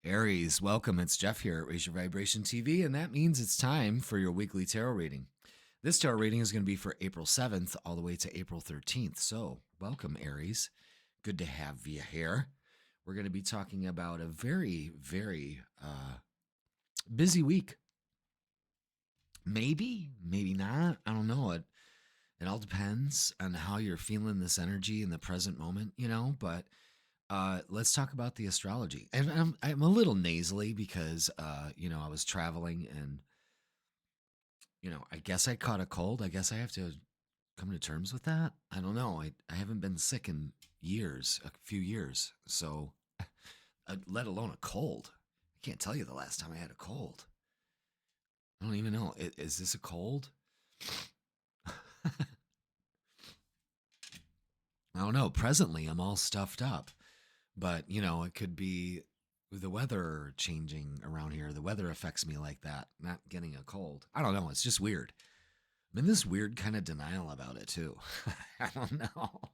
Aries, welcome. It's Jeff here at Raise Your Vibration TV, and that means it's time for your weekly tarot reading. This tarot reading is going to be for April 7th all the way to April 13th. So, welcome, Aries. Good to have you here. We're going to be talking about a very, very busy week. Maybe not. I don't know. It all depends on how you're feeling this energy in the present moment, but let's talk about the astrology. And I'm a little nasally because, I was traveling and, I guess I caught a cold. I guess I have to come to terms with that. I don't know. I haven't been sick in years, a few years. So, let alone a cold. I can't tell you the last time I had a cold. I don't even know. Is this a cold? I don't know. Presently, I'm all stuffed up. But, it could be the weather changing around here. The weather affects me like that, not getting a cold. I don't know. It's just weird. I'm in this weird kind of denial about it, too. I don't know.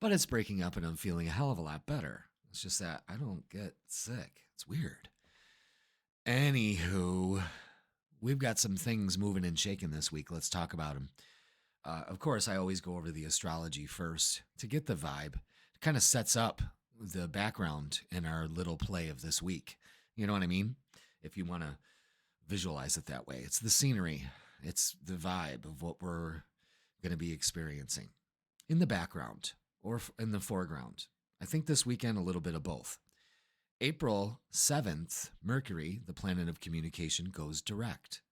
But it's breaking up and I'm feeling a hell of a lot better. It's just that I don't get sick. It's weird. Anywho, we've got some things moving and shaking this week. Let's talk about them. Of course, I always go over the astrology first to get the vibe. It kind of sets up the background in our little play of this week. You know what I mean? If you want to visualize it that way, it's the scenery, it's the vibe of what we're going to be experiencing in the background or in the foreground. I think this weekend, a little bit of both. April 7th, Mercury, the planet of communication, goes direct.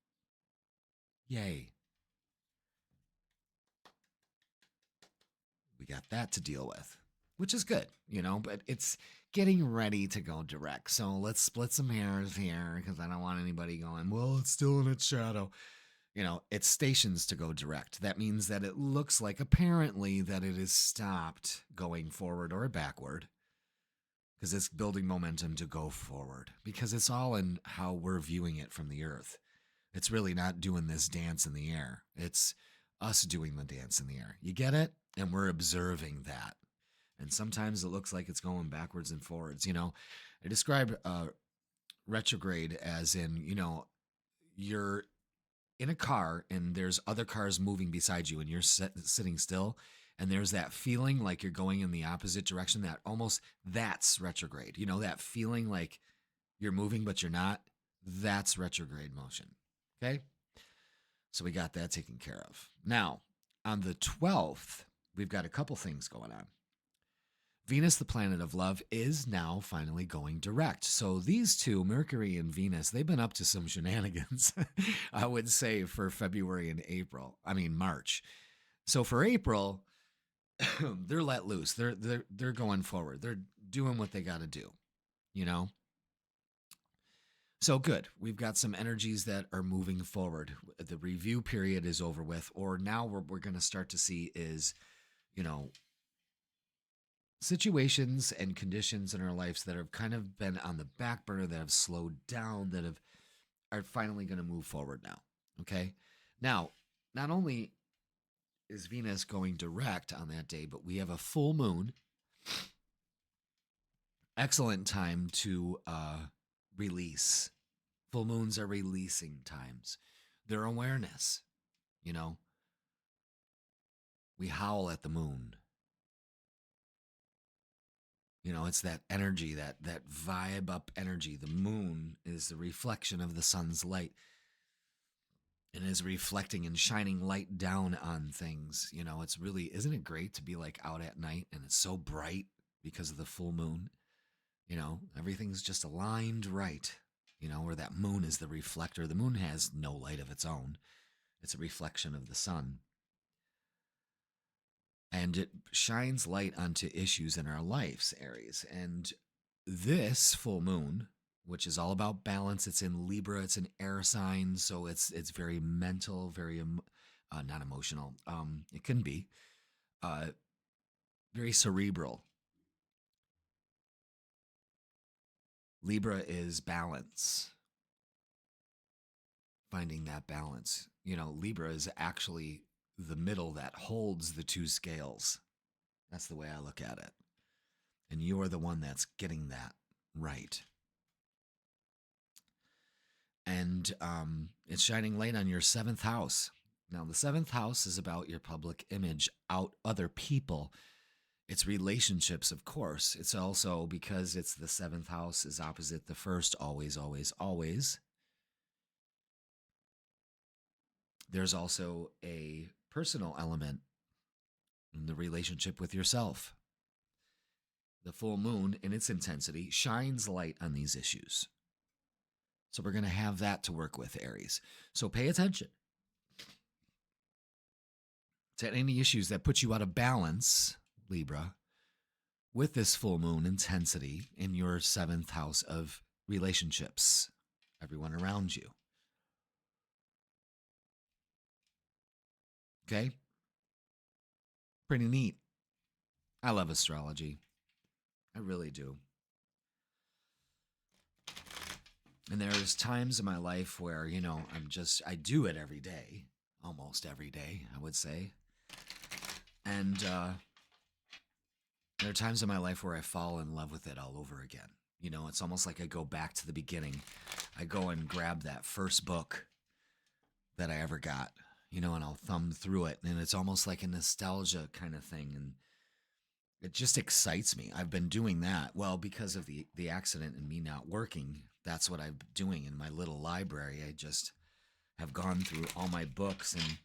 Yay. We got that to deal with, which is good, but it's getting ready to go direct. So let's split some hairs here because I don't want anybody going, well, it's still in its shadow. It's stations to go direct. That means that it looks like apparently that it is stopped going forward or backward because it's building momentum to go forward because it's all in how we're viewing it from the earth. It's really not doing this dance in the air. It's us doing the dance in the air. You get it? And we're observing that. And sometimes it looks like it's going backwards and forwards. I describe retrograde as in, you're in a car and there's other cars moving beside you and you're sitting still. And there's that feeling like you're going in the opposite direction that's retrograde. That feeling like you're moving, but you're not. That's retrograde motion. Okay. So we got that taken care of. Now, on the 12th, we've got a couple things going on. Venus, the planet of love, is now finally going direct. So these two, Mercury and Venus, they've been up to some shenanigans, I would say, for February and March. So for April, they're let loose. They're going forward. They're doing what they got to do, So good. We've got some energies that are moving forward. The review period is over with, or now what we're going to start to see is, situations and conditions in our lives that have kind of been on the back burner, that have slowed down, are finally going to move forward now. Okay. Now, not only is Venus going direct on that day, but we have a full moon. Excellent time to release. Full moons are releasing times. They're awareness. We howl at the moon. It's that energy, that vibe up energy. The moon is the reflection of the sun's light and is reflecting and shining light down on things. It's really, isn't it great to be like out at night and it's so bright because of the full moon? Everything's just aligned right, where that moon is the reflector. The moon has no light of its own. It's a reflection of the sun. And it shines light onto issues in our lives, Aries. And this full moon, which is all about balance, it's in Libra, it's an air sign, so it's very mental, very not emotional. It can be very cerebral. Libra is balance. Finding that balance. Libra is actually the middle that holds the two scales. That's the way I look at it. And you're the one that's getting that right. And it's shining light on your seventh house. Now, the seventh house is about your public image out other people. It's relationships, of course. It's also because it's the seventh house is opposite the first, always, always, always. There's also a personal element in the relationship with yourself. The full moon, in its intensity, shines light on these issues. So we're going to have that to work with, Aries. So pay attention to any issues that put you out of balance, Libra, with this full moon intensity in your seventh house of relationships, everyone around you. Okay? Pretty neat. I love astrology. I really do. And there's times in my life where, I do it every day, almost every day, I would say. And there are times in my life where I fall in love with it all over again. It's almost like I go back to the beginning. I go and grab that first book that I ever got, and I'll thumb through it. And it's almost like a nostalgia kind of thing. And it just excites me. I've been doing that. Well, because of the accident and me not working, that's what I'm doing in my little library. I just have gone through all my books and,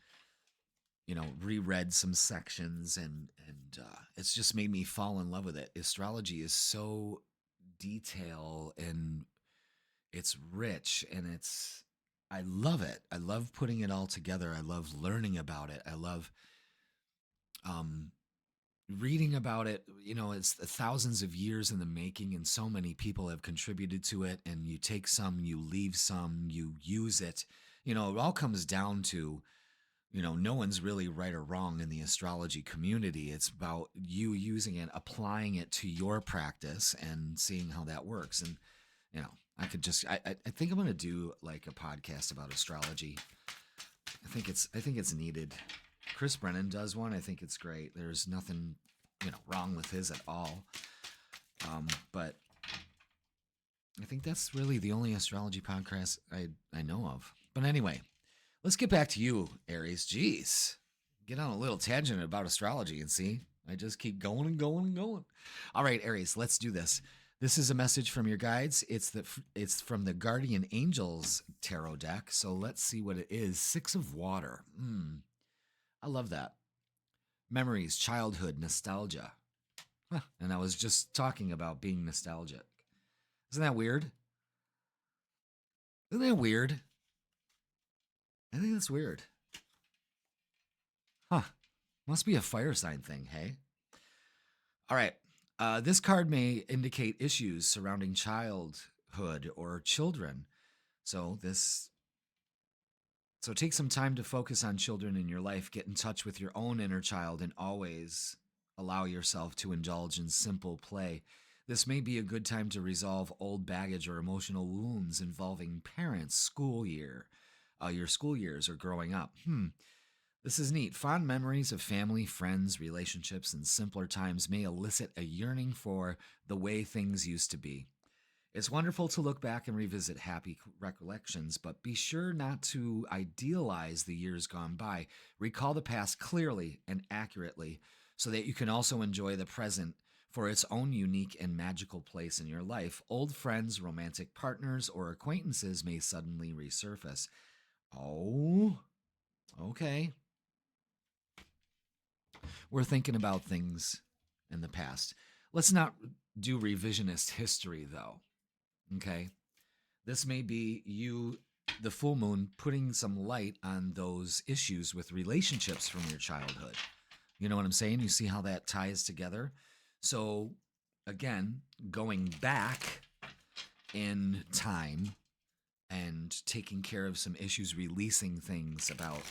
reread some sections, and it's just made me fall in love with it. Astrology is so detailed and it's rich, and I love it. I love putting it all together. I love learning about it. I love reading about it. It's thousands of years in the making, and so many people have contributed to it, and you take some, you leave some, you use it. It all comes down to, no one's really right or wrong in the astrology community. It's about you using it, applying it to your practice, and seeing how that works. And, I think I'm going to do like a podcast about astrology. I think it's needed. Chris Brennan does one. I think it's great. There's nothing, wrong with his at all. But I think that's really the only astrology podcast I know of. But anyway, let's get back to you, Aries. Jeez, get on a little tangent about astrology and see. I just keep going and going and going. All right, Aries, let's do this. This is a message from your guides. It's from the Guardian Angels tarot deck. So let's see what it is. Six of Water. I love that. Memories, childhood, nostalgia. Huh. And I was just talking about being nostalgic. Isn't that weird? Isn't that weird? I think that's weird. Huh. Must be a fire sign thing, hey? All right. This card may indicate issues surrounding childhood or children. So take some time to focus on children in your life. Get in touch with your own inner child and always allow yourself to indulge in simple play. This may be a good time to resolve old baggage or emotional wounds involving parents, your school years, or growing up. This is neat. Fond memories of family, friends, relationships, and simpler times may elicit a yearning for the way things used to be. It's wonderful to look back and revisit happy recollections, but be sure not to idealize the years gone by. Recall the past clearly and accurately so that you can also enjoy the present for its own unique and magical place in your life. Old friends, romantic partners, or acquaintances may suddenly resurface. Oh, okay. We're thinking about things in the past. Let's not do revisionist history, though. Okay? This may be you, the full moon, putting some light on those issues with relationships from your childhood. You know what I'm saying? You see how that ties together? So, again, going back in time and taking care of some issues, releasing things about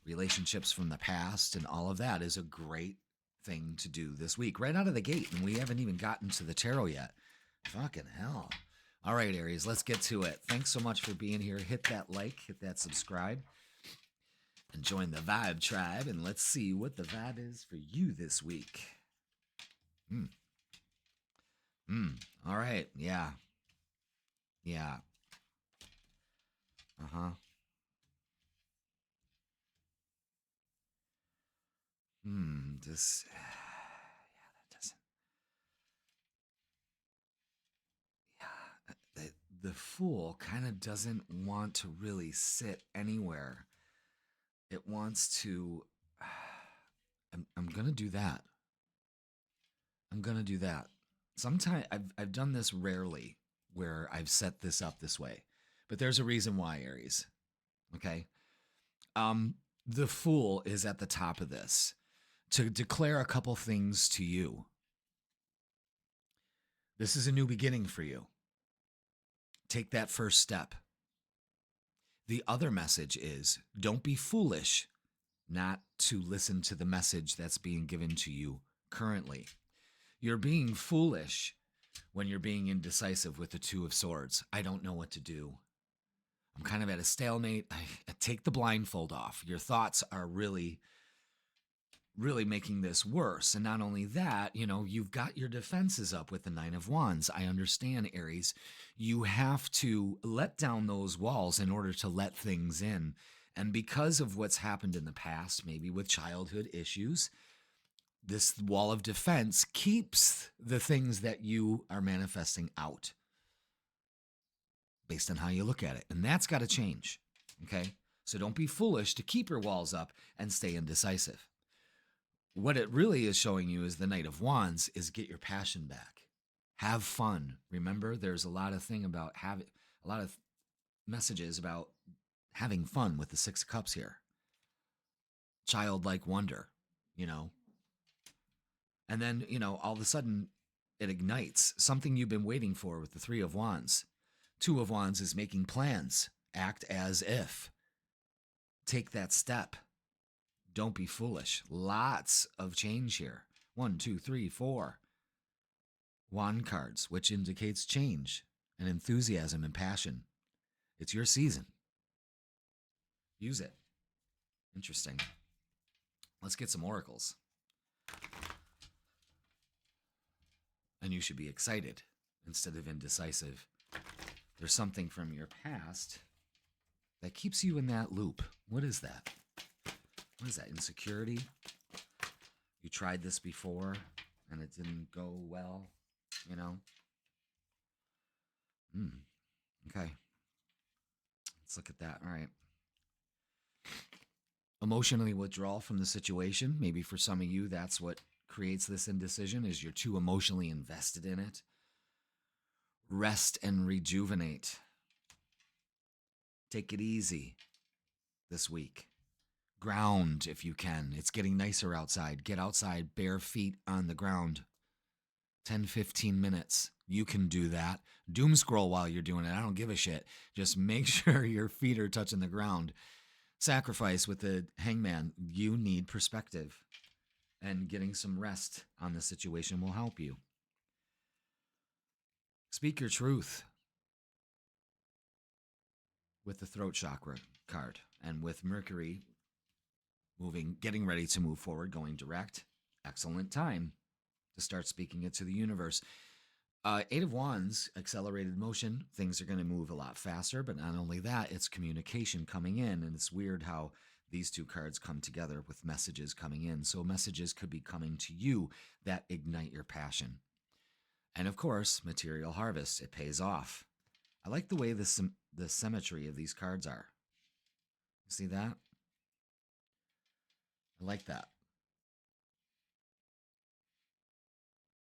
relationships from the past and all of that is a great thing to do this week, right out of the gate. And we haven't even gotten to the tarot yet. Fucking hell. All right, Aries, let's get to it. Thanks so much for being here. Hit that like, hit that subscribe, and join the Vibe Tribe. And let's see what the vibe is for you this week. All right. Yeah. Uh-huh. This, yeah, that doesn't, yeah. The Fool kind of doesn't want to really sit anywhere. It wants to, I'm going to do that. I'm going to do that. Sometimes I've done this rarely where I've set this up this way, but there's a reason why, Aries. Okay. Um, the Fool is at the top of this to declare a couple things to you. This is a new beginning for you. Take that first step. The other message is don't be foolish not to listen to the message that's being given to you currently. You're being foolish when you're being indecisive with the Two of Swords. I don't know what to do. I'm kind of at a stalemate. I take the blindfold off. Your thoughts are really making this worse. And not only that, you've got your defenses up with the Nine of Wands. I understand, Aries. You have to let down those walls in order to let things in. And because of what's happened in the past, maybe with childhood issues, this wall of defense keeps the things that you are manifesting out based on how you look at it. And that's got to change. Okay? So don't be foolish to keep your walls up and stay indecisive. What it really is showing you is the Knight of Wands is get your passion back. Have fun. Remember, there's a lot of messages about having fun with the Six of Cups here. Childlike wonder, And then, all of a sudden it ignites something you've been waiting for with the Three of Wands. Two of Wands is making plans. Act as if. Take that step. Don't be foolish. Lots of change here. 1, 2, 3, 4. Wand cards, which indicates change and enthusiasm and passion. It's your season. Use it. Interesting. Let's get some oracles. And you should be excited instead of indecisive. There's something from your past that keeps you in that loop. What is that? What is that? Insecurity? You tried this before and it didn't go well, Okay. Let's look at that. All right. Emotionally withdrawal from the situation. Maybe for some of you, that's what creates this indecision, is you're too emotionally invested in it. Rest and rejuvenate. Take it easy this week. Ground if you can. It's getting nicer outside. Get outside, bare feet on the ground. 10, 15 minutes. You can do that. Doom scroll while you're doing it. I don't give a shit. Just make sure your feet are touching the ground. Sacrifice with the Hangman. You need perspective. And getting some rest on the situation will help you. Speak your truth with the throat chakra card. And with Mercury getting ready to move forward, going direct. Excellent time to start speaking it to the universe. Eight of Wands, accelerated motion. Things are going to move a lot faster, but not only that, it's communication coming in. And it's weird how these two cards come together with messages coming in. So messages could be coming to you that ignite your passion. And of course, material harvest. It pays off. I like the way the symmetry of these cards are. See that? I like that.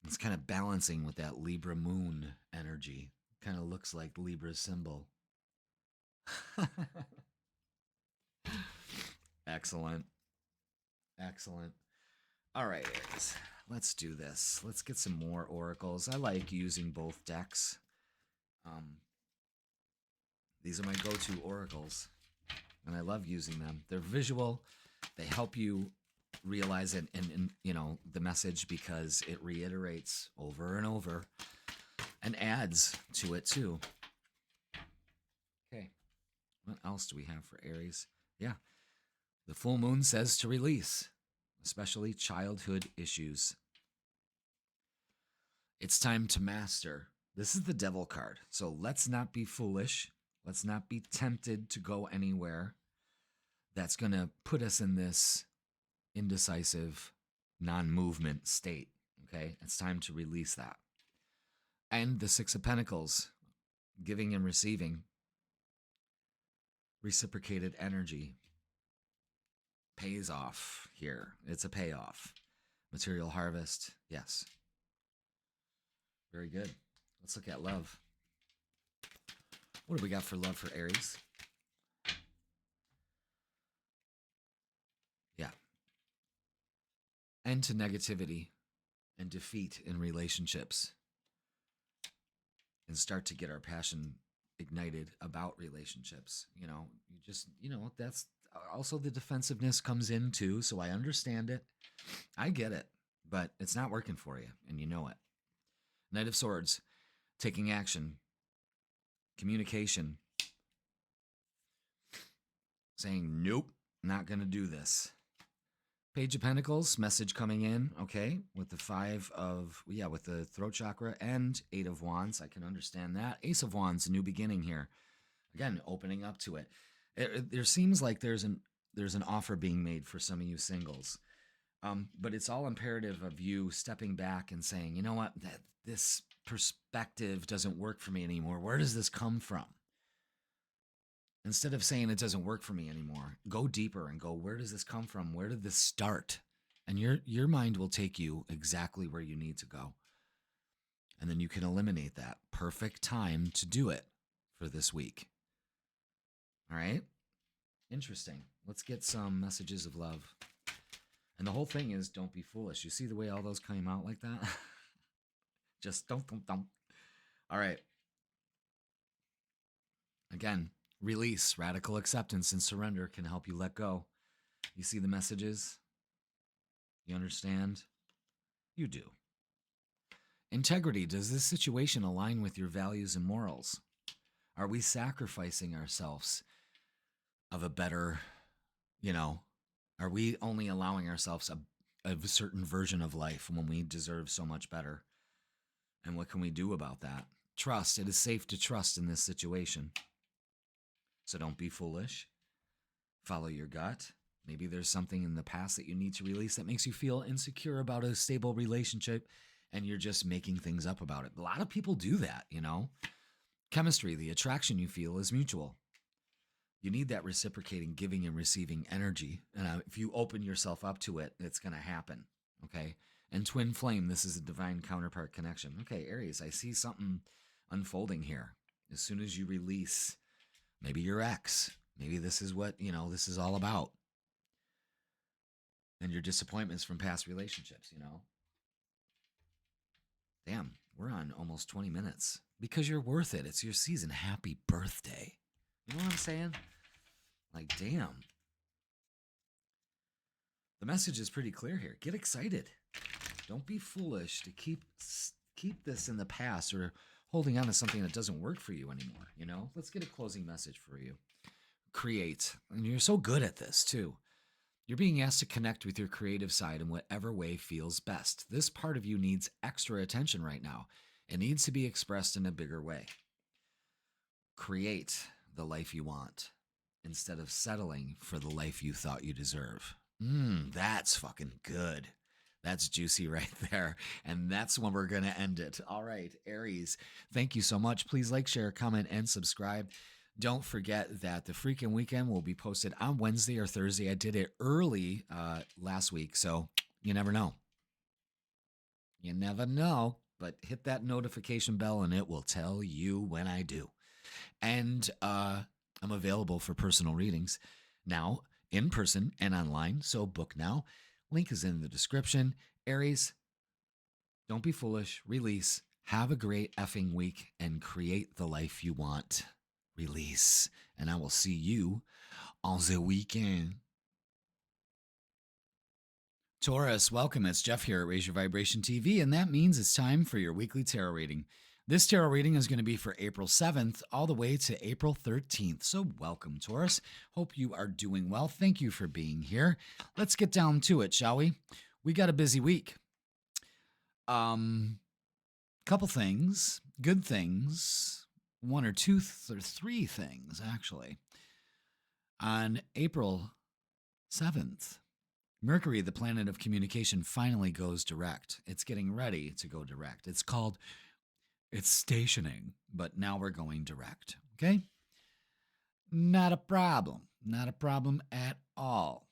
It's kind of balancing with that Libra moon energy. Kind of looks like Libra's symbol. Excellent. Excellent. All right, Aries. Let's do this. Let's get some more oracles. I like using both decks. These are my go-to oracles, and I love using them. They're visual. They help you realize it in the message because it reiterates over and over and adds to it too. Okay. What else do we have for Aries? Yeah. The full moon says to release, especially childhood issues. It's time to master. This is the Devil card. So let's not be foolish. Let's not be tempted to go anywhere that's going to put us in this indecisive, non-movement state. Okay? It's time to release that. And the Six of Pentacles, giving and receiving, reciprocated energy pays off here. It's a payoff. Material harvest, yes. Very good. Let's look at love. What do we got for love for Aries? Yeah. End to negativity and defeat in relationships. And start to get our passion ignited about relationships. You just, that's also the defensiveness comes in too. So I understand it. I get it, but it's not working for you and you know it. Knight of Swords, taking action, communication, saying, nope, not going to do this. Page of Pentacles, message coming in, okay, with with the throat chakra and Eight of Wands. I can understand that. Ace of Wands, a new beginning here. Again, opening up to it. There seems like there's an offer being made for some of you singles. But it's all imperative of you stepping back and saying, you know what, this perspective doesn't work for me anymore. Where does this come from? Instead of saying it doesn't work for me anymore, go deeper and go, where does this come from? Where did this start? And your mind will take you exactly where you need to go. And then you can eliminate that. Perfect time to do it for this week. All right? Interesting. Let's get some messages of love. And the whole thing is, don't be foolish. You see the way all those came out like that? Just don't. All right. Again, release, radical acceptance, and surrender can help you let go. You see the messages? You understand? You do. Integrity. Does this situation align with your values and morals? Are we sacrificing ourselves of a better, are we only allowing ourselves a certain version of life when we deserve so much better? And what can we do about that? Trust. It is safe to trust in this situation. So don't be foolish. Follow your gut. Maybe there's something in the past that you need to release that makes you feel insecure about a stable relationship, and you're just making things up about it. A lot of people do that, Chemistry, the attraction you feel is mutual. You need that reciprocating, giving and receiving energy. And if you open yourself up to it, it's going to happen, okay? And twin flame, this is a divine counterpart connection. Okay, Aries, I see something unfolding here. As soon as you release maybe your ex, maybe this is what, this is all about. And your disappointments from past relationships, Damn, we're on almost 20 minutes. Because you're worth it. It's your season. Happy birthday. You know what I'm saying? Like, damn. The message is pretty clear here. Get excited. Don't be foolish to keep this in the past or holding on to something that doesn't work for you anymore, Let's get a closing message for you. Create. And you're so good at this, too. You're being asked to connect with your creative side in whatever way feels best. This part of you needs extra attention right now. It needs to be expressed in a bigger way. Create the life you want instead of settling for the life you thought you deserve. That's fucking good. That's juicy right there. And that's when we're going to end it. All right, Aries, thank you so much. Please like, share, comment, and subscribe. Don't forget that the freaking weekend will be posted on Wednesday or Thursday. I did it early last week, so you never know. You never know, but hit that notification bell and it will tell you when I do. And I'm available for personal readings now, in person and online, so book now. Link is in the description. Aries, don't be foolish. Release. Have a great effing week and create the life you want. Release. And I will see you on the weekend. Taurus, welcome. It's Jeff here at Raise Your Vibration TV, and that means it's time for your weekly tarot reading. This tarot reading is going to be for April 7th all the way to April 13th. So welcome, Taurus. Hope you are doing well. Thank you for being here. Let's get down to it, shall we? We got a busy week. Couple things, good things, one or two or three things, actually. On April 7th, Mercury, the planet of communication, finally goes direct. It's getting ready to go direct. It's stationing, but now we're going direct. Okay? Not a problem. Not a problem at all.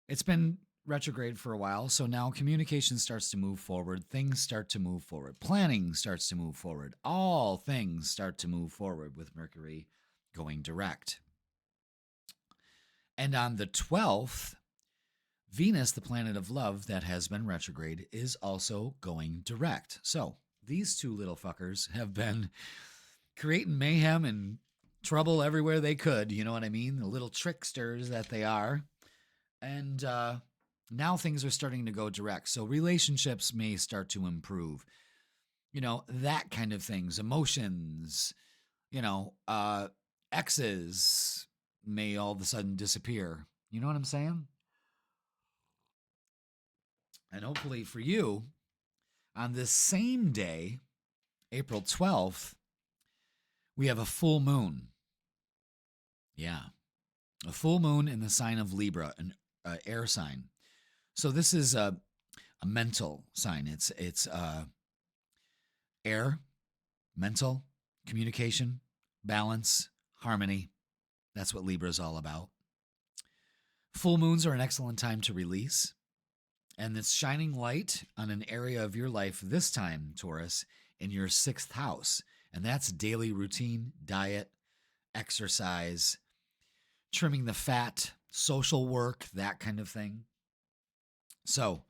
It's been retrograde for a while, so now communication starts to move forward. Things start to move forward. Planning starts to move forward. All things start to move forward with Mercury going direct. And on the 12th, Venus, the planet of love that has been retrograde, is also going direct. So these two little fuckers have been creating mayhem and trouble everywhere they could. You know what I mean? The little tricksters that they are. And now things are starting to go direct. So relationships may start to improve. You know, that kind of things. Emotions, you know, exes may all of a sudden disappear. You know what I'm saying? And hopefully for you, on this same day, April 12th, we have a full moon. Yeah. A full moon in the sign of Libra, an air sign. So this is a mental sign. It's air, mental, communication, balance, harmony. That's what Libra is all about. Full moons are an excellent time to release. And it's shining light on an area of your life this time, Taurus, in your 6th house. And that's daily routine, diet, exercise, trimming the fat, social work, that kind of thing. So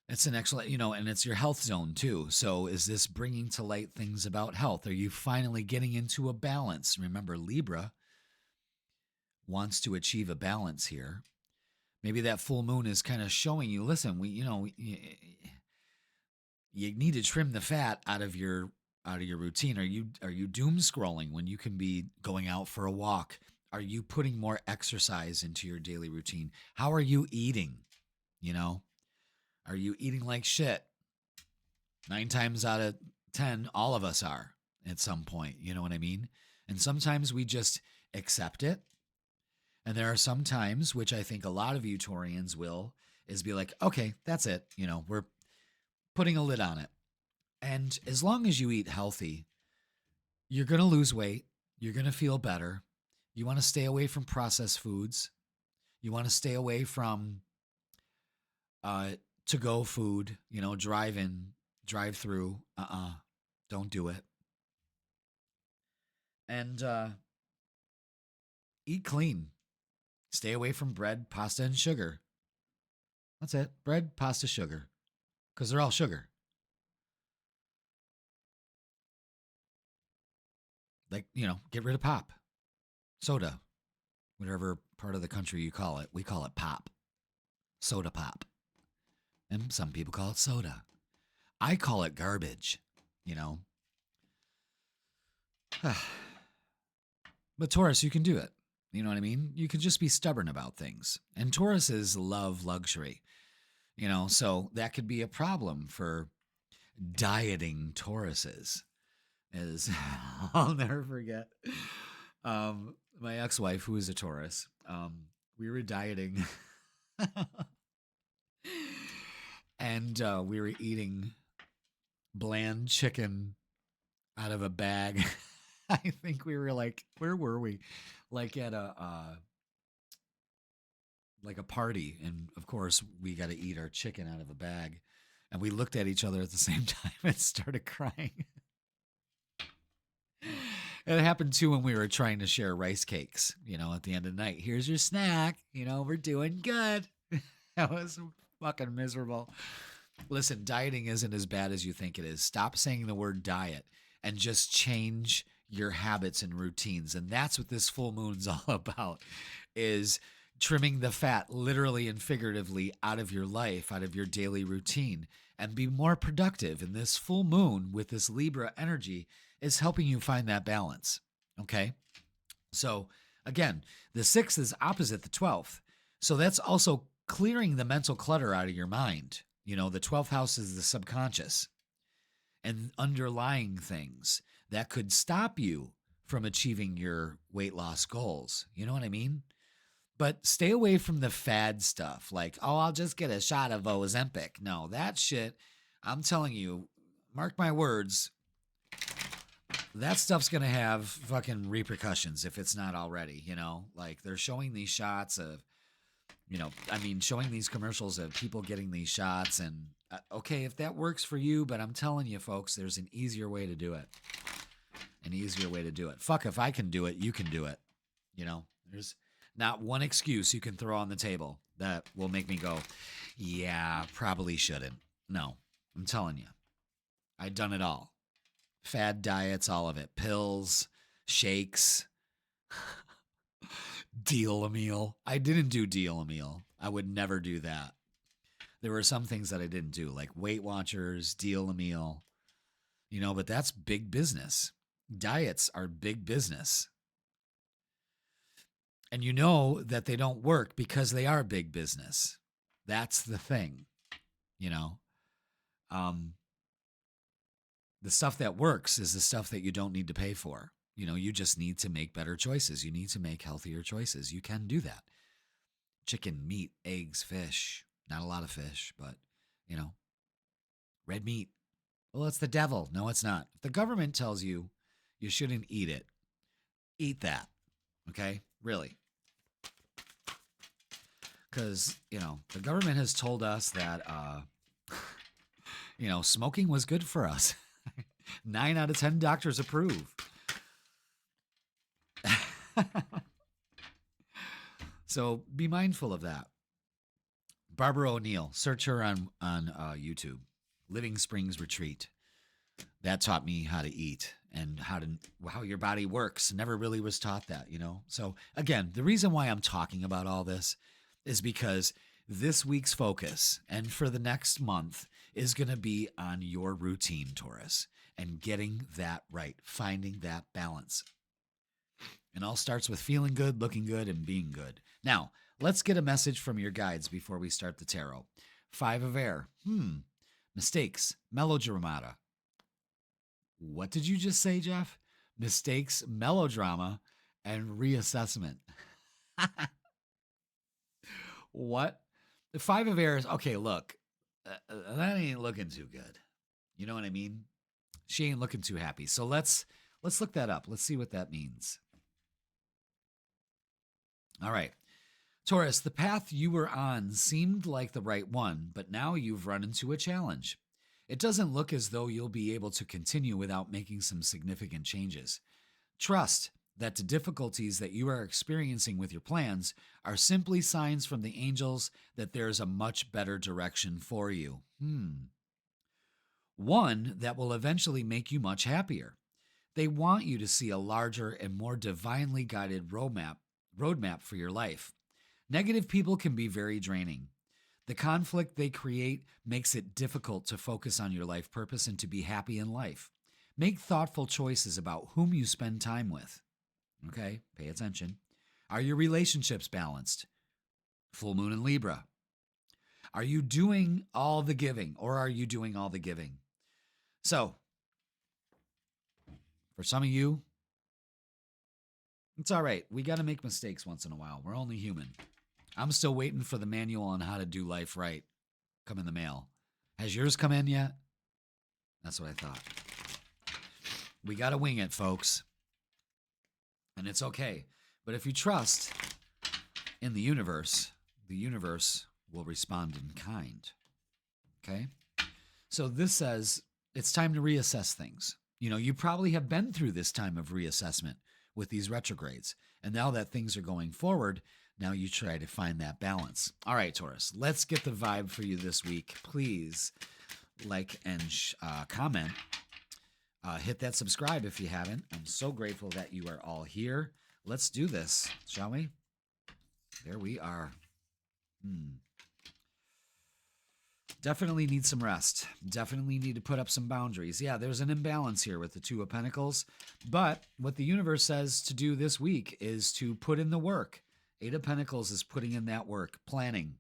it's an excellent, and it's your health zone too. So is this bringing to light things about health? Are you finally getting into a balance? Remember, Libra wants to achieve a balance here. Maybe that full moon is kind of showing you, listen, you need to trim the fat out of your routine. Are you doom scrolling when you can be going out for a walk? Are you putting more exercise into your daily routine? How are you eating? Are you eating like shit? 9 times out of 10, all of us are at some point. You know what I mean? And sometimes we just accept it. And there are some times, which I think a lot of you Taurians will, is be like, okay, that's it. We're putting a lid on it. And as long as you eat healthy, you're going to lose weight. You're going to feel better. You want to stay away from processed foods. You want to stay away from to-go food, drive-in, drive-through. Don't do it. And eat clean. Stay away from bread, pasta, and sugar. That's it. Bread, pasta, sugar. Because they're all sugar. Like, get rid of pop. Soda. Whatever part of the country you call it. We call it pop. Soda pop. And some people call it soda. I call it garbage, But Taurus, you can do it. You know what I mean? You can just be stubborn about things. And Tauruses love luxury, so that could be a problem for dieting Tauruses. I'll never forget my ex-wife, who is a Taurus. We were dieting and we were eating bland chicken out of a bag. I think we were like, where were we? Like at a party, and of course we got to eat our chicken out of a bag, and we looked at each other at the same time and started crying. It happened too when we were trying to share rice cakes, at the end of the night. Here's your snack, we're doing good. That was fucking miserable. Listen, dieting isn't as bad as you think it is. Stop saying the word diet and just change your habits and routines. And that's what this full moon's all about, is trimming the fat literally and figuratively out of your life, out of your daily routine, and be more productive. And this full moon with this Libra energy is helping you find that balance. Okay. So again, the 6th is opposite the 12th. So that's also clearing the mental clutter out of your mind. The 12th house is the subconscious and underlying things that could stop you from achieving your weight loss goals. You know what I mean? But stay away from the fad stuff like, oh, I'll just get a shot of Ozempic. No, that shit, I'm telling you, mark my words, that stuff's going to have fucking repercussions if it's not already, you know? Like they're showing these shots of, showing these commercials of people getting these shots and okay, if that works for you, but I'm telling you folks, there's an easier way to do it. An easier way to do it. Fuck, if I can do it, you can do it. You know, there's not one excuse you can throw on the table that will make me go, yeah, probably shouldn't. No, I'm telling you, I've done it all. Fad diets, all of it. Pills, shakes, deal a meal. I didn't do deal a meal. I would never do that. There were some things that I didn't do, like Weight Watchers, deal a meal, you know, but that's big business. Diets are big business. And you know that they don't work because they are big business. That's the thing, you know. The stuff that works is the stuff that you don't need to pay for. You know, you just need to make better choices. You need to make healthier choices. You can do that. Chicken, meat, eggs, fish. Not a lot of fish, but, you know, red meat. Well, it's the devil. No, it's not. If the government tells you you shouldn't eat it, eat that. Okay? Really. Because, you know, the government has told us that, smoking was good for us. 9 out of 10 doctors approve. So be mindful of that. Barbara O'Neill, search her on YouTube. Living Springs Retreat. That taught me how to eat and how your body works. Never really was taught that, you know. So again, the reason why I'm talking about all this is because this week's focus and for the next month is going to be on your routine, Taurus, and getting that right, finding that balance. It all starts with feeling good, looking good, and being good. Now, let's get a message from your guides before we start the tarot. 5 of Air. Mistakes, melodrama. What did you just say, Jeff? Mistakes, melodrama, and reassessment. What? The 5 of Air is, okay, look, that ain't looking too good. You know what I mean? She ain't looking too happy. So let's look that up. Let's see what that means. All right. Taurus, the path you were on seemed like the right one, but now you've run into a challenge. It doesn't look as though you'll be able to continue without making some significant changes. Trust that the difficulties that you are experiencing with your plans are simply signs from the angels that there's a much better direction for you. One that will eventually make you much happier. They want you to see a larger and more divinely guided roadmap for your life. Negative people can be very draining. The conflict they create makes it difficult to focus on your life purpose and to be happy in life. Make thoughtful choices about whom you spend time with. Okay, pay attention. Are your relationships balanced? Full moon in Libra. Are you doing all the giving or are you doing all the giving? So, for some of you, it's all right. We got to make mistakes once in a while. We're only human. I'm still waiting for the manual on how to do life right come in the mail. Has yours come in yet? That's what I thought. We got to wing it, folks. And it's okay. But if you trust in the universe will respond in kind. Okay? So this says it's time to reassess things. You know, you probably have been through this time of reassessment with these retrogrades. And now that things are going forward, now you try to find that balance. All right, Taurus, let's get the vibe for you this week. Please like and comment. Hit that subscribe if you haven't. I'm so grateful that you are all here. Let's do this, shall we? There we are. Definitely need some rest. Definitely need to put up some boundaries. Yeah, there's an imbalance here with the 2 of Pentacles. But what the universe says to do this week is to put in the work. 8 of Pentacles is putting in that work, planning.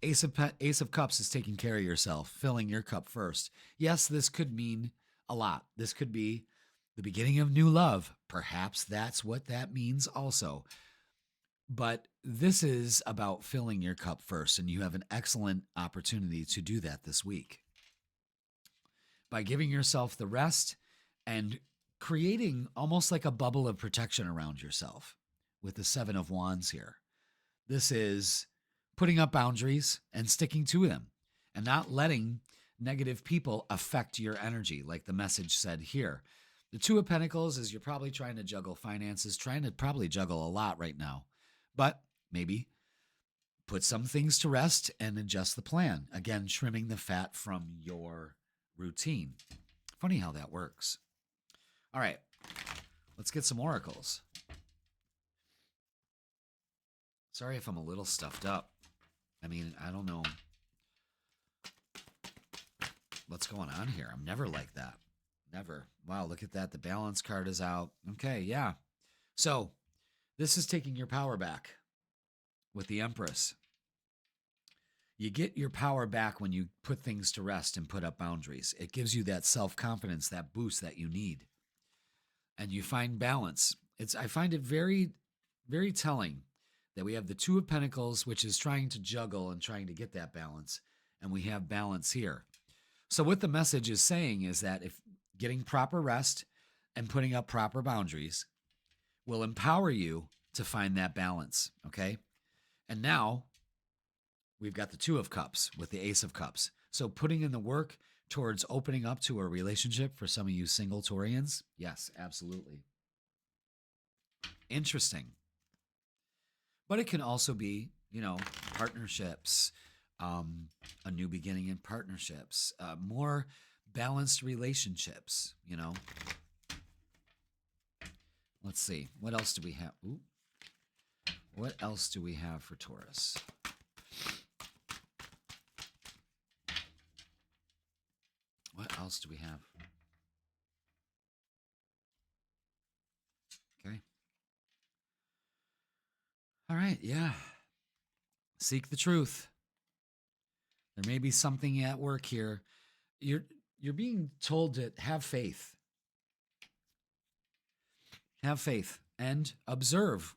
Ace of Cups is taking care of yourself, filling your cup first. Yes, this could mean a lot. This could be the beginning of new love. Perhaps that's what that means also. But this is about filling your cup first, and you have an excellent opportunity to do that this week by giving yourself the rest and creating almost like a bubble of protection around yourself with the Seven of Wands here. This is putting up boundaries and sticking to them and not letting negative people affect your energy, like the message said here. The Two of Pentacles is you're probably trying to juggle finances, trying to probably juggle a lot right now, but maybe put some things to rest and adjust the plan. Again, trimming the fat from your routine. Funny how that works. All right, let's get some oracles. Sorry if I'm a little stuffed up. I mean, I don't know what's going on here. I'm never like that. Never. Wow, look at that. The balance card is out. Okay, yeah. So this is taking your power back with the Empress. You get your power back when you put things to rest and put up boundaries. It gives you that self-confidence, that boost that you need. And you find balance. I find it very, very telling that we have the Two of Pentacles, which is trying to juggle and trying to get that balance. And we have balance here. So what the message is saying is that if getting proper rest and putting up proper boundaries will empower you to find that balance, okay? And now we've got the Two of Cups with the Ace of Cups. So putting in the work towards opening up to a relationship for some of you single Taurians, yes, absolutely. Interesting. But it can also be, partnerships, a new beginning in partnerships, more balanced relationships, Let's see. What else do we have? Ooh. What else do we have for Taurus? What else do we have? Okay. All right, yeah. Seek the truth. There may be something at work here. You're being told to have faith. Have faith and observe.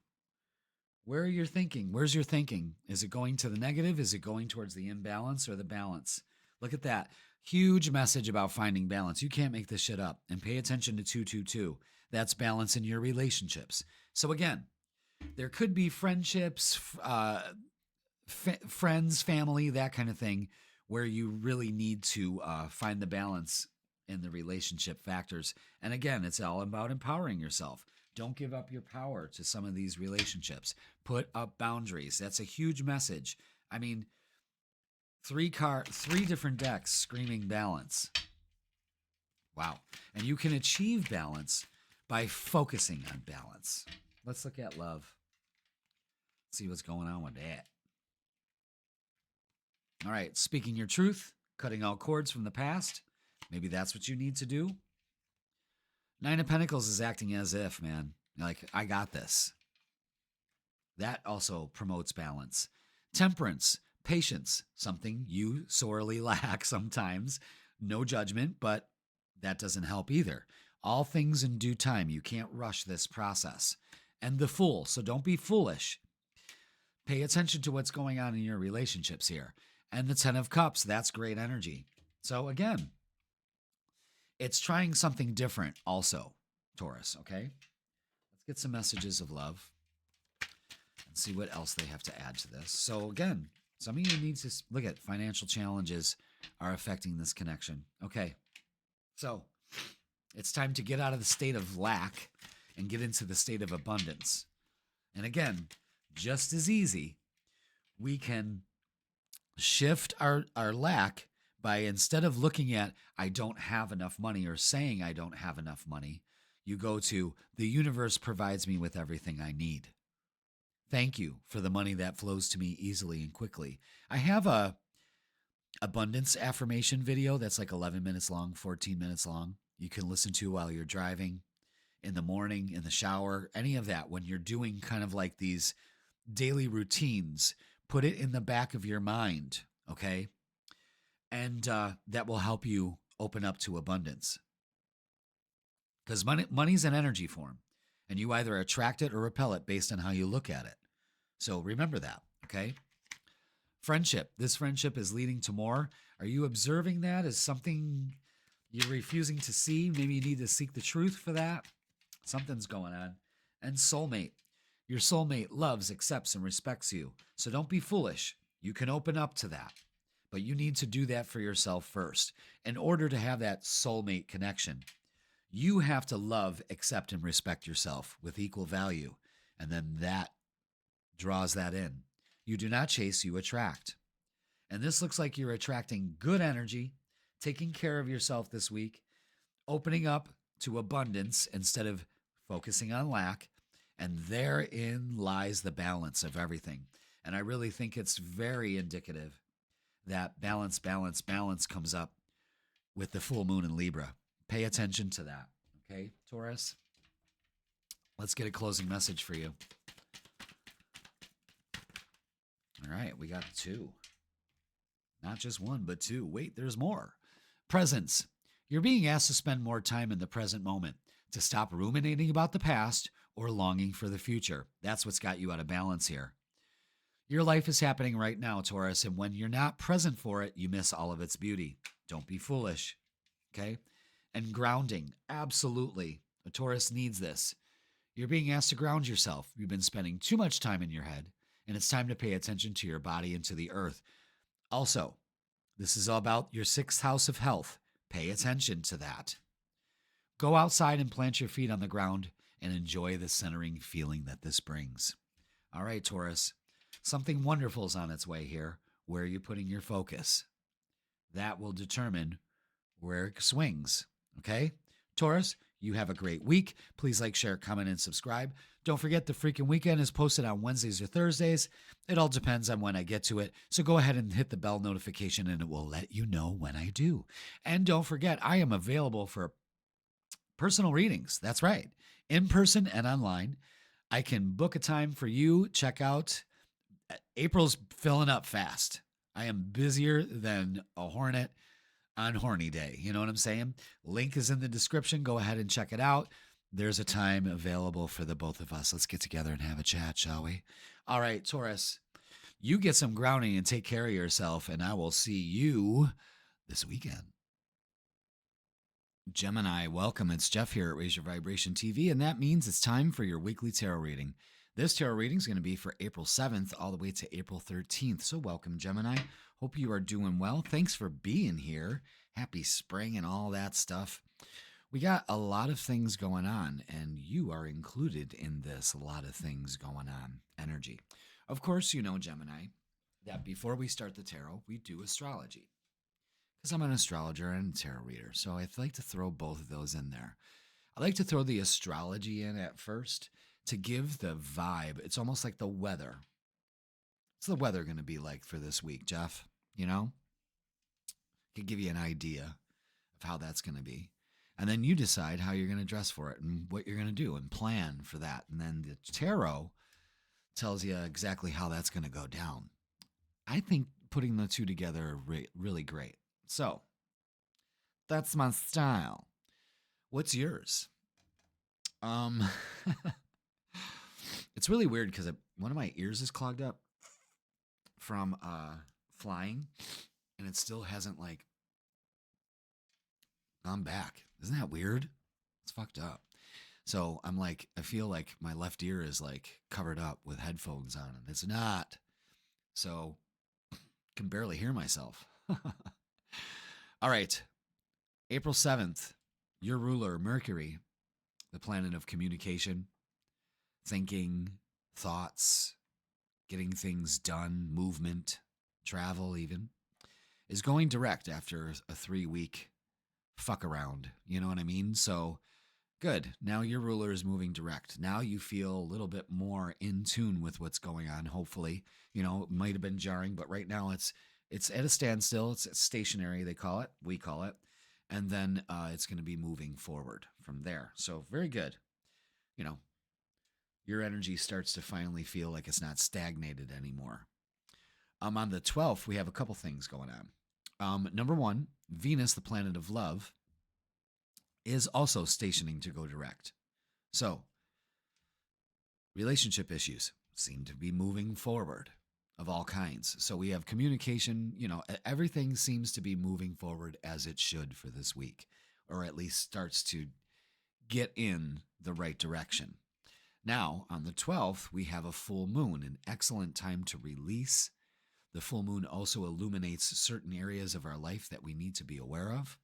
Where are your thinking? Where's your thinking? Is it going to the negative? Is it going towards the imbalance or the balance? Look at that. Huge message about finding balance. You can't make this shit up. And pay attention to 222. That's balance in your relationships. So again, there could be friendships, friends, family, that kind of thing, where you really need to find the balance in the relationship factors. And again, it's all about empowering yourself. Don't give up your power to some of these relationships. Put up boundaries. That's a huge message. I mean, three different decks screaming balance. Wow. And you can achieve balance by focusing on balance. Let's look at love. See what's going on with that. All right. Speaking your truth, cutting out cords from the past. Maybe that's what you need to do. Nine of Pentacles is acting as if, man, like, I got this. That also promotes balance. Temperance, patience, something you sorely lack sometimes. No judgment, but that doesn't help either. All things in due time. You can't rush this process. And the Fool, so don't be foolish. Pay attention to what's going on in your relationships here. And the Ten of Cups, that's great energy. So again, it's trying something different also, Taurus, okay? Let's get some messages of love and see what else they have to add to this. So again, some of you need to look at financial challenges are affecting this connection. Okay, so it's time to get out of the state of lack and get into the state of abundance. And again, just as easy, we can shift our lack by, instead of looking at, I don't have enough money, or saying I don't have enough money, you go to, the universe provides me with everything I need. Thank you for the money that flows to me easily and quickly. I have a abundance affirmation video that's like 11 minutes long, 14 minutes long. You can listen to while you're driving, in the morning, in the shower, any of that. When you're doing kind of like these daily routines, put it in the back of your mind, okay? And that will help you open up to abundance. because money's an energy form, and you either attract it or repel it based on how you look at it. So remember that, okay? Friendship. This friendship is leading to more. Are you observing that as something you're refusing to see? Maybe you need to seek the truth for that. Something's going on. And soulmate. Your soulmate loves, accepts, and respects you. So don't be foolish. You can open up to that. But you need to do that for yourself first. In order to have that soulmate connection, you have to love, accept, and respect yourself with equal value. And then that draws that in. You do not chase, you attract. And this looks like you're attracting good energy, taking care of yourself this week, opening up to abundance instead of focusing on lack. And therein lies the balance of everything. And I really think it's very indicative that balance comes up with the full moon in Libra. Pay attention to that. Okay, Taurus? Let's get a closing message for you. All right, we got 2. Not just 1, but 2. Wait, there's more. Presence. You're being asked to spend more time in the present moment, to stop ruminating about the past or longing for the future. That's what's got you out of balance here. Your life is happening right now, Taurus, and when you're not present for it, you miss all of its beauty. Don't be foolish, okay? And grounding, absolutely. A Taurus needs this. You're being asked to ground yourself. You've been spending too much time in your head, and it's time to pay attention to your body and to the earth. Also, this is all about your 6th house of health. Pay attention to that. Go outside and plant your feet on the ground and enjoy the centering feeling that this brings. All right, Taurus, something wonderful is on its way here. Where are you putting your focus? That will determine where it swings, okay? Taurus, you have a great week. Please like, share, comment, and subscribe. Don't forget the freaking weekend is posted on Wednesdays or Thursdays. It all depends on when I get to it. So go ahead and hit the bell notification and it will let you know when I do. And don't forget, I am available for personal readings. That's right. In person and online. I can book a time for you. Check out. April's filling up fast. I am busier than a hornet on horny day. You know what I'm saying? Link is in the description. Go ahead and check it out. There's a time available for the both of us. Let's get together and have a chat, shall we? All right, Taurus, you get some grounding and take care of yourself, and I will see you this weekend. Gemini, welcome. It's Jeff here at Raise Your Vibration TV, and that means it's time for your weekly tarot reading. This tarot reading is going to be for April 7th all the way to April 13th. So welcome, Gemini. Hope you are doing well. Thanks for being here. Happy spring and all that stuff. We got a lot of things going on, and you are included in this. A lot of things going on. Energy. Of course, you know, Gemini, that before we start the tarot, we do astrology. Because I'm an astrologer and a tarot reader, so I'd like to throw both of those in there. I like to throw the astrology in at first to give the vibe. It's almost like the weather. What's the weather going to be like for this week, Jeff? You know? I can give you an idea of how that's going to be. And then you decide how you're going to dress for it and what you're going to do and plan for that. And then the tarot tells you exactly how that's going to go down. I think putting the two together are really great. So, that's my style. What's yours? It's really weird because one of my ears is clogged up from flying, and it still hasn't like gone back. Isn't that weird? It's fucked up. So I'm like, I feel like my left ear is like covered up with headphones on, and it's not. So I can barely hear myself. All right. April 7th, your ruler, Mercury, the planet of communication, thinking, thoughts, getting things done, movement, travel even, is going direct after a 3-week fuck around. You know what I mean? So good. Now your ruler is moving direct. Now you feel a little bit more in tune with what's going on, hopefully. You know, it might have been jarring, but right now it's at a standstill. It's stationary, they call it. We call it. And then it's going to be moving forward from there. So very good. You know, your energy starts to finally feel like it's not stagnated anymore. On the 12th, we have a couple things going on. Number one, Venus, the planet of love, is also stationing to go direct. So, relationship issues seem to be moving forward of all kinds. So we have communication, everything seems to be moving forward as it should for this week, or at least starts to get in the right direction. Now, on the 12th, we have a full moon, an excellent time to release. The full moon also illuminates certain areas of our life that we need to be aware of.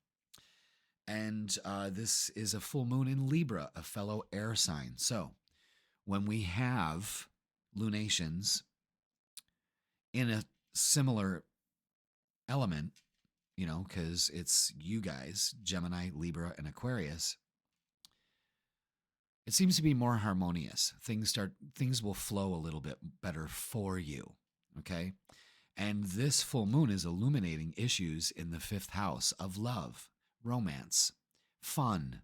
And this is a full moon in Libra, a fellow air sign. So when we have lunations in a similar element, because it's you guys, Gemini, Libra, and Aquarius, it seems to be more harmonious. Things will flow a little bit better for you, okay? And this full moon is illuminating issues in the 5th house of love, romance, fun,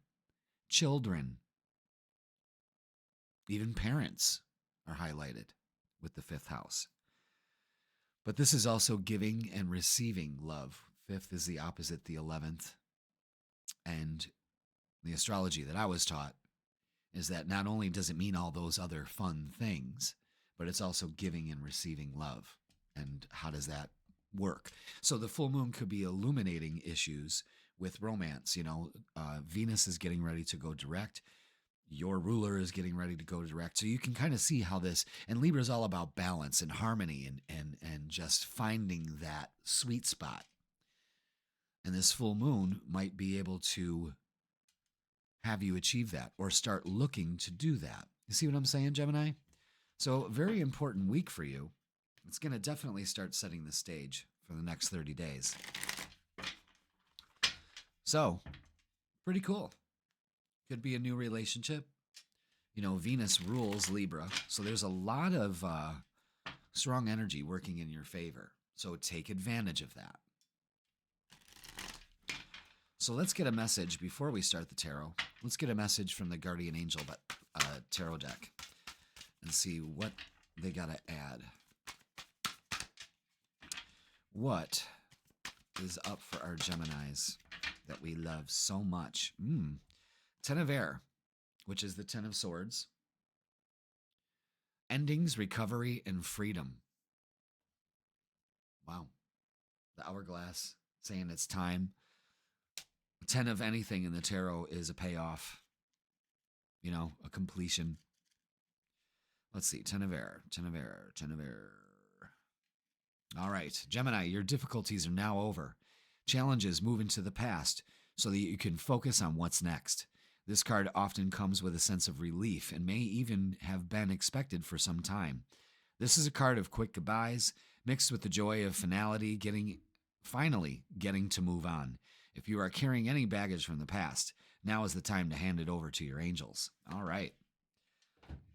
children, even parents are highlighted with the 5th house. But this is also giving and receiving love. 5th is the opposite, the 11th. And the astrology that I was taught is that not only does it mean all those other fun things, but it's also giving and receiving love. And how does that work? So the full moon could be illuminating issues with romance. Venus is getting ready to go direct. Your ruler is getting ready to go direct. So you can kind of see how this, and Libra is all about balance and harmony and just finding that sweet spot. And this full moon might be able to have you achieve that or start looking to do that. You see what I'm saying, Gemini? So very important week for you. It's going to definitely start setting the stage for the next 30 days. So pretty cool. Could be a new relationship. Venus rules Libra. So there's a lot of strong energy working in your favor. So take advantage of that. So let's get a message before we start the tarot. Let's get a message from the Guardian Angel tarot deck and see what they got to add. What is up for our Geminis that we love so much? 10 of Air, which is the 10 of Swords. Endings, recovery, and freedom. Wow. The Hourglass saying it's time. 10 of anything in the tarot is a payoff, a completion. Let's see, 10 of Air, 10 of Air, 10 of Air. All right, Gemini, your difficulties are now over. Challenges move into the past so that you can focus on what's next. This card often comes with a sense of relief and may even have been expected for some time. This is a card of quick goodbyes mixed with the joy of finality, finally getting to move on. If you are carrying any baggage from the past, now is the time to hand it over to your angels. All right.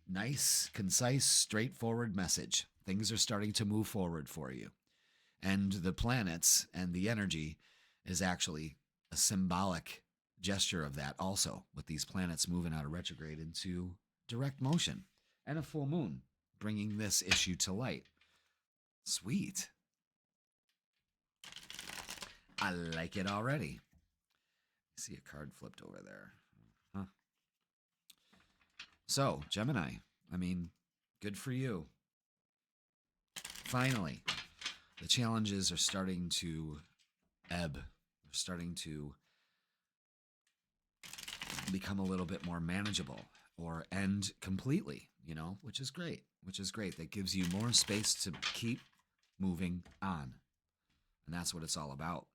Nice, concise, straightforward message. Things are starting to move forward for you. And the planets and the energy is actually a symbolic gesture of that also, with these planets moving out of retrograde into direct motion and a full moon bringing this issue to light. Sweet. I like it already. I see a card flipped over there. Huh. So, Gemini, good for you. Finally, the challenges are starting to ebb. They're starting to become a little bit more manageable or end completely, which is great. That gives you more space to keep moving on. And that's what it's all about.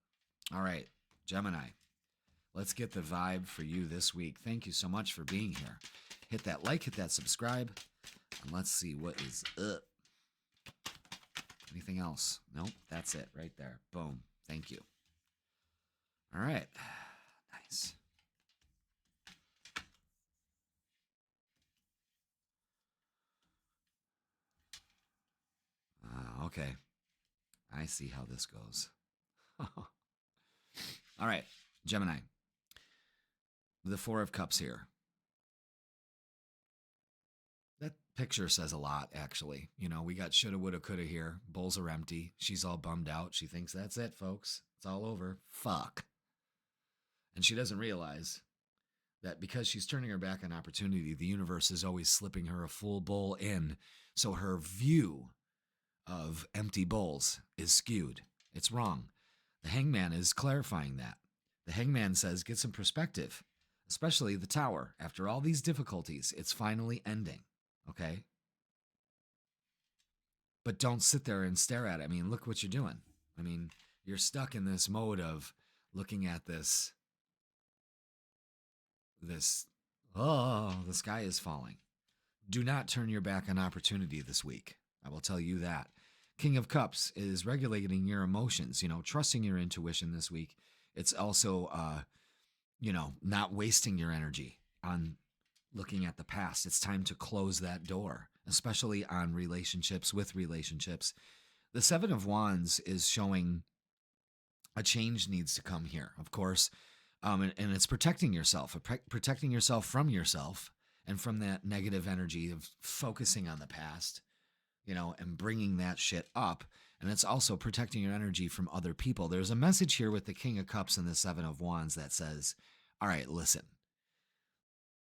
All right, Gemini, let's get the vibe for you this week. Thank you so much for being here. Hit that like, hit that subscribe, and let's see what is up. Anything else? Nope, that's it right there. Boom. Thank you. All right. Nice. Okay. I see how this goes. All right, Gemini. The Four of Cups here. That picture says a lot, actually. We got shoulda, woulda, coulda here. Bowls are empty. She's all bummed out. She thinks that's it, folks. It's all over. Fuck. And she doesn't realize that because she's turning her back on opportunity, the universe is always slipping her a full bowl in. So her view of empty bowls is skewed. It's wrong. The hangman is clarifying that. The hangman says, get some perspective, especially the tower. After all these difficulties, it's finally ending. Okay? But don't sit there and stare at it. I mean, look what you're doing. I mean, you're stuck in this mode of looking at this, oh, the sky is falling. Do not turn your back on opportunity this week. I will tell you that. King of Cups is regulating your emotions, trusting your intuition this week. It's also, not wasting your energy on looking at the past. It's time to close that door, especially on relationships, with relationships. The Seven of Wands is showing a change needs to come here, of course. And it's protecting yourself from yourself and from that negative energy of focusing on the past, and bringing that shit up. And it's also protecting your energy from other people. There's a message here with the King of Cups and the Seven of Wands that says, all right, listen,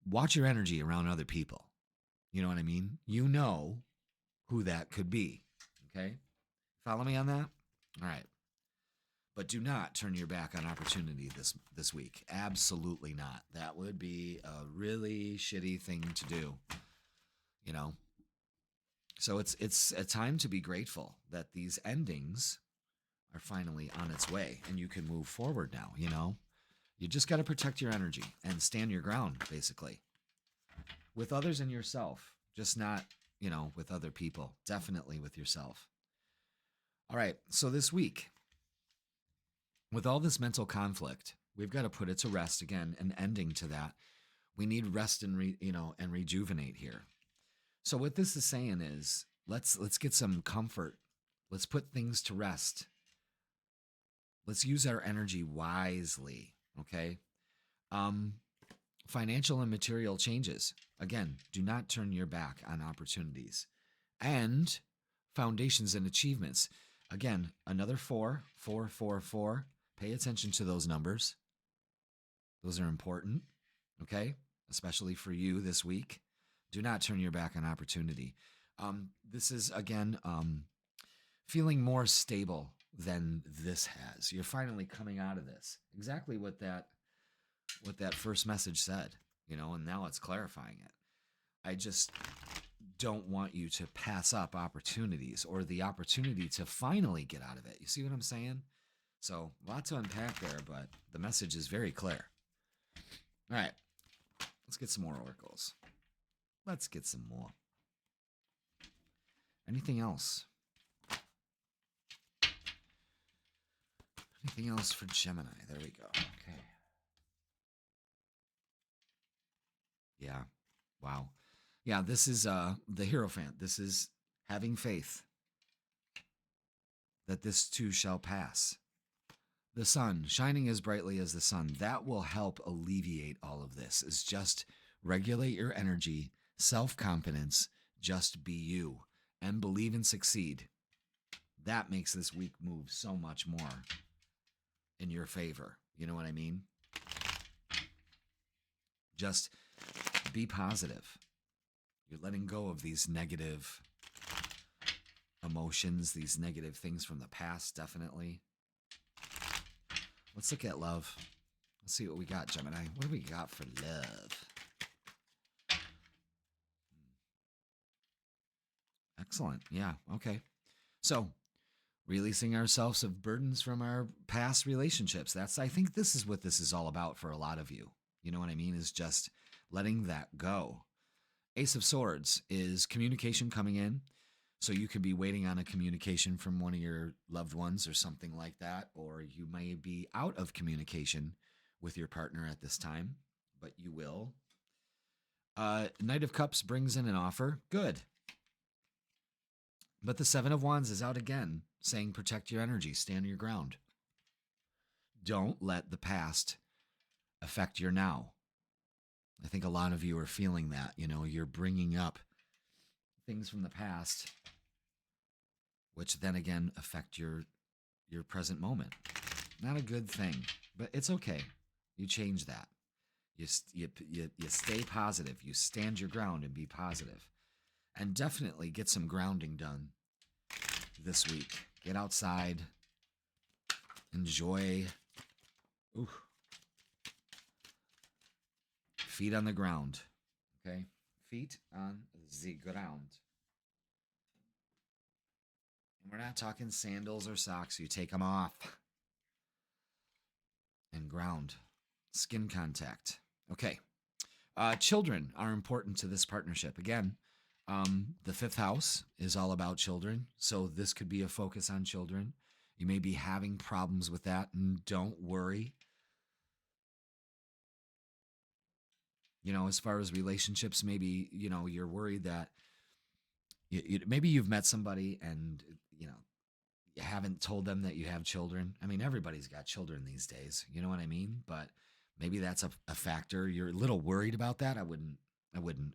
watch your energy around other people. You know what I mean? You know who that could be. Okay? Follow me on that? All right. But do not turn your back on opportunity this week. Absolutely not. That would be a really shitty thing to do. So it's a time to be grateful that these endings are finally on its way and you can move forward now. You just got to protect your energy and stand your ground, basically, with others and yourself. Just not, with other people. Definitely with yourself. All right. So this week, with all this mental conflict, we've got to put it to rest. Again, an ending to that. We need rest and and rejuvenate here. So what this is saying is, let's get some comfort. Let's put things to rest. Let's use our energy wisely. Okay. Financial and material changes. Again, do not turn your back on opportunities. And foundations and achievements. Again, another 4, 4, 4, 4. Pay attention to those numbers. Those are important, okay? Especially for you this week. Do not turn your back on opportunity. This is, again, feeling more stable than this has. You're finally coming out of this. Exactly what that first message said, and now it's clarifying it. I just don't want you to pass up opportunities or the opportunity to finally get out of it. You see what I'm saying? So, a lot to unpack there, but the message is very clear. All right, let's get some more oracles. Let's get some more. Anything else? Anything else for Gemini? There we go. Okay. Yeah. Wow. Yeah, this is the Hierophant. This is having faith that this too shall pass. The sun, shining as brightly as the sun, that will help alleviate all of this, is just regulate your energy, self-confidence, just be you, and believe and succeed. That makes this week move so much more in your favor. You know what I mean? Just be positive. You're letting go of these negative emotions, these negative things from the past, definitely. Let's look at love. Let's see what we got, Gemini. What do we got for love? Excellent. Yeah. Okay. So, releasing ourselves of burdens from our past relationships. I think this is what this is all about for a lot of you. You know what I mean? Is just letting that go. Ace of Swords is communication coming in. So you could be waiting on a communication from one of your loved ones or something like that, or you may be out of communication with your partner at this time, but you will. Knight of Cups brings in an offer. Good. But the Seven of Wands is out again, saying protect your energy, stand your ground. Don't let the past affect your now. I think a lot of you are feeling that. You're bringing up things from the past, which then again affect your present moment. Not a good thing, but it's okay. You change that. You stay positive. You stand your ground and be positive. And definitely get some grounding done this week. Get outside. Enjoy. Ooh. Feet on the ground. Okay? Feet on the ground. And we're not talking sandals or socks. You take them off. And ground. Skin contact. Okay. Children are important to this partnership. Again, the fifth house is all about children. So this could be a focus on children. You may be having problems with that, and don't worry. As far as relationships, maybe, you're worried that maybe you've met somebody and, you haven't told them that you have children. I mean, everybody's got children these days. You know what I mean? But maybe that's a factor. You're a little worried about that. I wouldn't.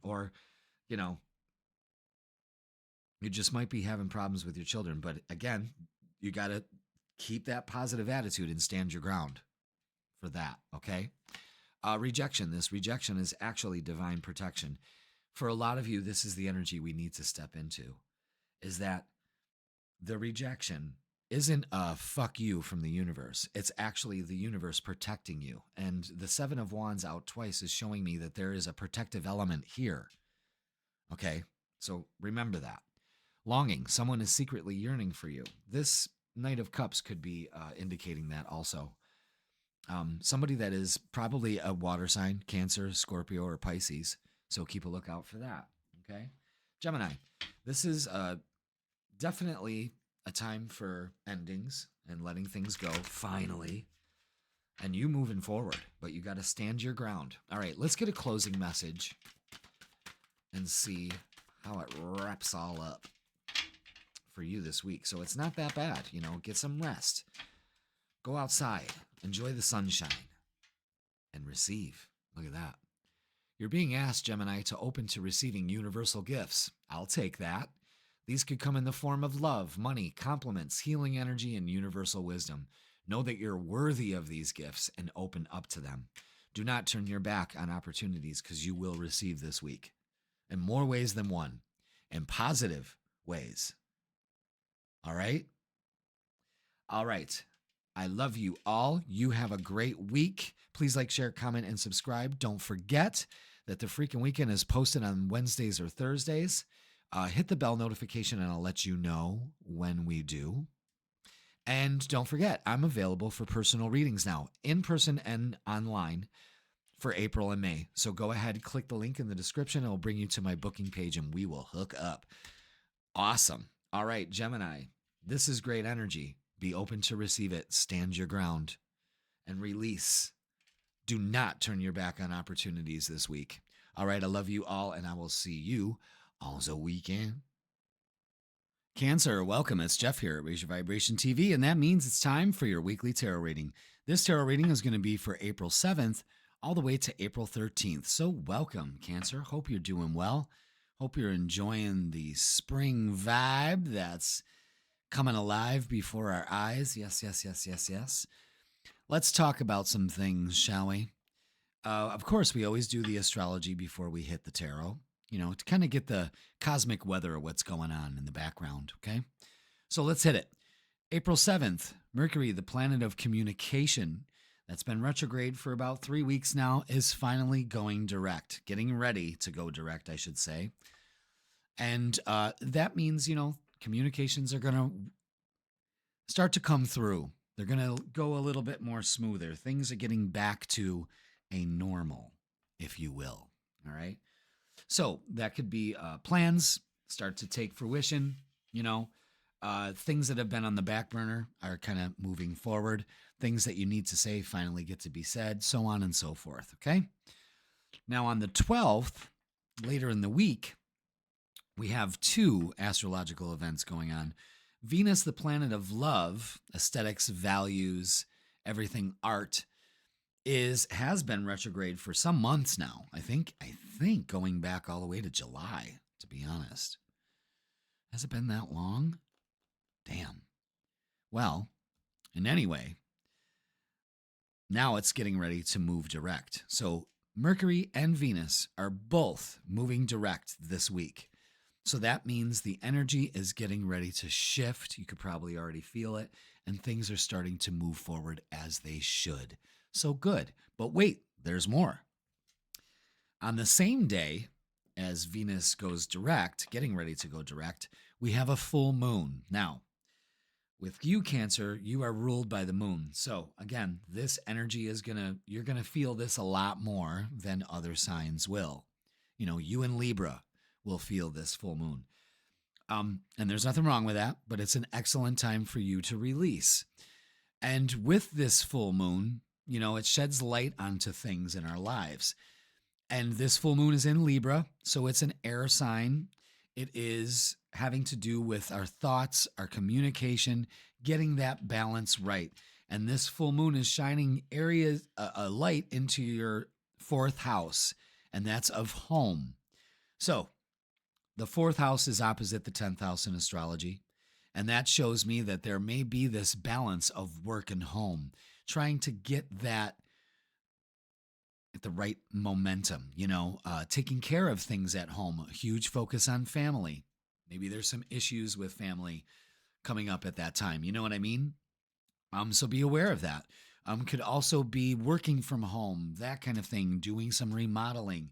Or, you just might be having problems with your children. But again, you got to keep that positive attitude and stand your ground for that. Okay. Rejection. This rejection is actually divine protection. For a lot of you, this is the energy we need to step into, is that the rejection isn't a fuck you from the universe. It's actually the universe protecting you. And the Seven of Wands out twice is showing me that there is a protective element here. Okay, so remember that. Longing. Someone is secretly yearning for you. This Knight of Cups could be indicating that also. Somebody that is probably a water sign, Cancer, Scorpio, or Pisces. So keep a lookout for that. Okay, Gemini. This is definitely a time for endings and letting things go, finally. And you moving forward, but you got to stand your ground. All right, let's get a closing message and see how it wraps all up for you this week. So it's not that bad, get some rest. Go outside, enjoy the sunshine, and receive. Look at that. You're being asked, Gemini, to open to receiving universal gifts. I'll take that. These could come in the form of love, money, compliments, healing energy, and universal wisdom. Know that you're worthy of these gifts and open up to them. Do not turn your back on opportunities, because you will receive this week in more ways than one, in positive ways. All right? All right. I love you all. You have a great week. Please like, share, comment, and subscribe. Don't forget that the freaking weekend is posted on Wednesdays or Thursdays. Hit the bell notification and I'll let you know when we do. And don't forget, I'm available for personal readings now, in person and online, for April and May. So go ahead, click the link in the description. It'll bring you to my booking page and we will hook up. Awesome. All right, Gemini, this is great energy. Be open to receive it. Stand your ground and release. Do not turn your back on opportunities this week. All right, I love you all, and I will see you on the weekend. Cancer, welcome. It's Jeff here at Raise Your Vibration TV, and that means it's time for your weekly tarot reading. This tarot reading is going to be for April 7th all the way to April 13th. So welcome, Cancer. Hope you're doing well. Hope you're enjoying the spring vibe that's coming alive before our eyes. Yes, yes, yes, yes, yes. Let's talk about some things, shall we? Of course, we always do the astrology before we hit the tarot, to kind of get the cosmic weather of what's going on in the background, okay? So let's hit it. April 7th, Mercury, the planet of communication, that's been retrograde for about 3 weeks now, is finally going direct, getting ready to go direct, I should say. And that means, communications are going to start to come through. They're going to go a little bit more smoother. Things are getting back to a normal, if you will. All right. So that could be plans start to take fruition. Things that have been on the back burner are kind of moving forward. Things that you need to say finally get to be said, so on and so forth. Okay. Now on the 12th, later in the week, we have 2 astrological events going on. Venus, the planet of love, aesthetics, values, everything art, has been retrograde for some months now. I think going back all the way to July, to be honest. Has it been that long? Damn. Well, in any way, now it's getting ready to move direct. So Mercury and Venus are both moving direct this week. So that means the energy is getting ready to shift. You could probably already feel it, and things are starting to move forward as they should. So good. But wait, there's more. On the same day as Venus goes direct, getting ready to go direct, we have a full moon. Now, with you, Cancer, you are ruled by the moon. So again, this energy is you're gonna feel this a lot more than other signs will. You know, you and Libra will feel this full moon. And there's nothing wrong with that, but it's an excellent time for you to release. And with this full moon, you know, it sheds light onto things in our lives. And this full moon is in Libra, so it's an air sign. It is having to do with our thoughts, our communication, getting that balance right. And this full moon is shining a light into your fourth house, and that's of home. So the fourth house is opposite the 10th house in astrology. And that shows me that there may be this balance of work and home, trying to get that at the right momentum, you know, taking care of things at home, a huge focus on family. Maybe there's some issues with family coming up at that time. You know what I mean? So be aware of that. Could also be working from home, that kind of thing, doing some remodeling,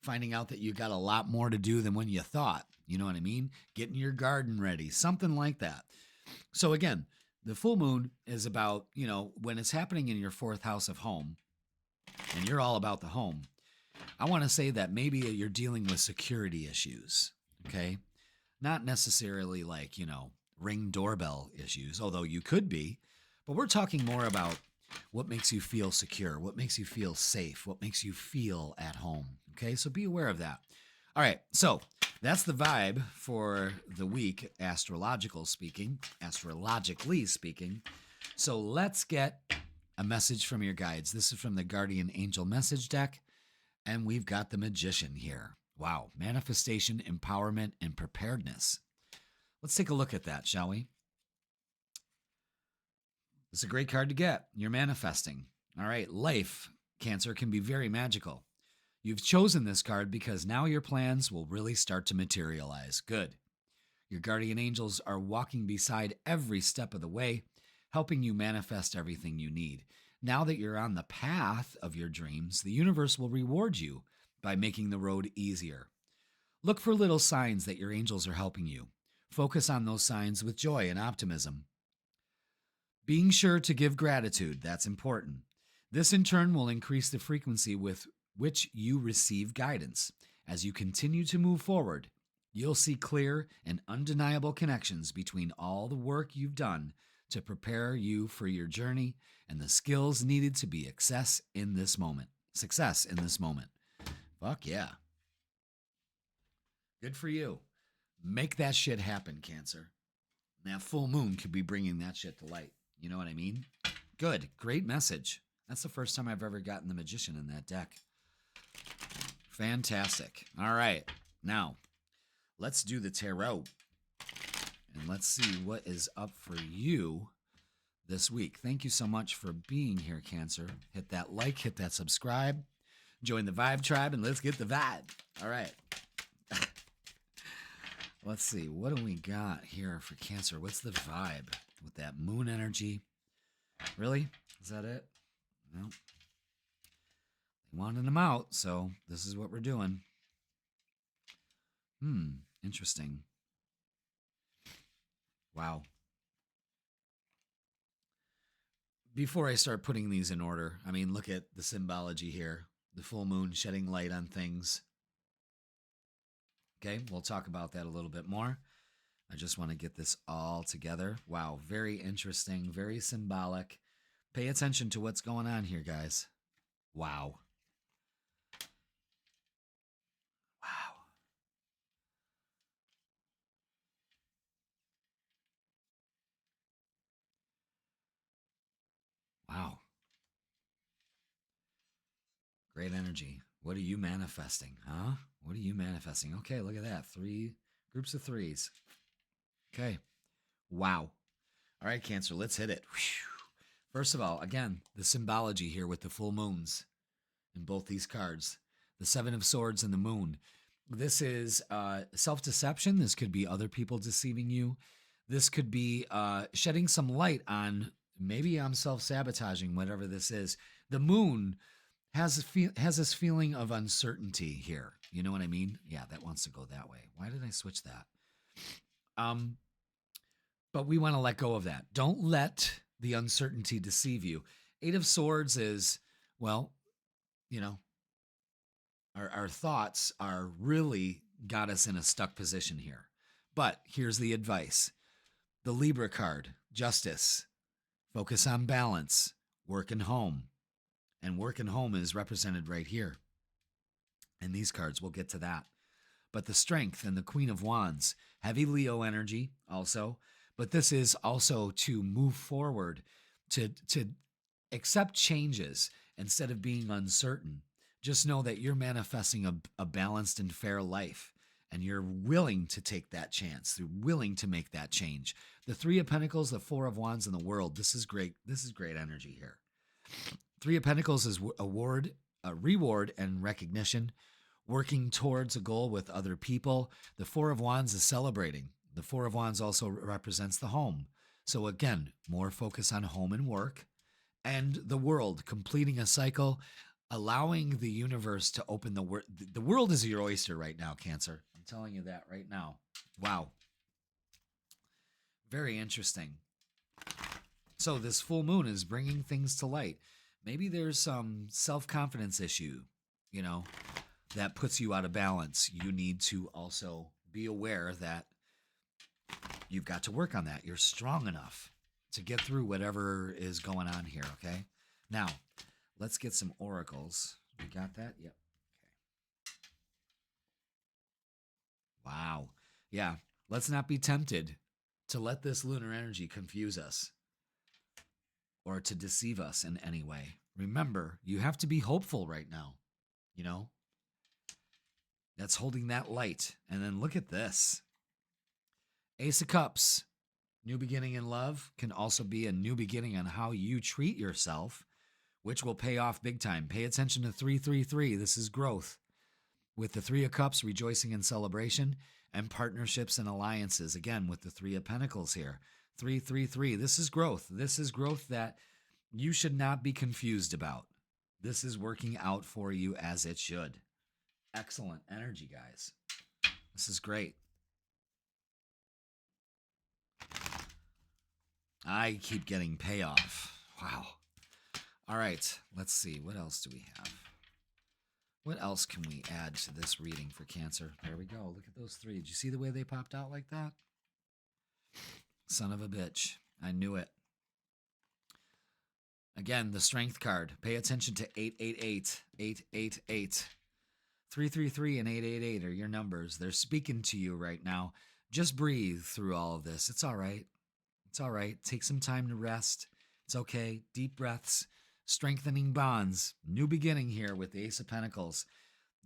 finding out that you got a lot more to do than when you thought. You know what I mean? Getting your garden ready, something like that. So again, the full moon is about, you know, when it's happening in your fourth house of home, and you're all about the home, I want to say that maybe you're dealing with security issues, okay? Not necessarily like, you know, Ring doorbell issues, although you could be, but we're talking more about what makes you feel secure, what makes you feel safe, what makes you feel at home, okay? So be aware of that. All right, so that's the vibe for the week, astrologically speaking. So let's get a message from your guides. This is from the Guardian Angel Message Deck, and we've got the Magician here. Wow, manifestation, empowerment, and preparedness. Let's take a look at that, shall we? It's a great card to get. You're manifesting. All right, life, Cancer, can be very magical. You've chosen this card because now your plans will really start to materialize. Good. Your guardian angels are walking beside every step of the way, helping you manifest everything you need. Now that you're on the path of your dreams, the universe will reward you by making the road easier. Look for little signs that your angels are helping you. Focus on those signs with joy and optimism. Being sure to give gratitude, that's important. This in turn will increase the frequency with which you receive guidance. As you continue to move forward, you'll see clear and undeniable connections between all the work you've done to prepare you for your journey and the skills needed to be success in this moment. Fuck yeah. Good for you. Make that shit happen, Cancer. And that full moon could be bringing that shit to light. You know what I mean? Good. Great message. That's the first time I've ever gotten the Magician in that deck. Fantastic. All right. Now, let's do the tarot. And let's see what is up for you this week. Thank you so much for being here, Cancer. Hit that like, hit that subscribe, join the Vibe Tribe, and let's get the vibe. All right. Let's see. What do we got here for Cancer? What's the vibe with that moon energy? Really? Is that it? No. They wanted them out, so this is what we're doing. Interesting. Wow. Before I start putting these in order, I mean, look at the symbology here. The full moon shedding light on things. Okay, we'll talk about that a little bit more. I just want to get this all together. Wow, very interesting, very symbolic. Pay attention to what's going on here, guys. Wow. Wow. Wow. Great energy. What are you manifesting, huh? What are you manifesting? Okay, look at that. 3 groups of 3s. Okay. Wow. All right, Cancer, let's hit it. Whew. First of all, again, the symbology here with the full moons. in both these cards. The Seven of Swords and the Moon. This is self-deception. This could be other people deceiving you. This could be shedding some light on maybe I'm self-sabotaging, whatever this is. The Moon has this feeling of uncertainty here. You know what I mean? Yeah, that wants to go that way. Why did I switch that? But we want to let go of that. Don't let the uncertainty deceive you. Eight of Swords is, well, you know, our thoughts are really got us in a stuck position here. But here's the advice. The Libra card, Justice. Focus on balance, work and home. And work and home is represented right here. And these cards, we'll get to that. But the Strength and the Queen of Wands, heavy Leo energy also. But this is also to move forward, to accept changes instead of being uncertain. Just know that you're manifesting a balanced and fair life, and you're willing to take that chance. You're willing to make that change. The Three of Pentacles, the Four of Wands, and the World. This is great. This is great energy here. Three of Pentacles is reward and recognition, working towards a goal with other people. The Four of Wands is celebrating. The Four of Wands also represents the home. So again, more focus on home and work. And the World, completing a cycle, allowing the universe to open the world. The world is your oyster right now, Cancer. I'm telling you that right now. Wow. Very interesting. So this full moon is bringing things to light. Maybe there's some self-confidence issue, you know, that puts you out of balance. You need to also be aware that you've got to work on that. You're strong enough to get through whatever is going on here, okay? Now, let's get some oracles. We got that? Yep. Okay. Wow. Yeah. Let's not be tempted to let this lunar energy confuse us or to deceive us in any way. Remember, you have to be hopeful right now. You know? That's holding that light. And then look at this. Ace of Cups. New beginning in love can also be a new beginning on how you treat yourself, which will pay off big time. Pay attention to 333. This is growth. With the Three of Cups, rejoicing and celebration, and partnerships and alliances. Again, with the Three of Pentacles here. 333. This is growth. This is growth that you should not be confused about. This is working out for you as it should. Excellent energy, guys. This is great. I keep getting payoff. Wow. All right, let's see. What else do we have? What else can we add to this reading for Cancer? There we go. Look at those three. Did you see the way they popped out like that? Son of a bitch. I knew it. Again, the Strength card. Pay attention to 888. 888. 333 and 888 are your numbers. They're speaking to you right now. Just breathe through all of this. It's all right. It's all right. Take some time to rest. It's okay. Deep breaths. Strengthening bonds. New beginning here with the Ace of Pentacles.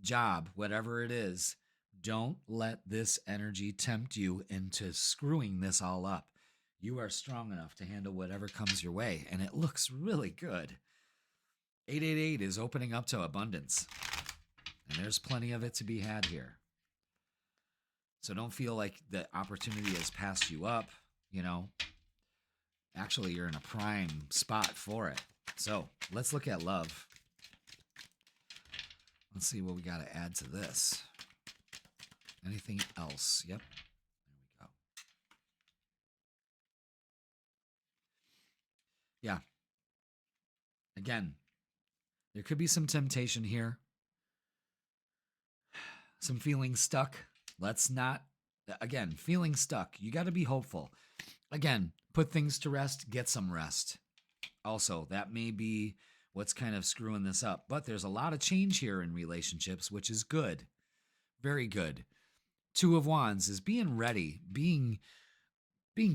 Job, whatever it is. Don't let this energy tempt you into screwing this all up. You are strong enough to handle whatever comes your way, and it looks really good. 888 is opening up to abundance, and there's plenty of it to be had here. So don't feel like the opportunity has passed you up, you know. Actually, you're in a prime spot for it. So let's look at love. Let's see what we got to add to this. Anything else? Yep. There we go. Yeah. Again, there could be some temptation here. Some feeling stuck. Let's not, again, feeling stuck. You got to be hopeful. Again, put things to rest, get some rest. Also, that may be what's kind of screwing this up. But there's a lot of change here in relationships, which is good. Very good. Two of Wands is being ready, being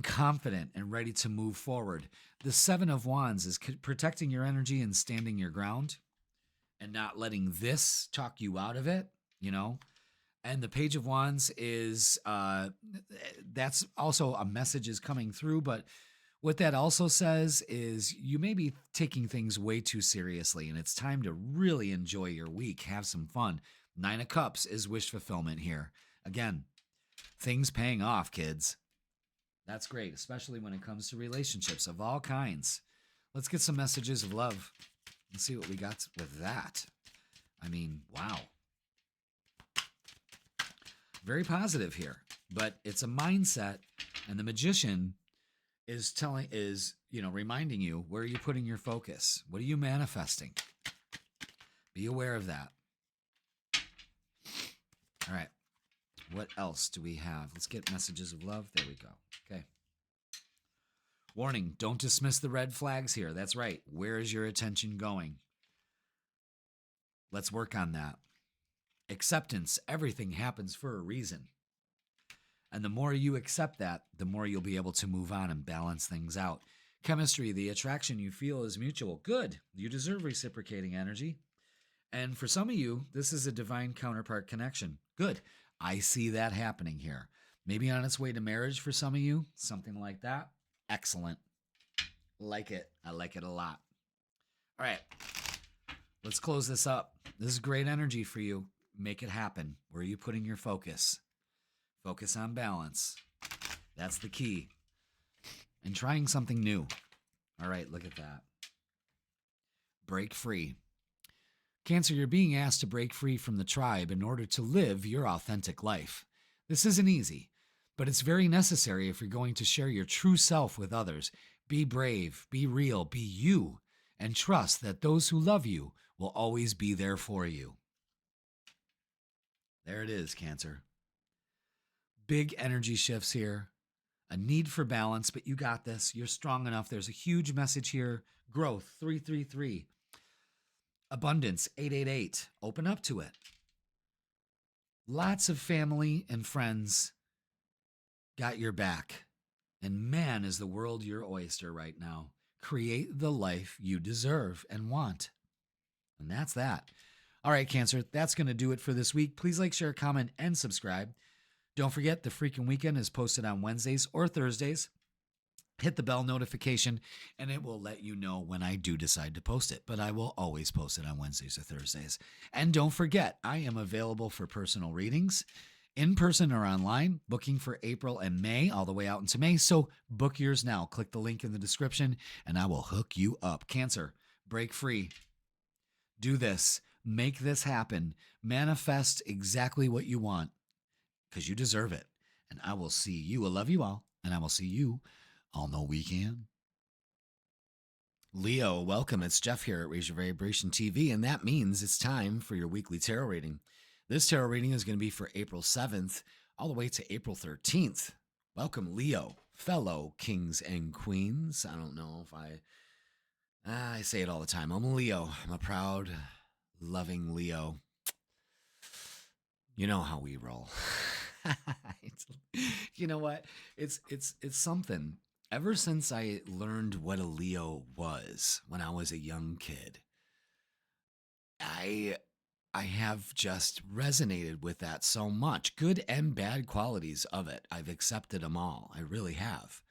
confident and ready to move forward. The Seven of Wands is protecting your energy and standing your ground and not letting this talk you out of it, you know. And the Page of Wands is, that's also a message is coming through, but What that also says is you may be taking things way too seriously, and it's time to really enjoy your week. Have some fun. 9 of Cups is wish fulfillment here. Again, things paying off, kids. That's great, especially when it comes to relationships of all kinds. Let's get some messages of love. Let's see what we got with that. I mean, wow. Very positive here, but it's a mindset, and the Magician is reminding you, where are you putting your focus? What are you manifesting? Be aware of that. All right. What else do we have? Let's get messages of love. There we go. Okay. Warning, don't dismiss the red flags here. That's right. Where is your attention going? Let's work on that. Acceptance. Everything happens for a reason. And the more you accept that, the more you'll be able to move on and balance things out. Chemistry, the attraction you feel is mutual. Good. You deserve reciprocating energy. And for some of you, this is a divine counterpart connection. Good. I see that happening here. Maybe on its way to marriage for some of you, something like that. Excellent. Like it. I like it a lot. All right. Let's close this up. This is great energy for you. Make it happen. Where are you putting your focus? Focus on balance. That's the key. And trying something new. All right, look at that. Break free. Cancer, you're being asked to break free from the tribe in order to live your authentic life. This isn't easy, but it's very necessary if you're going to share your true self with others. Be brave, be real, be you, and trust that those who love you will always be there for you. There it is, Cancer. Big energy shifts here. A need for balance, but you got this. You're strong enough. There's a huge message here. Growth, 333. Abundance, 888. Open up to it. Lots of family and friends got your back. And man, is the world your oyster right now. Create the life you deserve and want. And that's that. All right, Cancer, that's going to do it for this week. Please like, share, comment, and subscribe. Don't forget, the freaking weekend is posted on Wednesdays or Thursdays. Hit the bell notification, and it will let you know when I do decide to post it. But I will always post it on Wednesdays or Thursdays. And don't forget, I am available for personal readings, in person or online, booking for April and May, all the way out into May. So book yours now. Click the link in the description, and I will hook you up. Cancer, break free. Do this. Make this happen. Manifest exactly what you want, because you deserve it. And I will see you. I love you all, and I will see you on the weekend. Leo, welcome. It's Jeff here at Raise Your Vibration TV, and that means it's time for your weekly tarot reading. This tarot reading is going to be for April 7th all the way to April 13th. Welcome, Leo, fellow kings and queens. I don't know if I say it all the time. I'm a Leo. I'm a proud, loving Leo. You know how we roll. You know what? It's something. Ever since I learned what a Leo was when I was a young kid, I have just resonated with that so much. Good and bad qualities of it. I've accepted them all. I really have.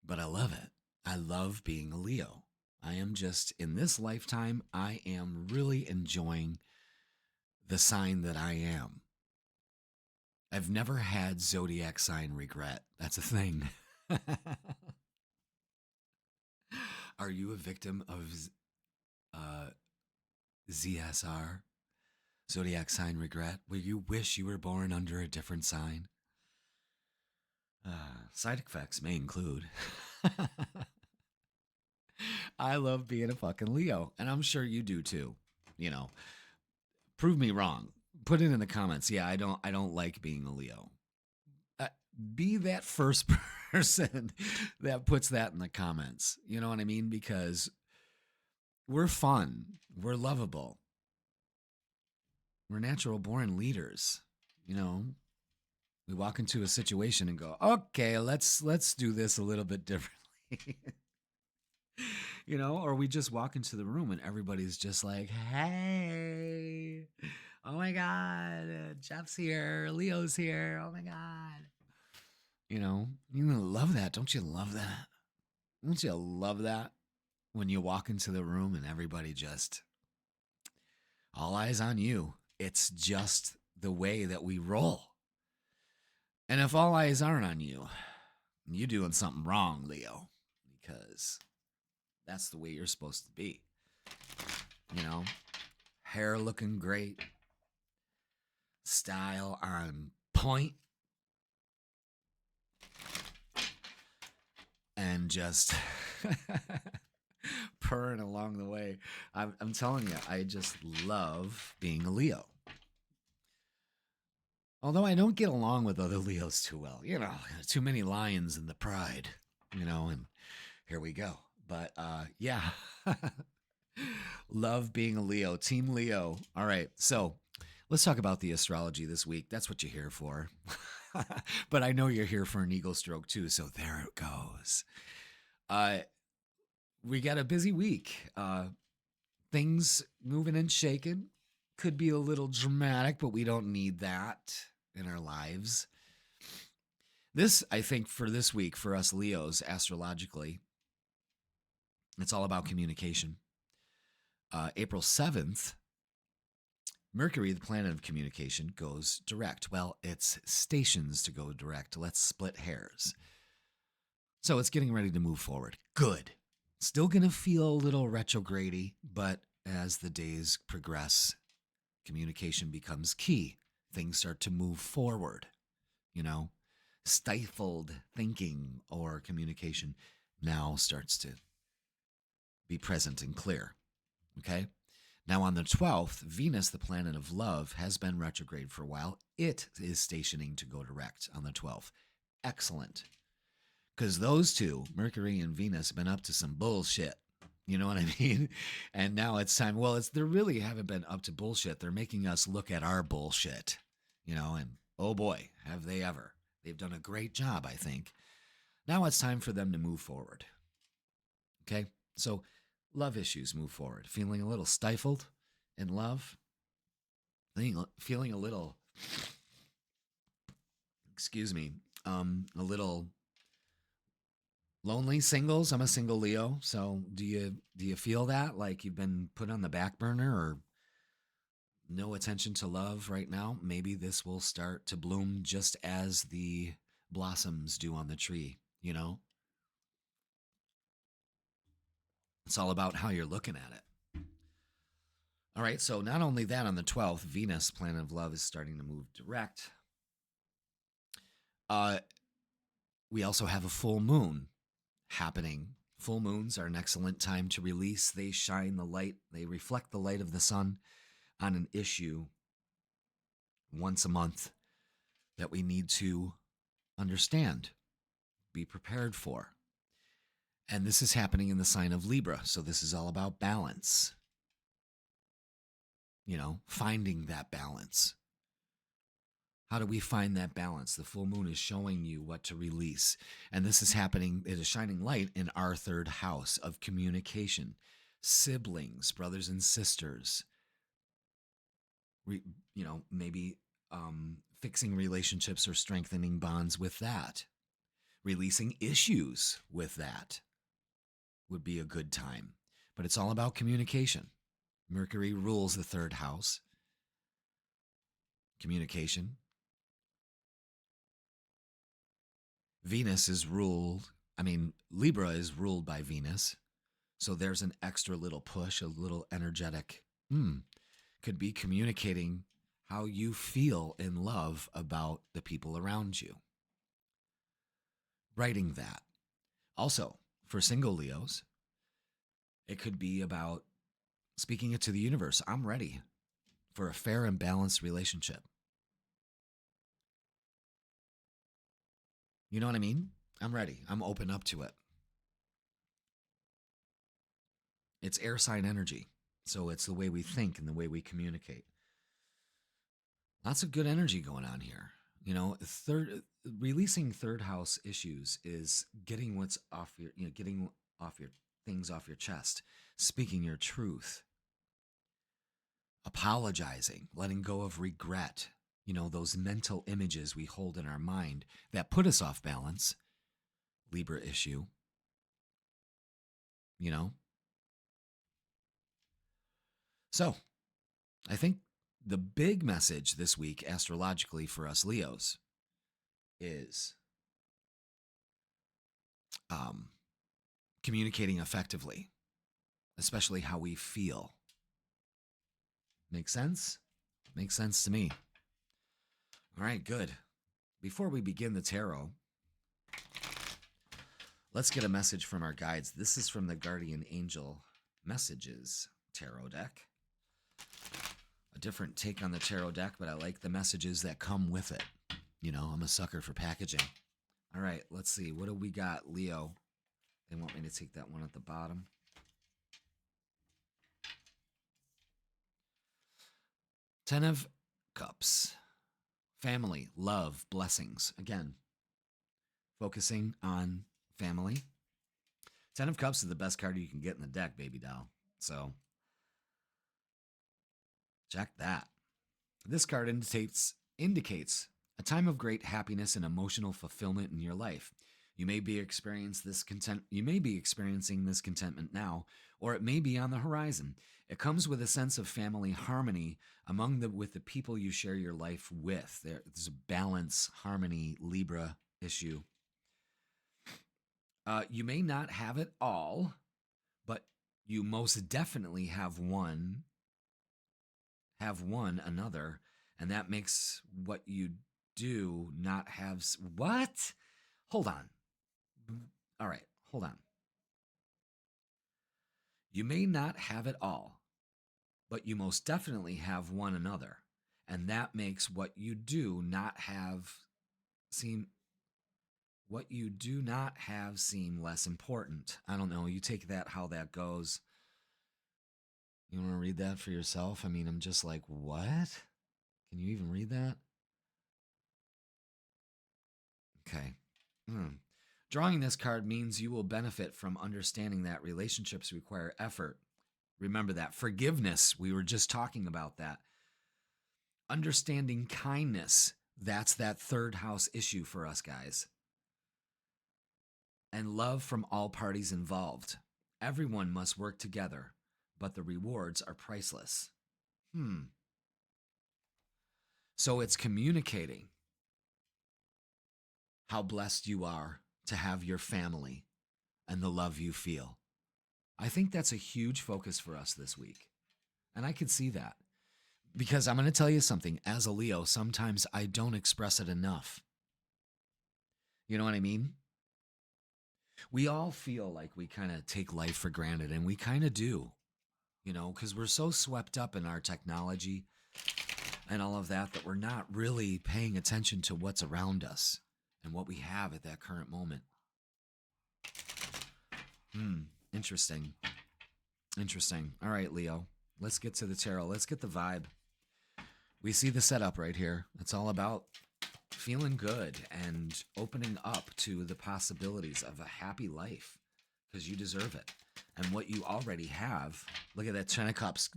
But I love it. I love being a Leo. I am just, in this lifetime, I am really enjoying the sign that I am. I've never had zodiac sign regret. That's a thing. Are you a victim of ZSR, zodiac sign regret, where you wish you were born under a different sign? Side effects may include. I love being a fucking Leo, and I'm sure you do too. You know, prove me wrong. Put it in the comments. Yeah, I don't like being a Leo. Be that first person that puts that in the comments. You know what I mean? Because we're fun. We're lovable. We're natural born leaders. You know, we walk into a situation and go, okay, let's do this a little bit differently. You know, or we just walk into the room and everybody's just like, hey, oh my God, Jeff's here, Leo's here, oh my God. You know, you love that. Don't you love that? Don't you love that? When you walk into the room and everybody just, all eyes on you. It's just the way that we roll. And if all eyes aren't on you, you're doing something wrong, Leo, because that's the way you're supposed to be. You know, hair looking great, style on point, and just purring along the way. I'm telling you, I just love being a Leo. Although I don't get along with other Leos too well. You know, too many lions in the pride, you know, and here we go. But yeah, love being a Leo, Team Leo. All right, so let's talk about the astrology this week. That's what you're here for. But I know you're here for an eagle stroke too, so there it goes. We got a busy week. Things moving and shaking. Could be a little dramatic, but we don't need that in our lives. This, I think, for this week, for us Leos, astrologically, it's all about communication. April 7th, Mercury, the planet of communication, goes direct. Well, it's stations to go direct. Let's split hairs. So it's getting ready to move forward. Good. Still going to feel a little retrograde-y, but as the days progress, communication becomes key. Things start to move forward. You know, stifled thinking or communication now starts to be present and clear. Okay? Now on the 12th, Venus, the planet of love, has been retrograde for a while. It is stationing to go direct on the 12th. Excellent. Because those two, Mercury and Venus, have been up to some bullshit. You know what I mean? And now it's time. Well, they really haven't been up to bullshit. They're making us look at our bullshit. You know, and oh boy, have they ever. They've done a great job, I think. Now it's time for them to move forward. Okay? So love issues move forward. Feeling a little stifled in love. Feeling a little, excuse me, a little lonely. Singles. I'm a single Leo. So do you feel that? Like you've been put on the back burner or no attention to love right now? Maybe this will start to bloom just as the blossoms do on the tree, you know? It's all about how you're looking at it. All right, so not only that, on the 12th, Venus, planet of love, is starting to move direct. We also have a full moon happening. Full moons are an excellent time to release. They shine the light, they reflect the light of the sun on an issue once a month that we need to understand, be prepared for. And this is happening in the sign of Libra. So this is all about balance. You know, finding that balance. How do we find that balance? The full moon is showing you what to release. And this is happening, it is shining light in our third house of communication. Siblings, brothers and sisters. Maybe fixing relationships or strengthening bonds with that. Releasing issues with that would be a good time. But it's all about communication. Mercury rules the third house. Communication. Venus is ruled, Libra is ruled by Venus. So there's an extra little push, a little energetic, could be communicating how you feel in love about the people around you. Writing that. Also, for single Leos, it could be about speaking it to the universe. I'm ready for a fair and balanced relationship. You know what I mean? I'm ready. I'm open up to it. It's air sign energy. So it's the way we think and the way we communicate. Lots of good energy going on here. You know, releasing third house issues is getting what's off your, getting off your things off your chest, speaking your truth, apologizing, letting go of regret, those mental images we hold in our mind that put us off balance, Libra issue. you know? So I think the big message this week, astrologically, for us Leos is communicating effectively, especially how we feel. Make sense? Makes sense to me. All right, good. Before we begin the tarot, let's get a message from our guides. This is from the Guardian Angel Messages tarot deck. A different take on the tarot deck, but I like the messages that come with it. You know, I'm a sucker for packaging. All right, let's see. What do we got, Leo? They want me to take that one at the bottom. Ten of Cups. Family, love, blessings. Again, focusing on family. Ten of Cups is the best card you can get in the deck, baby doll. So, check that. This card indicates a time of great happiness and emotional fulfillment in your life. You may be experiencing this contentment now, or it may be on the horizon. It comes with a sense of family harmony with the people you share your life with. There's a balance, harmony, Libra issue. You may not have it all, but you most definitely have one another, and that makes what you do not have. What? Hold on. All right, hold on. You may not have it all, but you most definitely have one another, and that makes what you do not have seem less important. I don't know. You take that how that goes. You want to read that for yourself? I mean, I'm just like, what? Can you even read that? Okay. Drawing this card means you will benefit from understanding that relationships require effort. Remember that. Forgiveness, we were just talking about that. Understanding kindness, that's that third house issue for us guys. And love from all parties involved. Everyone must work together, but the rewards are priceless. So it's communicating how blessed you are to have your family and the love you feel. I think that's a huge focus for us this week. And I could see that. Because I'm going to tell you something. As a Leo, sometimes I don't express it enough. You know what I mean? We all feel like we kind of take life for granted, and we kind of do. You know, because we're so swept up in our technology and all of that we're not really paying attention to what's around us and what we have at that current moment. Interesting. All right, Leo, let's get to the tarot. Let's get the vibe. We see the setup right here. It's all about feeling good and opening up to the possibilities of a happy life because you deserve it. And what you already have, look at that 10 of Cups.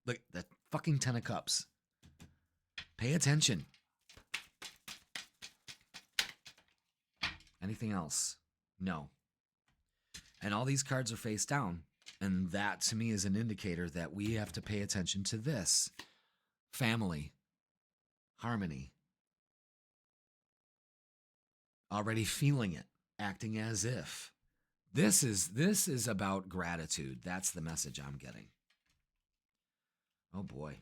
Look, that fucking 10 of Cups. Pay attention. Anything else? No. And all these cards are face down. And that to me is an indicator that we have to pay attention to this. Family. Harmony. Already feeling it. Acting as if. This is about gratitude. That's the message I'm getting. Oh boy.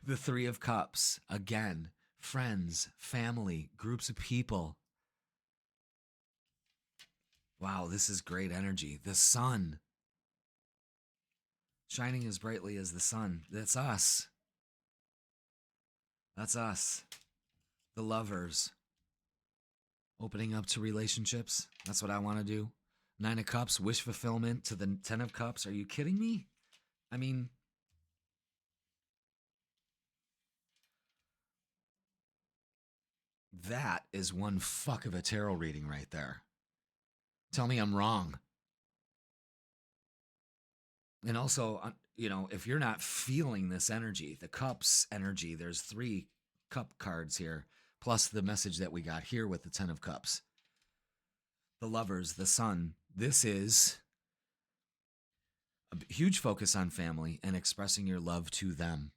The 3 of Cups. Again, friends, family, groups of people. Wow, this is great energy. The sun. Shining as brightly as the sun. That's us. That's us. The lovers. Opening up to relationships. That's what I want to do. 9 of Cups, wish fulfillment to the 10 of Cups. Are you kidding me? I mean, that is one fuck of a tarot reading right there. Tell me I'm wrong. And also, you know, if you're not feeling this energy, the Cups energy, there's 3 cup cards here, plus the message that we got here with the 10 of Cups. The lovers, the sun, This is a huge focus on family and expressing your love to them,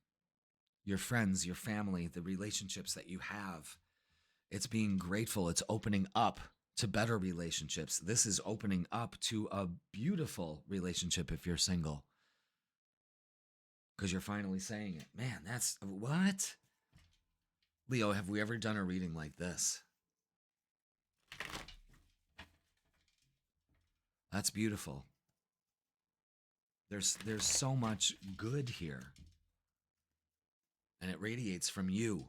your friends, your family, the relationships that you have. It's being grateful. It's opening up to better relationships. This is opening up to a beautiful relationship if you're single. Because you're finally saying it. Man, that's what? Leo, have we ever done a reading like this? That's beautiful. There's so much good here. And it radiates from you.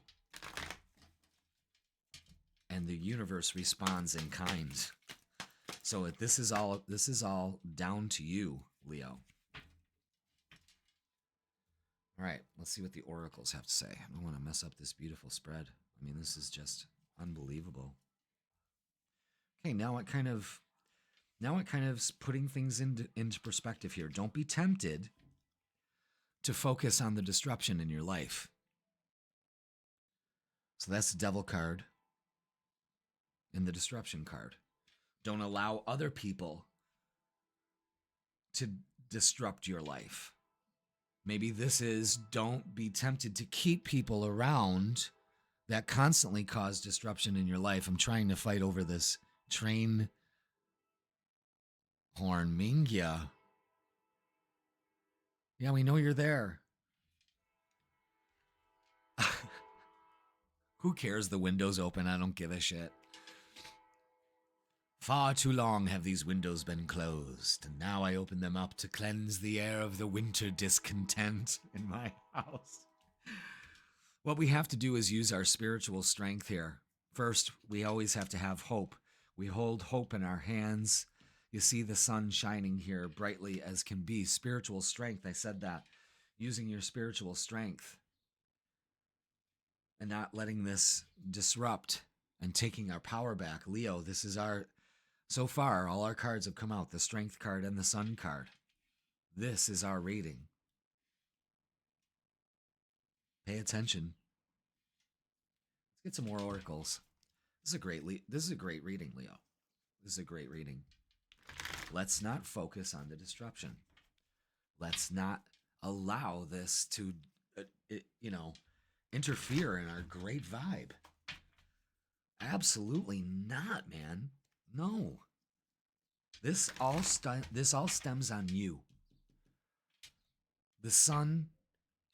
And the universe responds in kind. So this is all down to you, Leo. All right, let's see what the oracles have to say. I don't want to mess up this beautiful spread. I mean, this is just unbelievable. Okay, now it kind of putting things into perspective here. Don't be tempted to focus on the disruption in your life. So that's the Devil card and the Disruption card. Don't allow other people to disrupt your life. Maybe this is don't be tempted to keep people around that constantly cause disruption in your life. I'm trying to fight over this train horn. Mingya. Yeah, we know you're there. Who cares? The window's open. I don't give a shit. Far too long have these windows been closed, and now I open them up to cleanse the air of the winter discontent in my house. What we have to do is use our spiritual strength here. First, we always have to have hope. We hold hope in our hands. You see the sun shining here brightly as can be. Spiritual strength, I said that. Using your spiritual strength and not letting this disrupt and taking our power back. Leo, this is our... So far, all our cards have come out, the Strength card and the Sun card. This is our reading. Pay attention. Let's get some more oracles. This is a great reading, Leo. This is a great reading. Let's not focus on the disruption. Let's not allow this to, interfere in our great vibe. Absolutely not, man. No. This all stems on you. The sun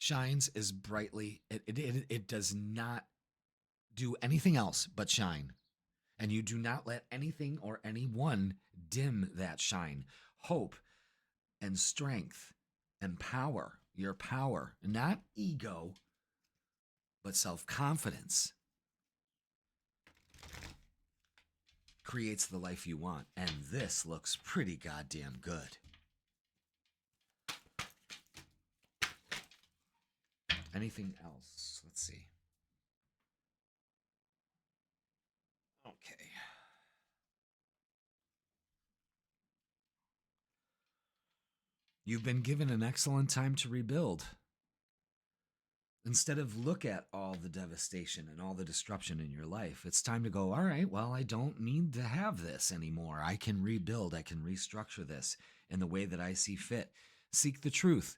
shines as brightly. It does not do anything else but shine. And you do not let anything or anyone dim that shine. Hope and strength and power, your power, not ego, but self-confidence, creates the life you want. And this looks pretty goddamn good. Anything else? Let's see. Okay. You've been given an excellent time to rebuild. Instead of look at all the devastation and all the disruption in your life, it's time to go, all right, well, I don't need to have this anymore. I can rebuild. I can restructure this in the way that I see fit. Seek the truth.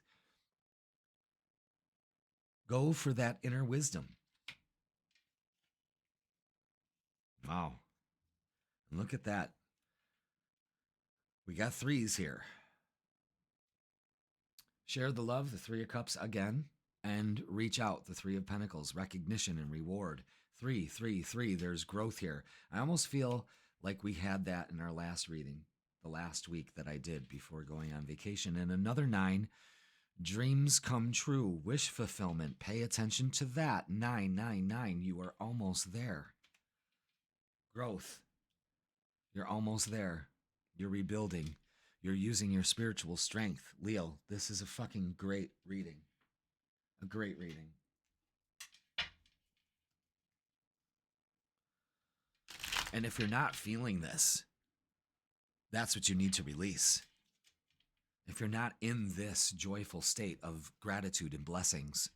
Go for that inner wisdom. Wow. And look at that. We got threes here. Share the love, the Three of Cups again. And reach out, the Three of Pentacles, recognition and reward. 3, 3, 3, there's growth here. I almost feel like we had that in our last reading, the last week that I did before going on vacation. And another 9, dreams come true, wish fulfillment. Pay attention to that. 9, 9, 9, you are almost there. Growth. You're almost there. You're rebuilding. You're using your spiritual strength. Leo, this is a fucking great reading. A great reading. And if you're not feeling this, that's what you need to release. If you're not in this joyful state of gratitude and blessings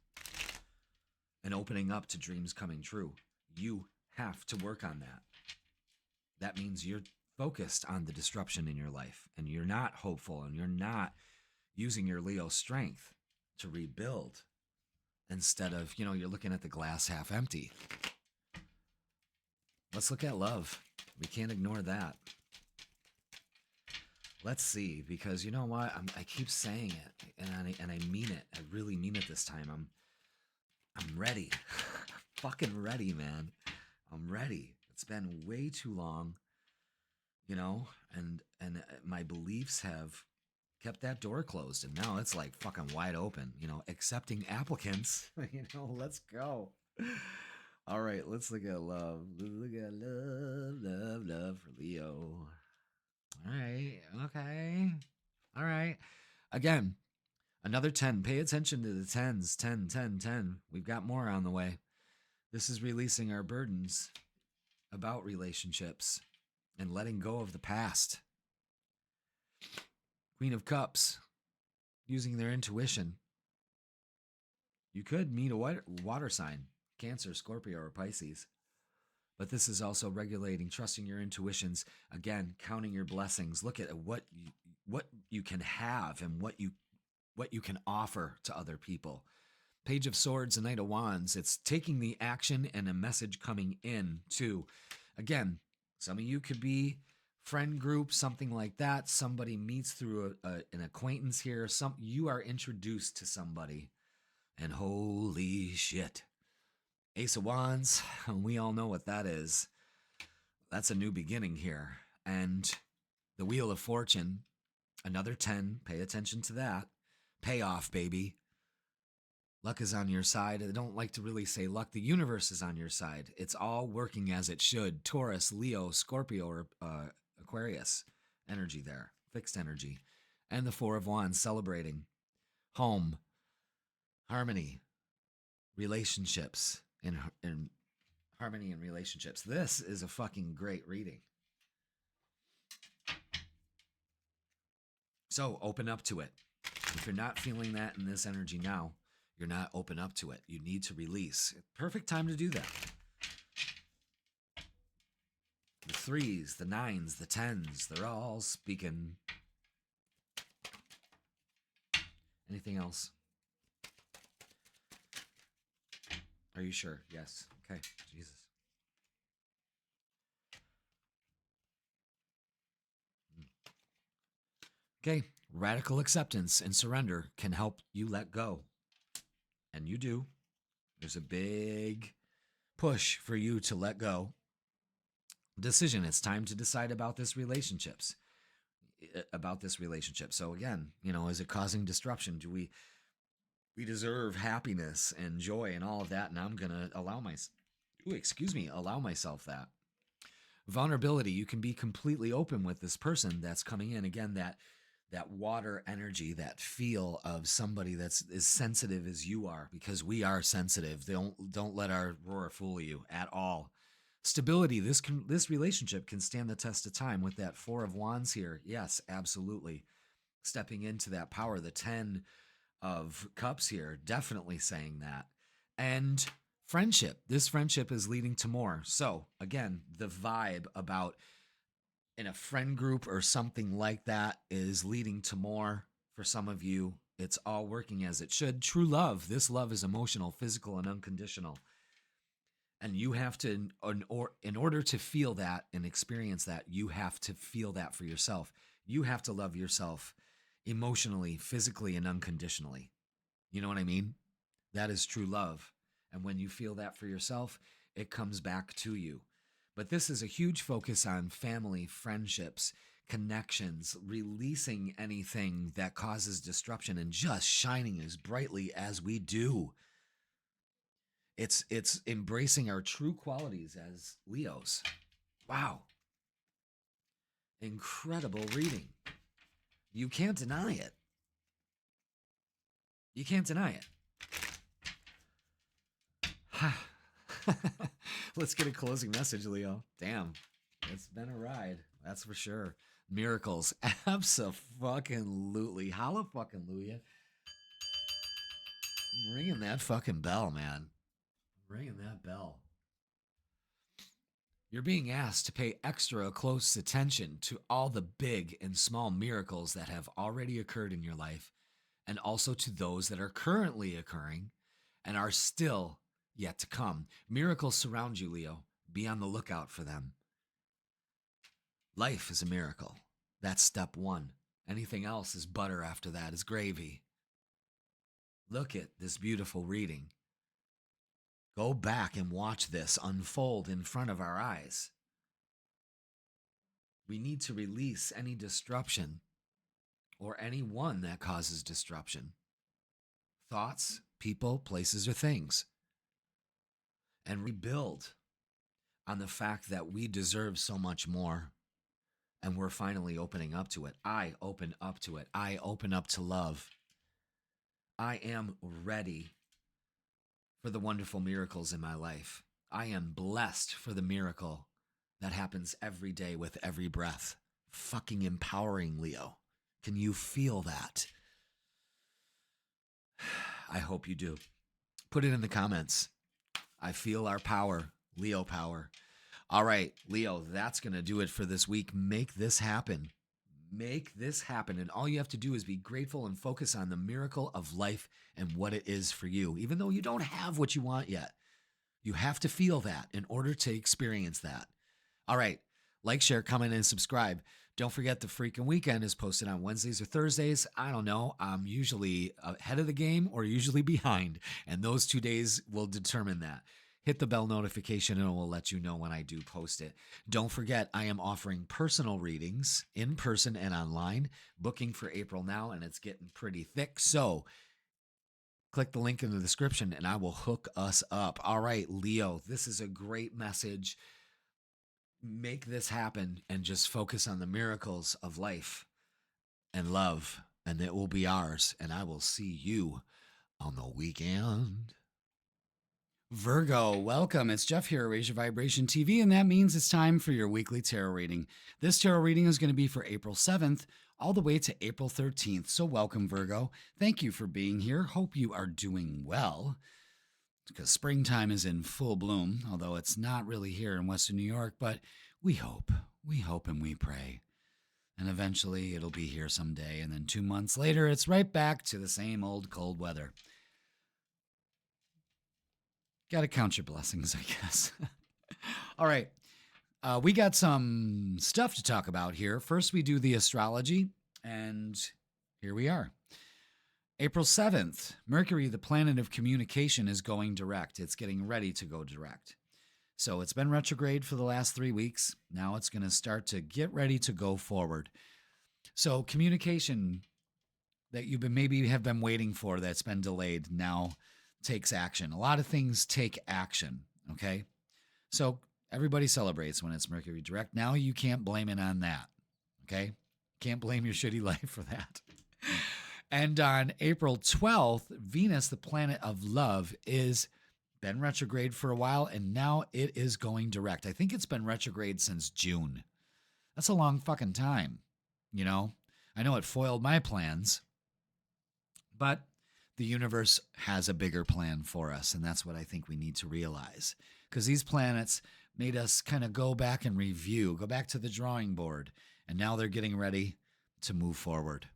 and opening up to dreams coming true, you have to work on that. That means you're focused on the disruption in your life, and you're not hopeful, and you're not using your Leo strength to rebuild. Instead of, you're looking at the glass half empty. Let's look at love. We can't ignore that. Let's see, because you know what? I keep saying it, and I mean it. I really mean it this time. I'm ready. Fucking ready, man. I'm ready. It's been way too long, and my beliefs have kept that door closed, and now it's like fucking wide open, accepting applicants. Let's go. All right, let's look at love. Look at love for Leo. All right, okay. All right. Again, another 10. Pay attention to the 10s. 10, 10, 10. We've got more on the way. This is releasing our burdens about relationships and letting go of the past. Queen of Cups, using their intuition. You could meet a water sign, Cancer, Scorpio, or Pisces. But this is also regulating, trusting your intuitions. Again, counting your blessings. Look at what you can have and what you can offer to other people. Page of Swords and Knight of Wands. It's taking the action and a message coming in too. Again, some of you could be friend group, something like that. Somebody meets through an acquaintance here. You are introduced to somebody, and holy shit. Ace of Wands, we all know what that is. That's a new beginning here. And the Wheel of Fortune, another 10. Pay attention to that. Payoff, baby. Luck is on your side. I don't like to really say luck. The universe is on your side. It's all working as it should. Taurus, Leo, Scorpio, or Aquarius. Energy there. Fixed energy. And the Four of Wands, celebrating. Home. Harmony. Relationships. In harmony and relationships. This is a fucking great reading. So open up to it. If you're not feeling that in this energy now, you're not open up to it. You need to release. Perfect time to do that. The 3s, the 9s, the 10s, they're all speaking. Anything else? Are you sure? Yes. Okay. Jesus. Okay. Radical acceptance and surrender can help you let go. And you do. There's a big push for you to let go. Decision. It's time to decide about this relationship. So again, is it causing disruption? Do we deserve happiness and joy and all of that, and I'm going to allow myself that. Vulnerability, you can be completely open with this person that's coming in. Again, that water energy, that feel of somebody that's as sensitive as you are, because we are sensitive. Don't let our roar fool you at all. Stability, this relationship can stand the test of time with that Four of Wands here. Yes, absolutely. Stepping into that power, the 10 of Cups here, definitely saying that. And friendship. This friendship is leading to more. So again, the vibe about in a friend group or something like that is leading to more for some of you. It's all working as it should. True love. This love is emotional, physical, and unconditional. And you have to, in order to feel that and experience that, you have to feel that for yourself. You have to love yourself emotionally, physically, and unconditionally. You know what I mean? That is true love. And when you feel that for yourself, it comes back to you. But this is a huge focus on family, friendships, connections, releasing anything that causes disruption and just shining as brightly as we do. It's embracing our true qualities as Leos. Wow. Incredible reading. You can't deny it. You can't deny it. Let's get a closing message, Leo. Damn, it's been a ride. That's for sure. Miracles. Abso-fucking-lutely. Hallelujah. Ringing that fucking bell, man. Ringing that bell. You're being asked to pay extra close attention to all the big and small miracles that have already occurred in your life, and also to those that are currently occurring and are still yet to come. Miracles surround you, Leo. Be on the lookout for them. Life is a miracle. That's step one. Anything else is butter after that, is gravy. Look at this beautiful reading. Go back and watch this unfold in front of our eyes. We need to release any disruption or anyone that causes disruption. Thoughts, people, places, or things. And rebuild on the fact that we deserve so much more. And we're finally opening up to it. I open up to it. I open up to love. I am ready for the wonderful miracles in my life. I am blessed for the miracle that happens every day with every breath. Fucking empowering, Leo. Can you feel that? I hope you do. Put it in the comments. I feel our power, Leo power. All right, Leo, that's going to do it for this week. Make this happen. Make this happen. And all you have to do is be grateful and focus on the miracle of life and what it is for you, even though you don't have what you want yet. You have to feel that in order to experience that. All right, like, share, comment, and subscribe. Don't forget the freaking weekend is posted on Wednesdays or Thursdays. I don't know. I'm usually ahead of the game or usually behind, and those 2 days will determine that. Hit the bell notification and it will let you know when I do post it. Don't forget, I am offering personal readings in person and online. Booking for April now, and it's getting pretty thick. So click the link in the description and I will hook us up. All right, Leo, this is a great message. Make this happen and just focus on the miracles of life and love, and it will be ours. And I will see you on the weekend. Virgo, welcome. It's Jeff here at Raise Your Vibration TV, and that means it's time for your weekly tarot reading. This tarot reading is going to be for April 7th all the way to April 13th. So welcome, Virgo. Thank you for being here. Hope you are doing well, because springtime is in full bloom, although it's not really here in Western New York, but we hope and we pray. And eventually it'll be here someday, and then 2 months later, it's right back to the same old cold weather. Got to count your blessings, I guess. All right. We got some stuff to talk about here. First, we do the astrology, and here we are. April 7th, Mercury, the planet of communication, is going direct. It's getting ready to go direct. So it's been retrograde for the last 3 weeks. Now it's going to start to get ready to go forward. So communication that you've been maybe have been waiting for that's been delayed now takes action. A lot of things take action, okay? So everybody celebrates when it's Mercury direct. Now you can't blame it on that, okay? Can't blame your shitty life for that. And on April 12th, Venus, the planet of love, is been retrograde for a while, and now it is going direct. I think it's been retrograde since June. That's a long fucking time, you know? I know it foiled my plans, but the universe has a bigger plan for us, and that's what I think we need to realize. Because these planets made us kind of go back and review, go back to the drawing board, and now they're getting ready to move forward.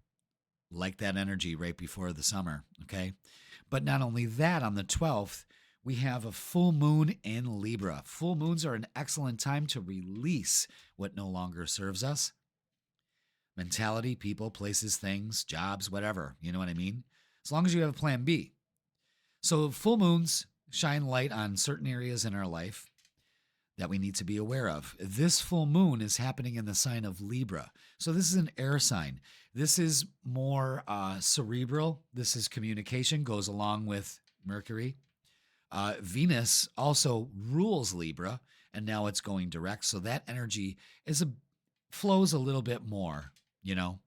Like that energy right before the summer, okay? But not only that, on the 12th, we have a full moon in Libra. Full moons are an excellent time to release what no longer serves us. Mentality, people, places, things, jobs, whatever. You know what I mean? As long as you have a plan B. So full moons shine light on certain areas in our life that we need to be aware of. This full moon is happening in the sign of Libra. So this is an air sign. This is more cerebral. This is communication, goes along with Mercury. Venus also rules Libra, and now it's going direct. So that energy flows a little bit more, you know.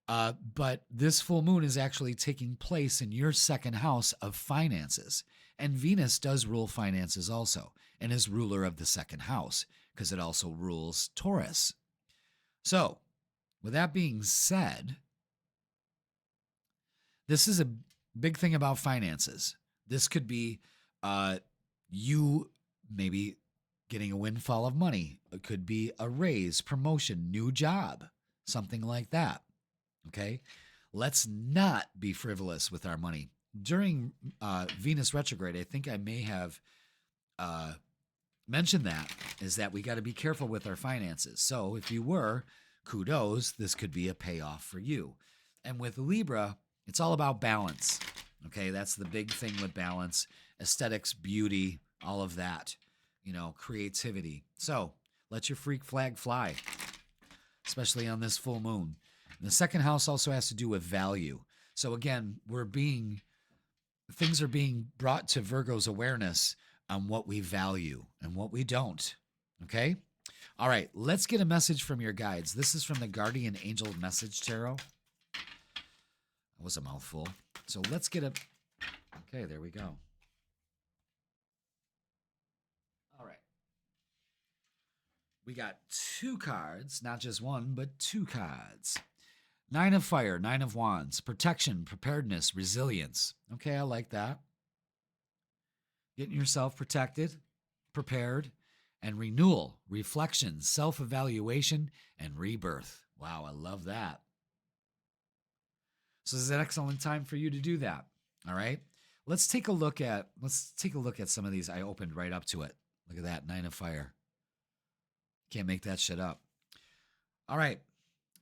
But this full moon is actually taking place in your second house of finances. And Venus does rule finances also, and is ruler of the second house, because it also rules Taurus. So, with that being said, this is a big thing about finances. This could be you maybe getting a windfall of money. It could be a raise, promotion, new job, something like that. Okay? Let's not be frivolous with our money. During Venus retrograde, I think I may have mentioned that, is that we got to be careful with our finances. So if you were, kudos, this could be a payoff for you. And with Libra, it's all about balance. Okay, that's the big thing with balance, aesthetics, beauty, all of that, creativity. So let your freak flag fly, especially on this full moon. And the second house also has to do with value. So again, things are being brought to Virgo's awareness on what we value and what we don't. Okay? All right, let's get a message from your guides. This is from the Guardian Angel Message Tarot. That was a mouthful. So let's get okay, there we go. All right. We got 2 cards, not just one, but 2 cards. 9 of Fire, 9 of Wands, protection, preparedness, resilience. Okay, I like that. Getting yourself protected, prepared, and renewal, reflection, self-evaluation, and rebirth. Wow, I love that. So this is an excellent time for you to do that. All right. Let's take a look at some of these. I opened right up to it. Look at that, 9 of Fire. Can't make that shit up. All right.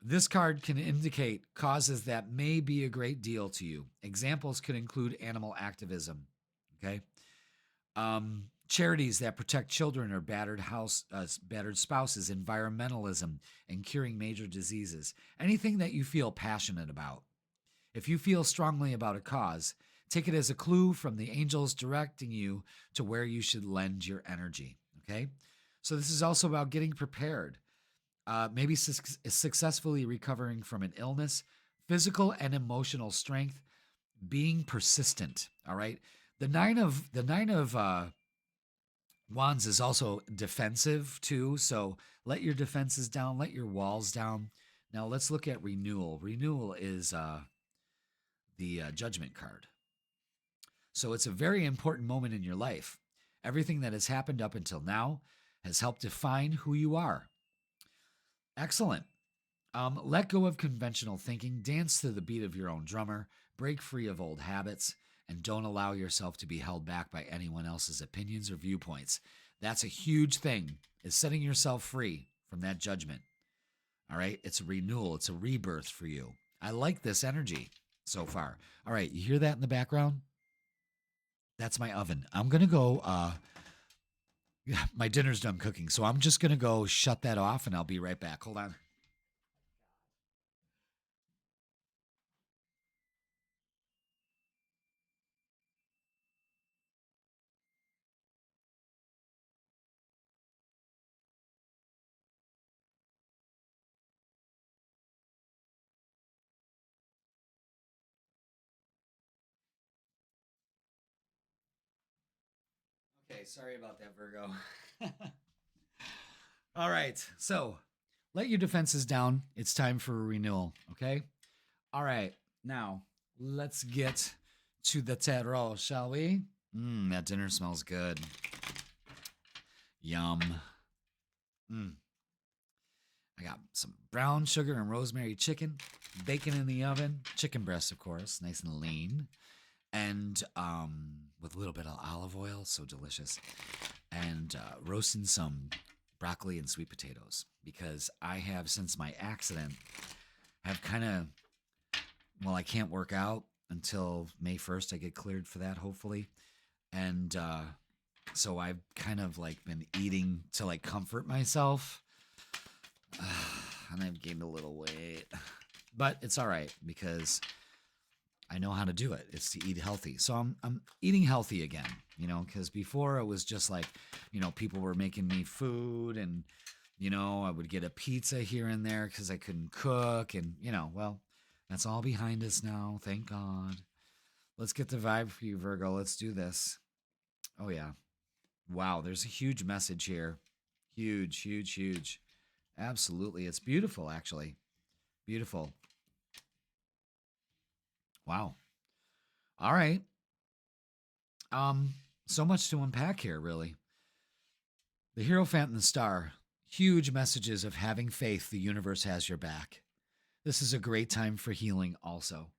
This card can indicate causes that may be a great deal to you. Examples could include animal activism. Okay. Charities that protect children or battered spouses, environmentalism, and curing major diseases. Anything that you feel passionate about. If you feel strongly about a cause, take it as a clue from the angels directing you to where you should lend your energy. Okay? So this is also about getting prepared. Maybe successfully recovering from an illness, physical and emotional strength, being persistent. All right? The nine of Wands is also defensive too. So let your defenses down, let your walls down. Now let's look at renewal. Renewal is the Judgment card. So it's a very important moment in your life. Everything that has happened up until now has helped define who you are. Excellent. Let go of conventional thinking, dance to the beat of your own drummer, break free of old habits, and don't allow yourself to be held back by anyone else's opinions or viewpoints. That's a huge thing, is setting yourself free from that judgment. All right? It's a renewal. It's a rebirth for you. I like this energy so far. All right, you hear that in the background? That's my oven. I'm going to go, my dinner's done cooking, so I'm just going to go shut that off, and I'll be right back. Hold on. Okay, sorry about that, Virgo. All right, so let your defenses down. It's time for a renewal, okay? All right, now let's get to the tarot, shall we? That dinner smells good. Yum. I got some brown sugar and rosemary chicken, bacon in the oven, chicken breast, of course, nice and lean, and with a little bit of olive oil, so delicious, and roasting some broccoli and sweet potatoes, because I have, since my accident, have kind of, well, I can't work out until May 1st. I get cleared for that, hopefully, and so I've kind of like been eating to like comfort myself. And I've gained a little weight, but it's all right because I know how to do it. It's to eat healthy. So I'm eating healthy again, because before it was just like, people were making me food, and, I would get a pizza here and there because I couldn't cook, and, well, that's all behind us now. Thank God. Let's get the vibe for you, Virgo. Let's do this. Oh, yeah. Wow. There's a huge message here. Huge, huge, huge. Absolutely. It's beautiful, actually. Beautiful. Wow. All right. So much to unpack here, really. The Hierophant and the Star, huge messages of having faith the universe has your back. This is a great time for healing also,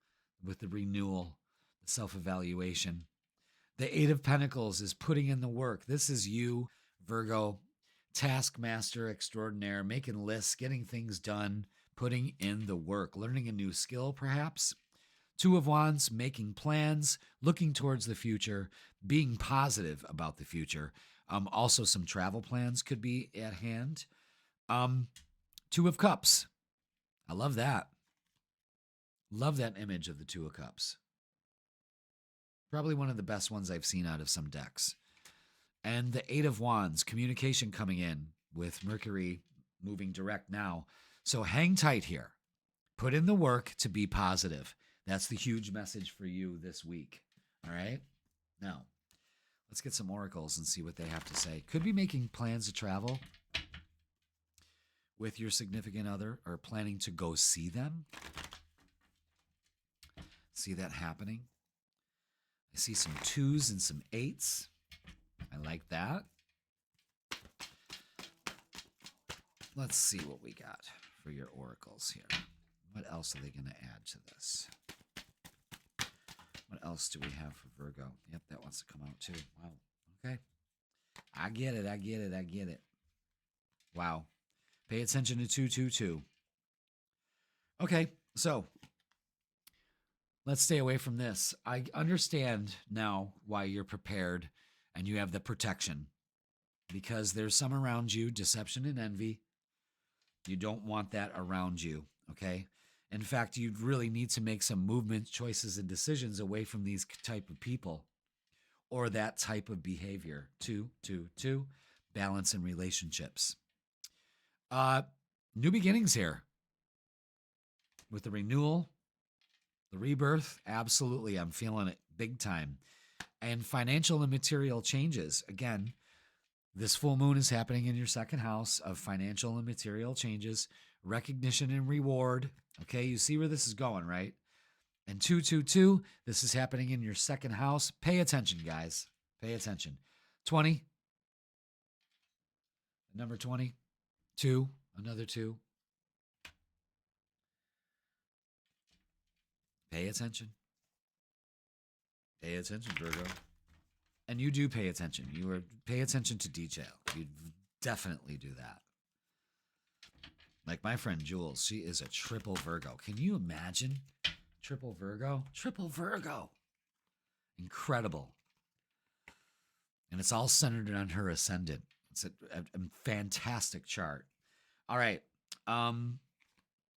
with the renewal, the self-evaluation. The Eight of Pentacles is putting in the work. This is you, Virgo, taskmaster extraordinaire, making lists, getting things done, putting in the work, learning a new skill perhaps. Two of Wands, making plans, looking towards the future, being positive about the future. Also, some travel plans could be at hand. Two of Cups. I love that. Love that image of the Two of Cups. Probably one of the best ones I've seen out of some decks. And the Eight of Wands, communication coming in with Mercury moving direct now. So hang tight here. Put in the work to be positive. That's the huge message for you this week. All right? Now, let's get some oracles and see what they have to say. Could be making plans to travel with your significant other or planning to go see them. See that happening. I see some 2s and some 8s. I like that. Let's see what we got for your oracles here. What else are they going to add to this? What else do we have for Virgo? Yep, that wants to come out too. Wow. Okay. I get it. I get it. I get it. Wow. Pay attention to 222. Okay, so let's stay away from this. I understand now why you're prepared and you have the protection, because there's some around you, deception and envy. You don't want that around you, okay? In fact, you really need to make some movement, choices, and decisions away from these type of people or that type of behavior. Two, balance in relationships. New beginnings here with the renewal, the rebirth. Absolutely, I'm feeling it big time. And financial and material changes. Again, this full moon is happening in your second house of financial and material changes, recognition and reward. Okay, you see where this is going, right? And 222, this is happening in your second house. Pay attention, guys. Pay attention. 20. Number 20. 2. Another 2. Pay attention. Pay attention, Virgo. And you do pay attention. Pay attention to detail. You definitely do that. Like my friend Jules, she is a triple Virgo. Can you imagine? Triple Virgo? Triple Virgo. Incredible. And it's all centered on her ascendant. It's a fantastic chart. All right.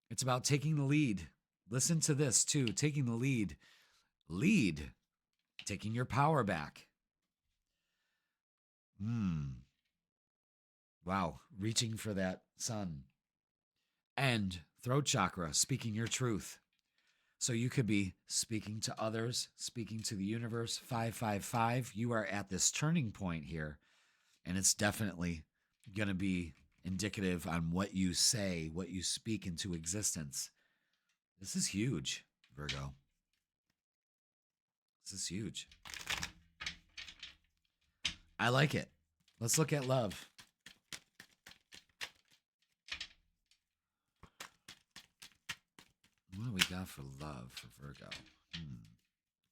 It's about taking the lead. Listen to this too. Taking the lead. Lead. Taking your power back. Wow. Reaching for that sun. And throat chakra, speaking your truth. So you could be speaking to others, speaking to the universe. 555. You are at this turning point here. And it's definitely going to be indicative on what you say, what you speak into existence. This is huge, Virgo. This is huge. I like it. Let's look at love. What do we got for love for Virgo?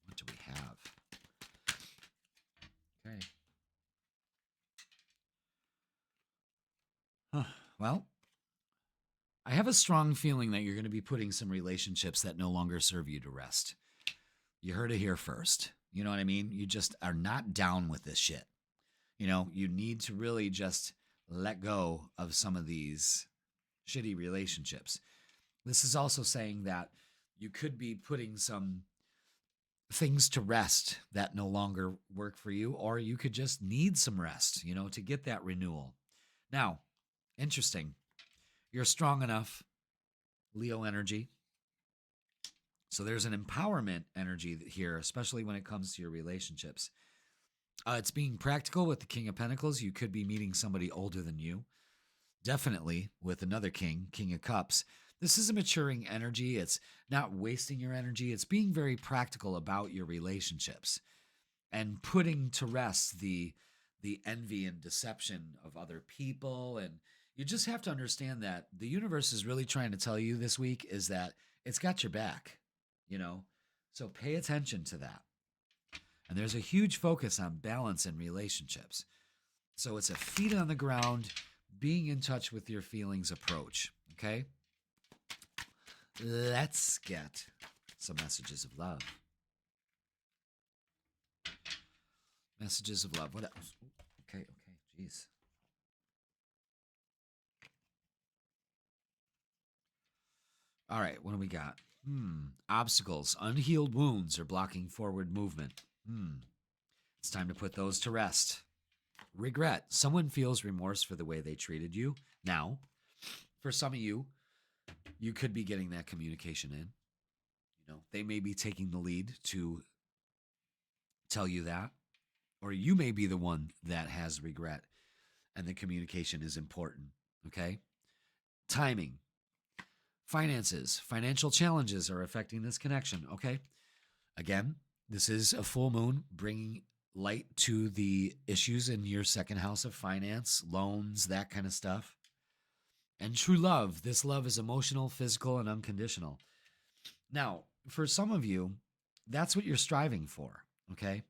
What do we have? Okay. Well, I have a strong feeling that you're going to be putting some relationships that no longer serve you to rest. You heard it here first. You know what I mean? You just are not down with this shit. You know, you need to really just let go of some of these shitty relationships. This is also saying that you could be putting some things to rest that no longer work for you, or you could just need some rest, you know, to get that renewal. Now, interesting. You're strong enough, Leo energy. So there's an empowerment energy here, especially when it comes to your relationships. It's being practical with the King of Pentacles. You could be meeting somebody older than you. Definitely with another king, King of Cups. This is a maturing energy. It's not wasting your energy. It's being very practical about your relationships and putting to rest the the envy and deception of other people. And you just have to understand that the universe is really trying to tell you this week is that it's got your back, you know? So pay attention to that. And there's a huge focus on balance in relationships. So it's a feet on the ground, being in touch with your feelings approach. Okay? Let's get some messages of love. Messages of love. What else? Okay, jeez. All right, what do we got? Obstacles, unhealed wounds are blocking forward movement. It's time to put those to rest. Regret. Someone feels remorse for the way they treated you. Now, for some of you, you could be getting that communication in. You know, they may be taking the lead to tell you that, or you may be the one that has regret and the communication is important. Okay. Timing, finances, financial challenges are affecting this connection. Okay. Again, this is a full moon bringing light to the issues in your second house of finance, loans, that kind of stuff. And true love. This love is emotional, physical, and unconditional. Now, for some of you, that's what you're striving for. Okay.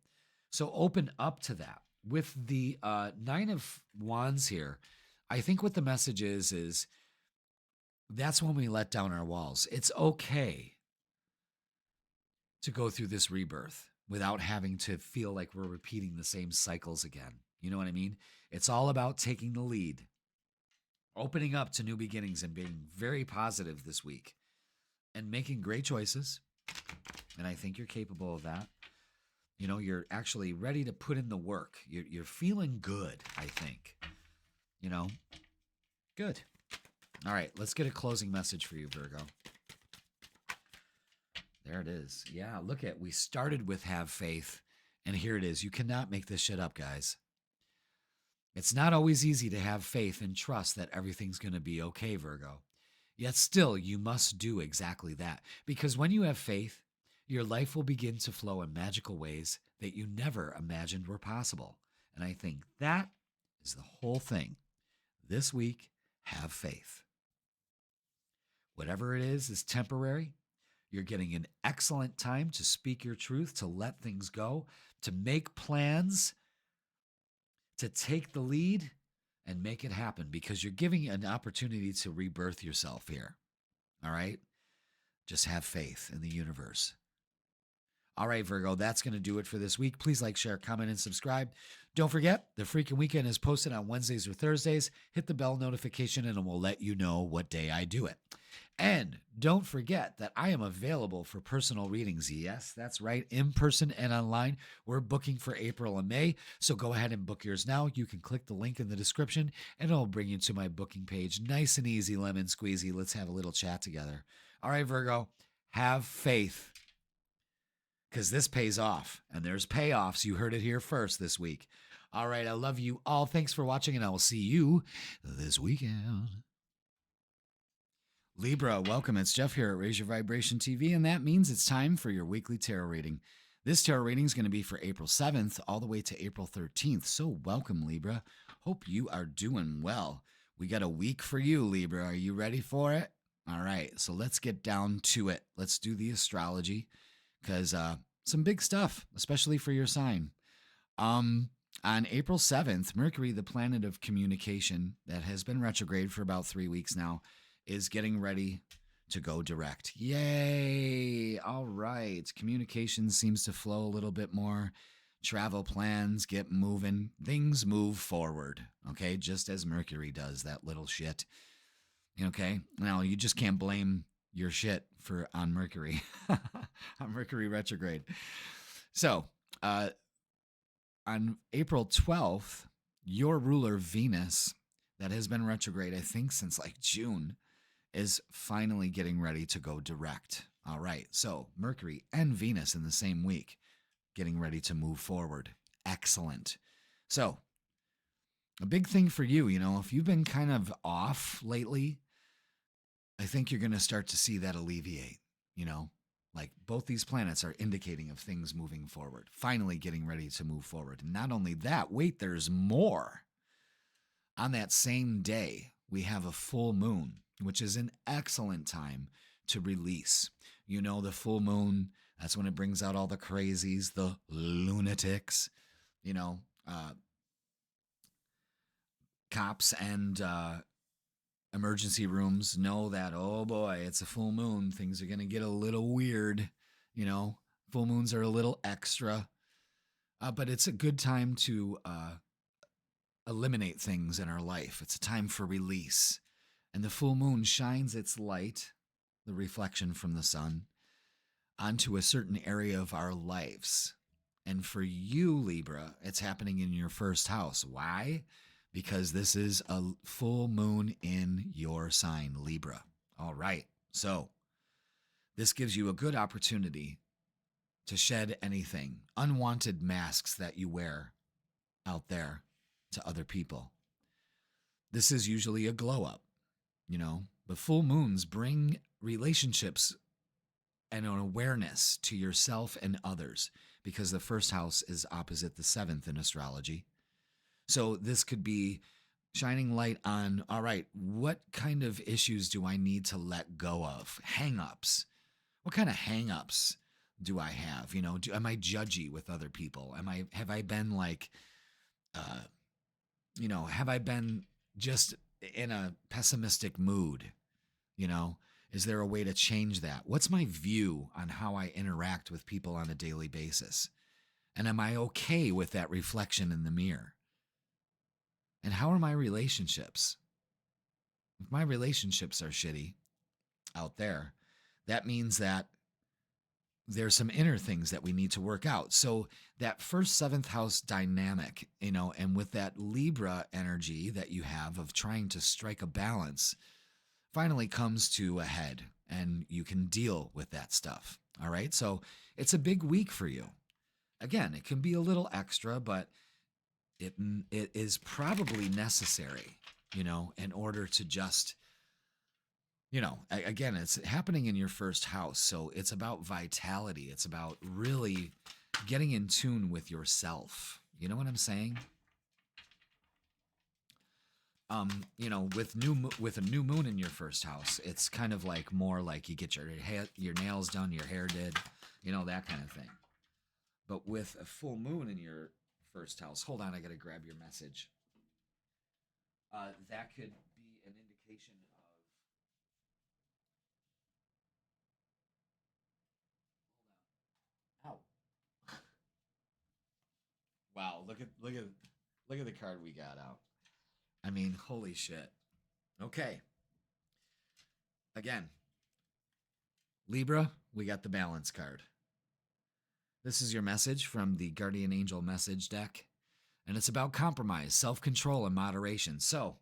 So open up to that. With the Nine of Wands here, I think what the message is that's when we let down our walls. It's okay to go through this rebirth without having to feel like we're repeating the same cycles again. You know what I mean? It's all about taking the lead, opening up to new beginnings, and being very positive this week and making great choices. And I think you're capable of that. You know, you're actually ready to put in the work. You're feeling good, I think. You know, good. All right, let's get a closing message for you, Virgo. There it is. Yeah, look at, we started with have faith, and here it is. You cannot make this shit up, guys. It's not always easy to have faith and trust that everything's going to be okay, Virgo. Yet still, you must do exactly that. Because when you have faith, your life will begin to flow in magical ways that you never imagined were possible. And I think that is the whole thing. This week, have faith. Whatever it is temporary. You're getting an excellent time to speak your truth, to let things go, to make plans, to take the lead and make it happen, because you're giving an opportunity to rebirth yourself here. All right? Just have faith in the universe. All right, Virgo, that's going to do it for this week. Please like, share, comment, and subscribe. Don't forget, the Freaking Weekend is posted on Wednesdays or Thursdays. Hit the bell notification and it will let you know what day I do it. And don't forget that I am available for personal readings. Yes, that's right, in person and online. We're booking for April and May, so go ahead and book yours now. You can click the link in the description and it'll bring you to my booking page. Nice and easy, lemon squeezy. Let's have a little chat together. All right, Virgo, have faith, because this pays off, and there's payoffs. You heard it here first this week. All right, I love you all. Thanks for watching, and I will see you this weekend. Libra, welcome. It's Jeff here at Raise Your Vibration TV, and that means it's time for your weekly tarot reading. This tarot reading is going to be for April 7th all the way to April 13th. So welcome, Libra. Hope you are doing well. We got a week for you, Libra. Are you ready for it? All right, so let's get down to it. Let's do the astrology, because some big stuff, especially for your sign. On April 7th, Mercury, the planet of communication that has been retrograde for about 3 weeks now, is getting ready to go direct. Yay! All right. Communication seems to flow a little bit more. Travel plans get moving. Things move forward, okay? Just as Mercury does, that little shit. Okay? Now, you just can't blame your shit on Mercury. On Mercury retrograde. So, on April 12th, your ruler Venus, that has been retrograde, I think, since like June, is finally getting ready to go direct. All right. So Mercury and Venus in the same week, getting ready to move forward. Excellent. So a big thing for you, if you've been kind of off lately, I think you're going to start to see that alleviate, Like both these planets are indicating of things moving forward, finally getting ready to move forward. And not only that, wait, there's more. On that same day, we have a full moon, which is an excellent time to release. You know, the full moon, that's when it brings out all the crazies, the lunatics, you know, cops and emergency rooms know that, oh boy, it's a full moon. Things are going to get a little weird. You know, full moons are a little extra, but it's a good time to eliminate things in our life. It's a time for release. And the full moon shines its light, the reflection from the sun, onto a certain area of our lives. And for you, Libra, it's happening in your first house. Why? Because this is a full moon in your sign, Libra. All right. So this gives you a good opportunity to shed anything, unwanted masks that you wear out there to other people. This is usually a glow up, you know. The full moons bring relationships and an awareness to yourself and others, because the first house is opposite the seventh in astrology. So this could be shining light on, all right, what kind of issues do I need to let go of? Hang-ups. What kind of hang-ups do I have? You know, am I judgy with other people? Have I been like, have I been just in a pessimistic mood? You know, is there a way to change that? What's my view on how I interact with people on a daily basis? And am I okay with that reflection in the mirror? And how are my relationships? If my relationships are shitty out there, that means that there's some inner things that we need to work out. So that first seventh house dynamic, you know, and with that Libra energy that you have of trying to strike a balance, finally comes to a head, and you can deal with that stuff. All right. So it's a big week for you. Again, it can be a little extra, but it is probably necessary, you know, in order to just, you know, again, it's happening in your first house. So it's about vitality. It's about really getting in tune with yourself. You know what I'm saying? You know, with a new moon in your first house, it's kind of like more like you get your nails done, your hair did, you know, that kind of thing. But with a full moon in your first house, hold on, I got to grab your message. That could be an indication of. Ow! Wow! Look at the card we got out. I mean, holy shit. Okay. Again, Libra, we got the balance card. This is your message from the Guardian Angel message deck, and it's about compromise, self-control, and moderation. So,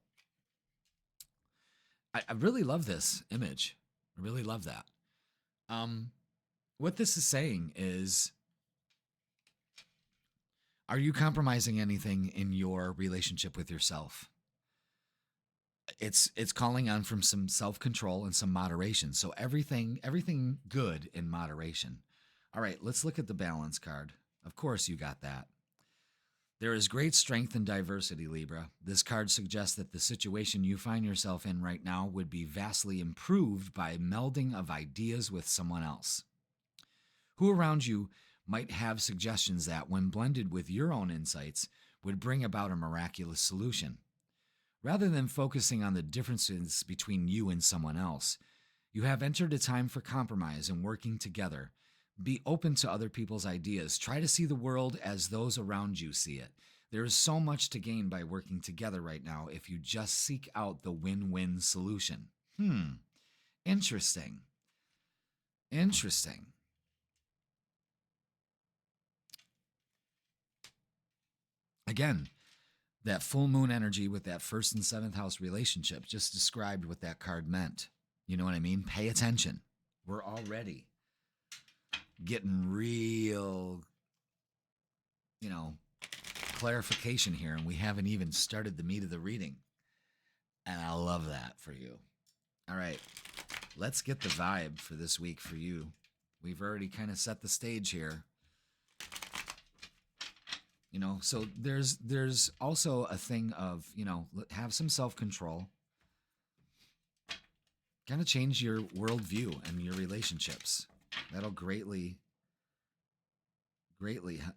I really love this image. I really love that. What this is saying is, are you compromising anything in your relationship with yourself? It's calling on from some self-control and some moderation. So everything good in moderation. All right, let's look at the balance card. Of course you got that. There is great strength in diversity, Libra. This card suggests that the situation you find yourself in right now would be vastly improved by melding of ideas with someone else. Who around you might have suggestions that, when blended with your own insights, would bring about a miraculous solution. Rather than focusing on the differences between you and someone else, you have entered a time for compromise and working together. Be open to other people's ideas. Try to see the world as those around you see it. There is so much to gain by working together right now if you just seek out the win-win solution. Interesting. Interesting. Again, that full moon energy with that first and seventh house relationship just described what that card meant. You know what I mean? Pay attention. We're already getting real, you know, clarification here, and we haven't even started the meat of the reading. And I love that for you. All right, let's get the vibe for this week for you, We've already kind of set the stage here. You know, so there's also a thing of, you know, have some self-control. Kind of change your worldview and your relationships. That'll greatly,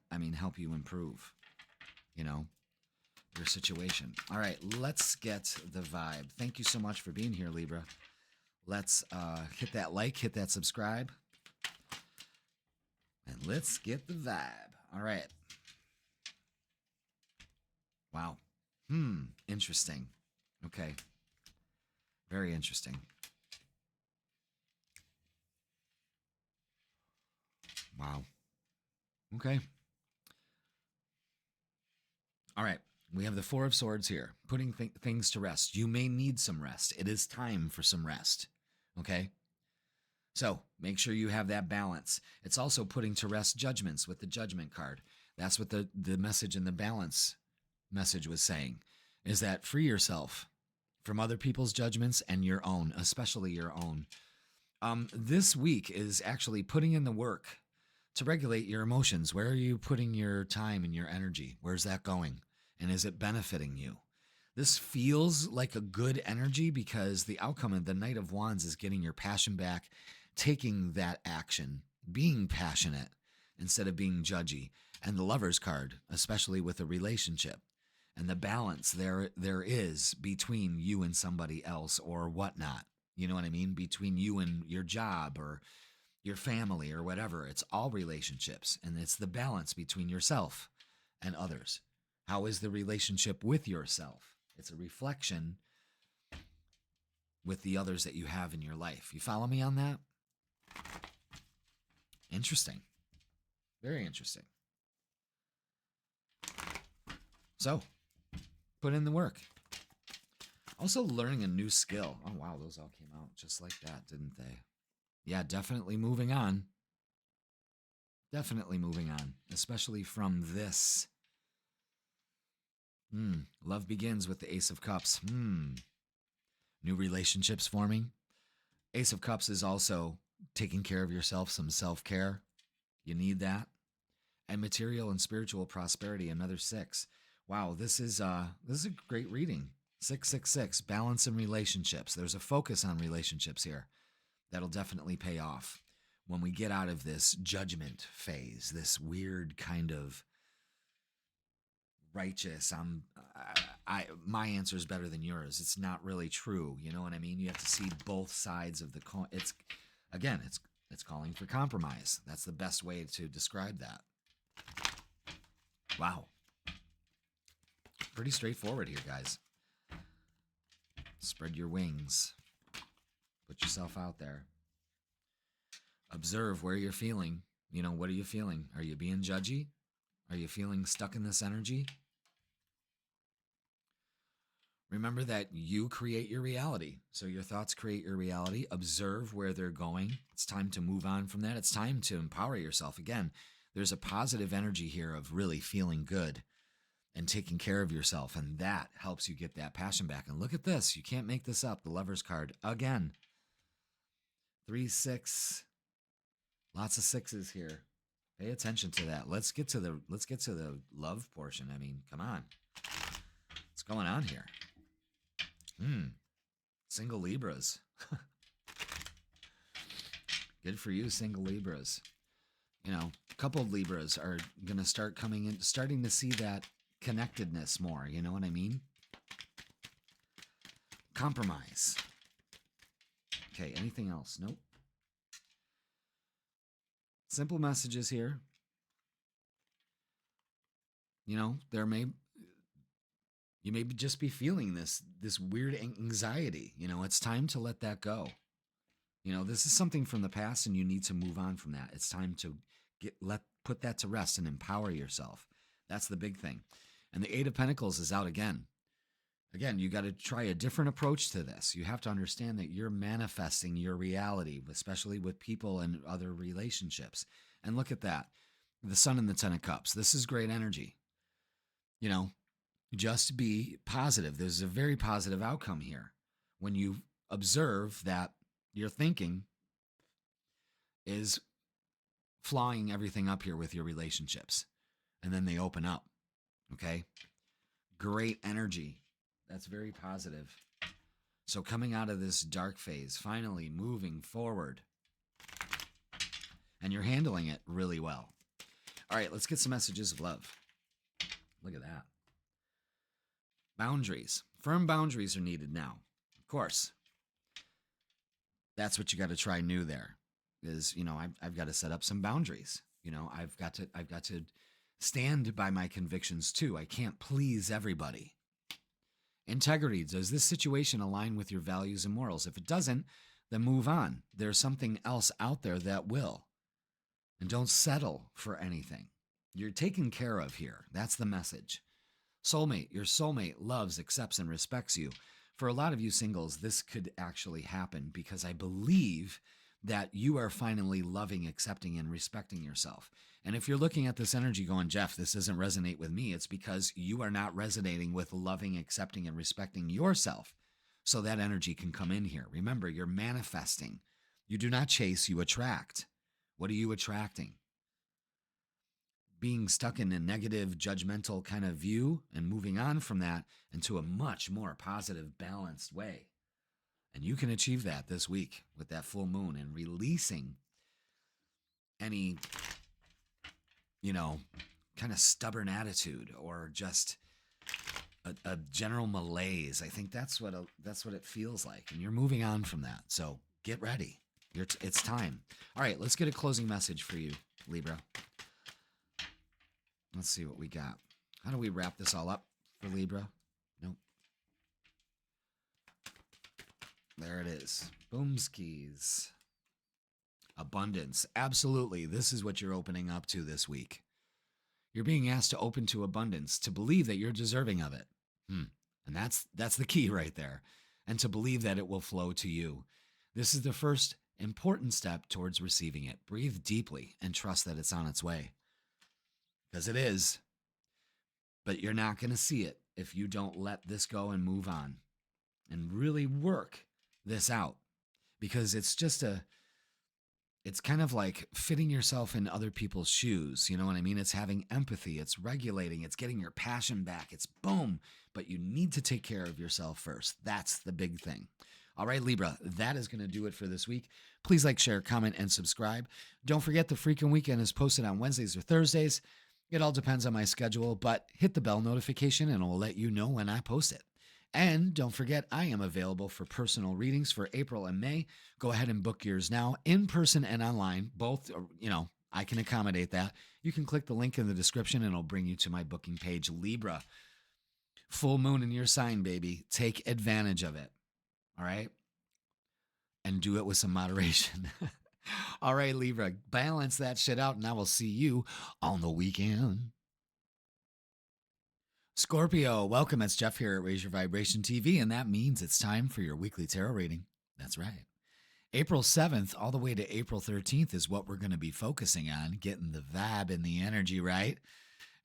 I mean, help you improve, you know, your situation. All right, let's get the vibe. Thank you so much for being here, Libra. Let's hit that like, hit that subscribe, and let's get the vibe. All right. Wow. Interesting. Okay. Very interesting. Wow. Okay. All right. We have the Four of Swords here, putting things to rest. You may need some rest. It is time for some rest. Okay. So make sure you have that balance. It's also putting to rest judgments with the Judgment card. That's what the message in the balance message was saying, is that free yourself from other people's judgments and your own, especially your own. This week is actually putting in the work to regulate your emotions. Where are you putting your time and your energy? Where's that going? And is it benefiting you? This feels like a good energy because the outcome of the Knight of Wands is getting your passion back, taking that action, being passionate instead of being judgy. And the Lover's card, especially with a relationship, and the balance there is between you and somebody else or whatnot. You know what I mean? Between you and your job or your family or whatever. It's all relationships, and it's the balance between yourself and others. How is the relationship with yourself? It's a reflection with the others that you have in your life. You follow me on that? Interesting. Very interesting. So, put in the work. Also learning a new skill. Oh, wow, those all came out just like that, didn't they? Yeah, definitely moving on. Definitely moving on, especially from this. Love begins with the Ace of Cups. New relationships forming. Ace of Cups is also taking care of yourself, some self-care. You need that. And material and spiritual prosperity, another 6. Wow, this is a great reading. 666, balance in relationships. There's a focus on relationships here that'll definitely pay off when we get out of this judgment phase, this weird kind of righteous. My answer is better than yours. It's not really true. You know what I mean? You have to see both sides of the coin. It's calling for compromise. That's the best way to describe that. Wow. Pretty straightforward here, guys. Spread your wings. Put yourself out there. Observe where you're feeling. You know, what are you feeling? Are you being judgy? Are you feeling stuck in this energy? Remember that you create your reality. So your thoughts create your reality. Observe where they're going. It's time to move on from that. It's time to empower yourself. Again, there's a positive energy here of really feeling good and taking care of yourself. And that helps you get that passion back. And look at this. You can't make this up. The Lover's card again. 3, 6. Lots of 6s here. Pay attention to that. Let's get to the love portion. I mean, come on. What's going on here? Single Libras. Good for you, single Libras. You know, coupled Libras are going to start coming in, starting to see that connectedness more. You know what I mean? Compromise. Okay, anything else? Nope. Simple messages here. You know, you may just be feeling this weird anxiety. You know, it's time to let that go. You know, this is something from the past and you need to move on from that. It's time to put that to rest and empower yourself. That's the big thing. And the 8 of Pentacles is out again. Again, you got to try a different approach to this. You have to understand that you're manifesting your reality, especially with people and other relationships. And look at that. The Sun and the 10 of Cups. This is great energy. You know, just be positive. There's a very positive outcome here. When you observe that your thinking is flying everything up here with your relationships. And then they open up. Okay? Great energy. That's very positive. So coming out of this dark phase, finally moving forward. And you're handling it really well. All right, let's get some messages of love. Look at that. Boundaries. Firm boundaries are needed now. Of course. That's what you got to try new there. Is, I've got to set up some boundaries. I've got to stand by my convictions too. I can't please everybody. Integrity. Does this situation align with your values and morals? If it doesn't, then move on. There's something else out there that will. And don't settle for anything. You're taken care of here. That's the message. Soulmate. Your soulmate loves, accepts, and respects you. For a lot of you singles, this could actually happen because I believe that you are finally loving, accepting, and respecting yourself. And if you're looking at this energy going, Jeff, this doesn't resonate with me, it's because you are not resonating with loving, accepting, and respecting yourself. So that energy can come in here. Remember, you're manifesting. You do not chase, you attract. What are you attracting? Being stuck in a negative, judgmental kind of view and moving on from that into a much more positive, balanced way. And you can achieve that this week with that full moon and releasing any, kind of stubborn attitude or just a general malaise. I think that's what it feels like. And you're moving on from that. So get ready. It's time. All right, let's get a closing message for you, Libra. Let's see what we got. How do we wrap this all up for Libra? Nope. There it is. Boomskis. Abundance. Absolutely. This is what you're opening up to this week. You're being asked to open to abundance, to believe that you're deserving of it. And that's the key right there. And to believe that it will flow to you. This is the first important step towards receiving it. Breathe deeply and trust that it's on its way. Because it is. But you're not going to see it if you don't let this go and move on. And really work this out. Because it's kind of like fitting yourself in other people's shoes. You know what I mean? It's having empathy. It's regulating. It's getting your passion back. It's boom. But you need to take care of yourself first. That's the big thing. All right, Libra, that is going to do it for this week. Please like, share, comment, and subscribe. Don't forget the freaking weekend is posted on Wednesdays or Thursdays. It all depends on my schedule, but hit the bell notification and it will let you know when I post it. And don't forget, I am available for personal readings for April and May. Go ahead and book yours now, in person and online. Both, I can accommodate that. You can click the link in the description and it'll bring you to my booking page. Libra, full moon in your sign, baby. Take advantage of it. All right? And do it with some moderation. All right, Libra, balance that shit out and I will see you on the weekend. Scorpio, welcome. It's Jeff here at Raise Your Vibration TV, and that means it's time for your weekly tarot reading. That's right. April 7th all the way to April 13th is what we're going to be focusing on, getting the vibe and the energy right.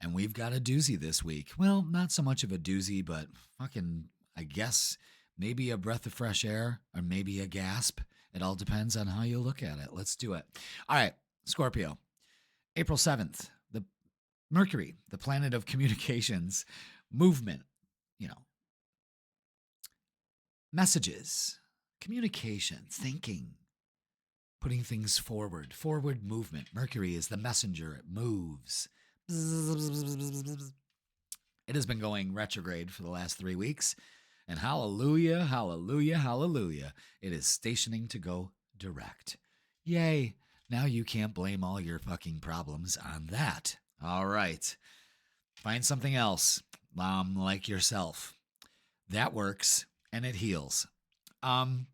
And we've got a doozy this week. Well, not so much of a doozy, but fucking, I guess, maybe a breath of fresh air or maybe a gasp. It all depends on how you look at it. Let's do it. All right, Scorpio, April 7th. Mercury, the planet of communications, movement, messages, communication, thinking, putting things forward movement. Mercury is the messenger. It moves. It has been going retrograde for the last 3 weeks. And hallelujah, hallelujah, hallelujah. It is stationing to go direct. Yay. Now you can't blame all your fucking problems on that. All right. Find something else, like yourself. That works, and it heals. April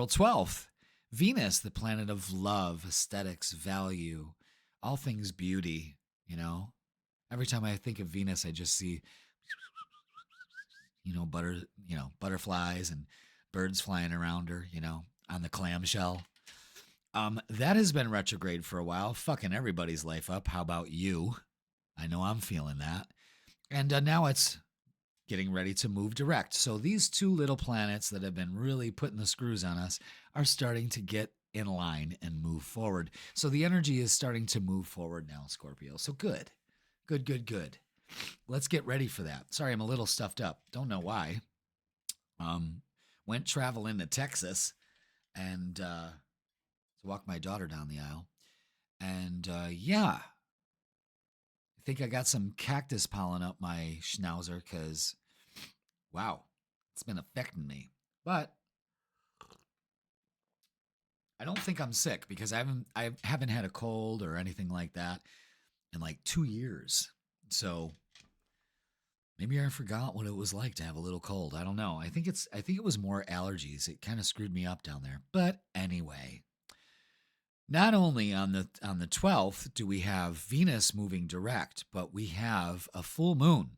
12th, Venus, the planet of love, aesthetics, value, all things beauty, Every time I think of Venus, I just see, butterflies and birds flying around her, on the clamshell. That has been retrograde for a while, fucking everybody's life up. How about you? I know I'm feeling that. And now it's getting ready to move direct. So these two little planets that have been really putting the screws on us are starting to get in line and move forward. So the energy is starting to move forward now, Scorpio. So good. Good, good, good. Let's get ready for that. Sorry, I'm a little stuffed up. Don't know why. Went traveling to Texas and to walk my daughter down the aisle. And yeah, I think I got some cactus pollen up my schnauzer because, wow, it's been affecting me. But I don't think I'm sick because I haven't had a cold or anything like that in like 2 years. So maybe I forgot what it was like to have a little cold. I don't know. I think it was more allergies. It kind of screwed me up down there. But anyway, not only on the 12th do we have Venus moving direct, but we have a full moon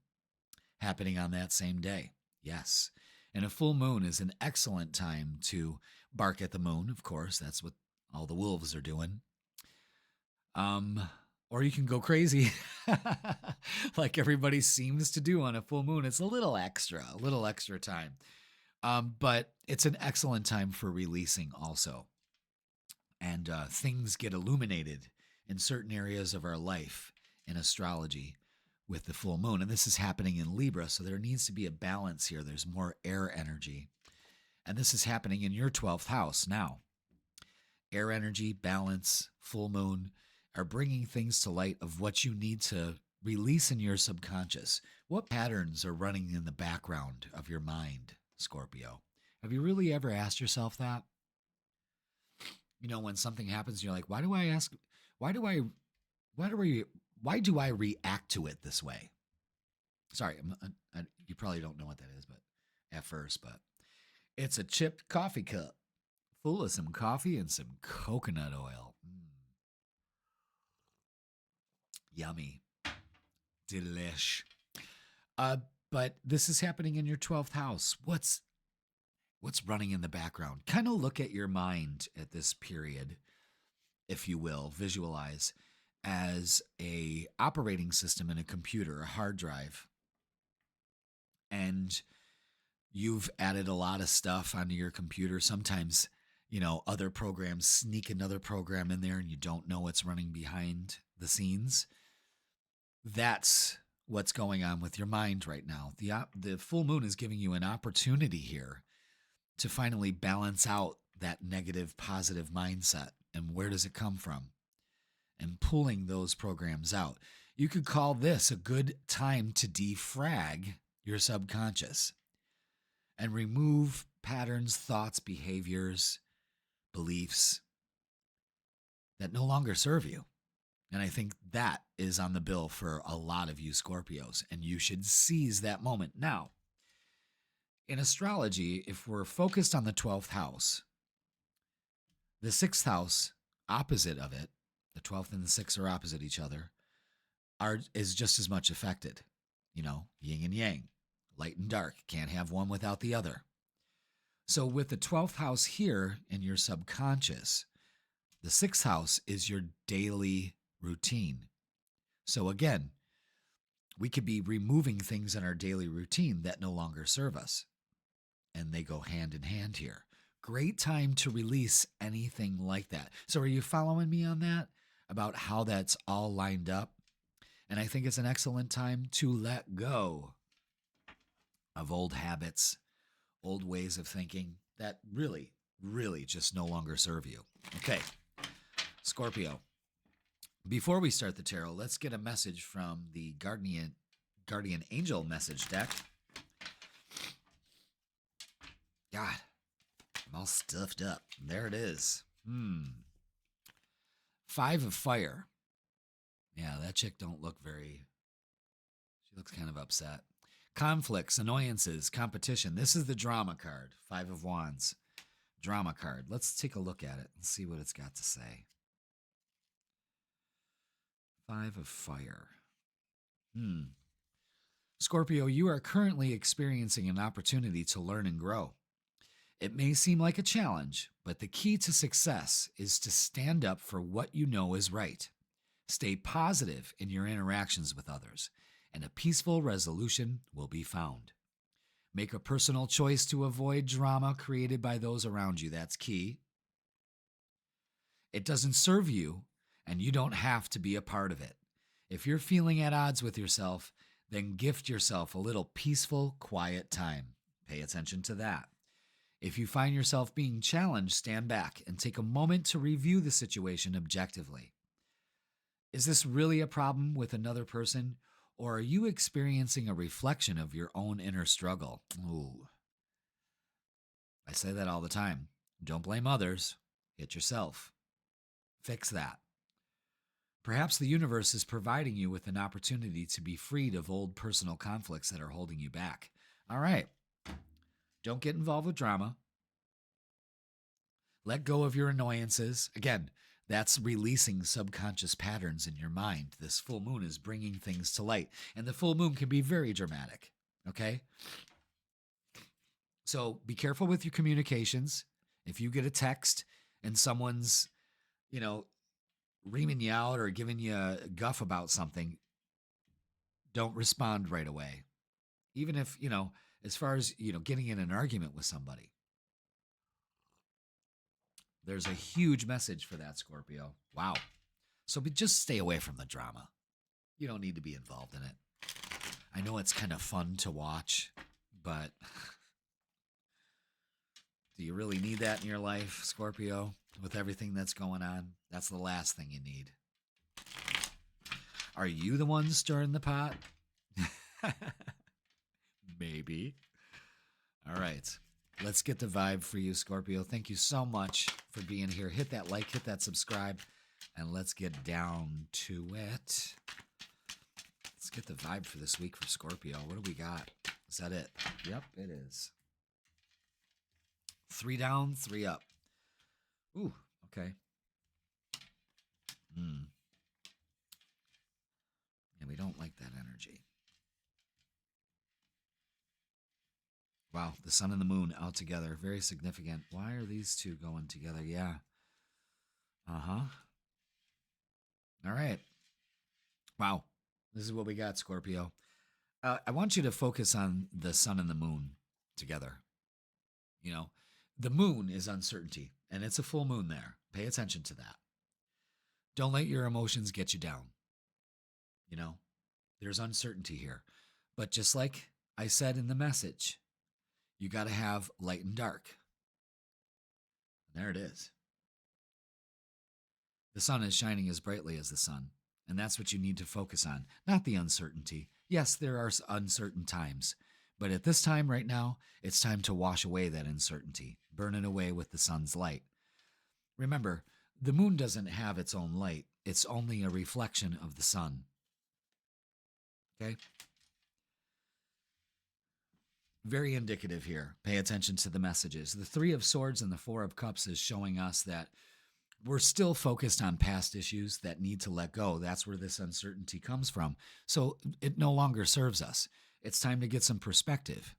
happening on that same day. Yes. And a full moon is an excellent time to bark at the moon, of course. That's what all the wolves are doing. Or you can go crazy like everybody seems to do on a full moon. It's a little extra time. But it's an excellent time for releasing also. And things get illuminated in certain areas of our life in astrology with the full moon. And this is happening in Libra, so there needs to be a balance here. There's more air energy. And this is happening in your 12th house now. Air energy, balance, full moon are bringing things to light of what you need to release in your subconscious. What patterns are running in the background of your mind, Scorpio? Have you really ever asked yourself that? You know, when something happens, you're like, why do I react to it this way? Sorry, you probably don't know what that is, but at first, but it's a chipped coffee cup full of some coffee and some coconut oil. Yummy. Delish. But this is happening in your 12th house. What's running in the background? Kind of look at your mind at this period, if you will, visualize as a operating system in a computer, a hard drive. And you've added a lot of stuff onto your computer. Sometimes, other programs sneak another program in there and you don't know what's running behind the scenes. That's what's going on with your mind right now. The full moon is giving you an opportunity here to finally balance out that negative, positive mindset. And where does it come from? And pulling those programs out. You could call this a good time to defrag your subconscious and remove patterns, thoughts, behaviors, beliefs that no longer serve you. And I think that is on the bill for a lot of you Scorpios, and you should seize that moment. Now, in astrology, if we're focused on the 12th house, the 6th house opposite of it, the 12th and the 6th are opposite each other, is just as much affected. Yin and yang, light and dark, can't have one without the other. So with the 12th house here in your subconscious, the 6th house is your daily routine. So again, we could be removing things in our daily routine that no longer serve us. And they go hand in hand here. Great time to release anything like that. So are you following me on that? About how that's all lined up? And I think it's an excellent time to let go of old habits, old ways of thinking that really, really just no longer serve you. Okay, Scorpio. Before we start the tarot, let's get a message from the Guardian Angel message deck. God, I'm all stuffed up. There it is. 5 of fire. Yeah, that chick don't look very... She looks kind of upset. Conflicts, annoyances, competition. This is the drama card. 5 of wands. Drama card. Let's take a look at it and see what it's got to say. 5 of fire. Scorpio, you are currently experiencing an opportunity to learn and grow. It may seem like a challenge, but the key to success is to stand up for what you know is right. Stay positive in your interactions with others, and a peaceful resolution will be found. Make a personal choice to avoid drama created by those around you. That's key. It doesn't serve you, and you don't have to be a part of it. If you're feeling at odds with yourself, then gift yourself a little peaceful, quiet time. Pay attention to that. If you find yourself being challenged, stand back and take a moment to review the situation objectively. Is this really a problem with another person, or are you experiencing a reflection of your own inner struggle? Ooh, I say that all the time. Don't blame others. Hit yourself. Fix that. Perhaps the universe is providing you with an opportunity to be freed of old personal conflicts that are holding you back. All right. Don't get involved with drama. Let go of your annoyances. Again, that's releasing subconscious patterns in your mind. This full moon is bringing things to light, and the full moon can be very dramatic. Okay? So be careful with your communications. If you get a text and someone's, reaming you out or giving you a guff about something, don't respond right away. Even if, as far as, getting in an argument with somebody. There's a huge message for that, Scorpio. Wow. So just stay away from the drama. You don't need to be involved in it. I know it's kind of fun to watch, but do you really need that in your life, Scorpio? With everything that's going on, that's the last thing you need. Are you the one stirring the pot? Maybe. All right. Let's get the vibe for you, Scorpio. Thank you so much for being here. Hit that like, hit that subscribe, and let's get down to it. Let's get the vibe for this week for Scorpio. What do we got? Is that it? Yep, it is. 3 down, 3 up. Ooh, okay. And we don't like that energy. Wow, the sun and the moon out together. Very significant. Why are these two going together? Yeah. Uh-huh. All right. Wow. This is what we got, Scorpio. I want you to focus on the sun and the moon together. The moon is uncertainty, and it's a full moon there. Pay attention to that. Don't let your emotions get you down. There's uncertainty here. But just like I said in the message, you got to have light and dark. And there it is. The sun is shining as brightly as the sun, and that's what you need to focus on, not the uncertainty. Yes, there are uncertain times, but at this time right now, it's time to wash away that uncertainty, burn it away with the sun's light. Remember, the moon doesn't have its own light. It's only a reflection of the sun. Okay? Very indicative here. Pay attention to the messages. The 3 of Swords and the 4 of Cups is showing us that we're still focused on past issues that need to let go. That's where this uncertainty comes from. So it no longer serves us. It's time to get some perspective.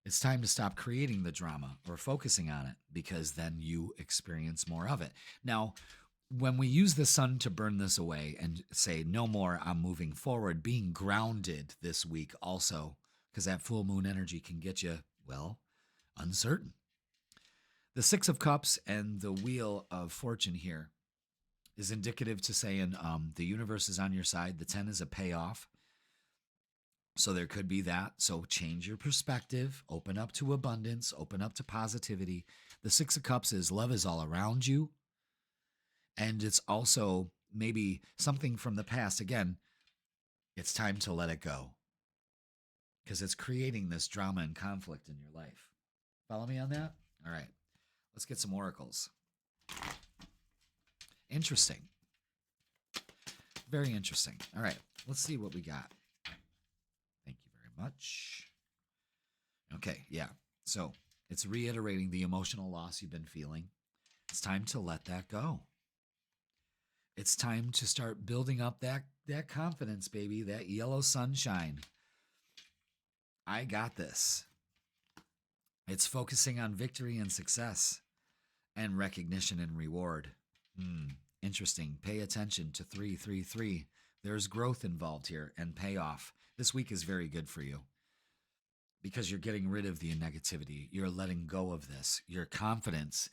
It's time to stop creating the drama or focusing on it, because then you experience more of it. Now, when we use the sun to burn this away and say, no more, I'm moving forward, being grounded this week also, because that full moon energy can get you, uncertain. The 6 of Cups and the Wheel of Fortune here is indicative to saying the universe is on your side. The 10 is a payoff. So there could be that. So change your perspective, open up to abundance, open up to positivity. The 6 of Cups is love is all around you. And it's also maybe something from the past. Again, it's time to let it go, because it's creating this drama and conflict in your life. Follow me on that? All right. Let's get some oracles. Interesting. Very interesting. All right. Let's see what we got. Thank you very much. Okay. Yeah. So it's reiterating the emotional loss you've been feeling. It's time to let that go. It's time to start building up that confidence, baby, that yellow sunshine. I got this. It's focusing on victory and success and recognition and reward. Interesting. Pay attention to 333. There's growth involved here and payoff. This week is very good for you because you're getting rid of the negativity. You're letting go of this. Your confidence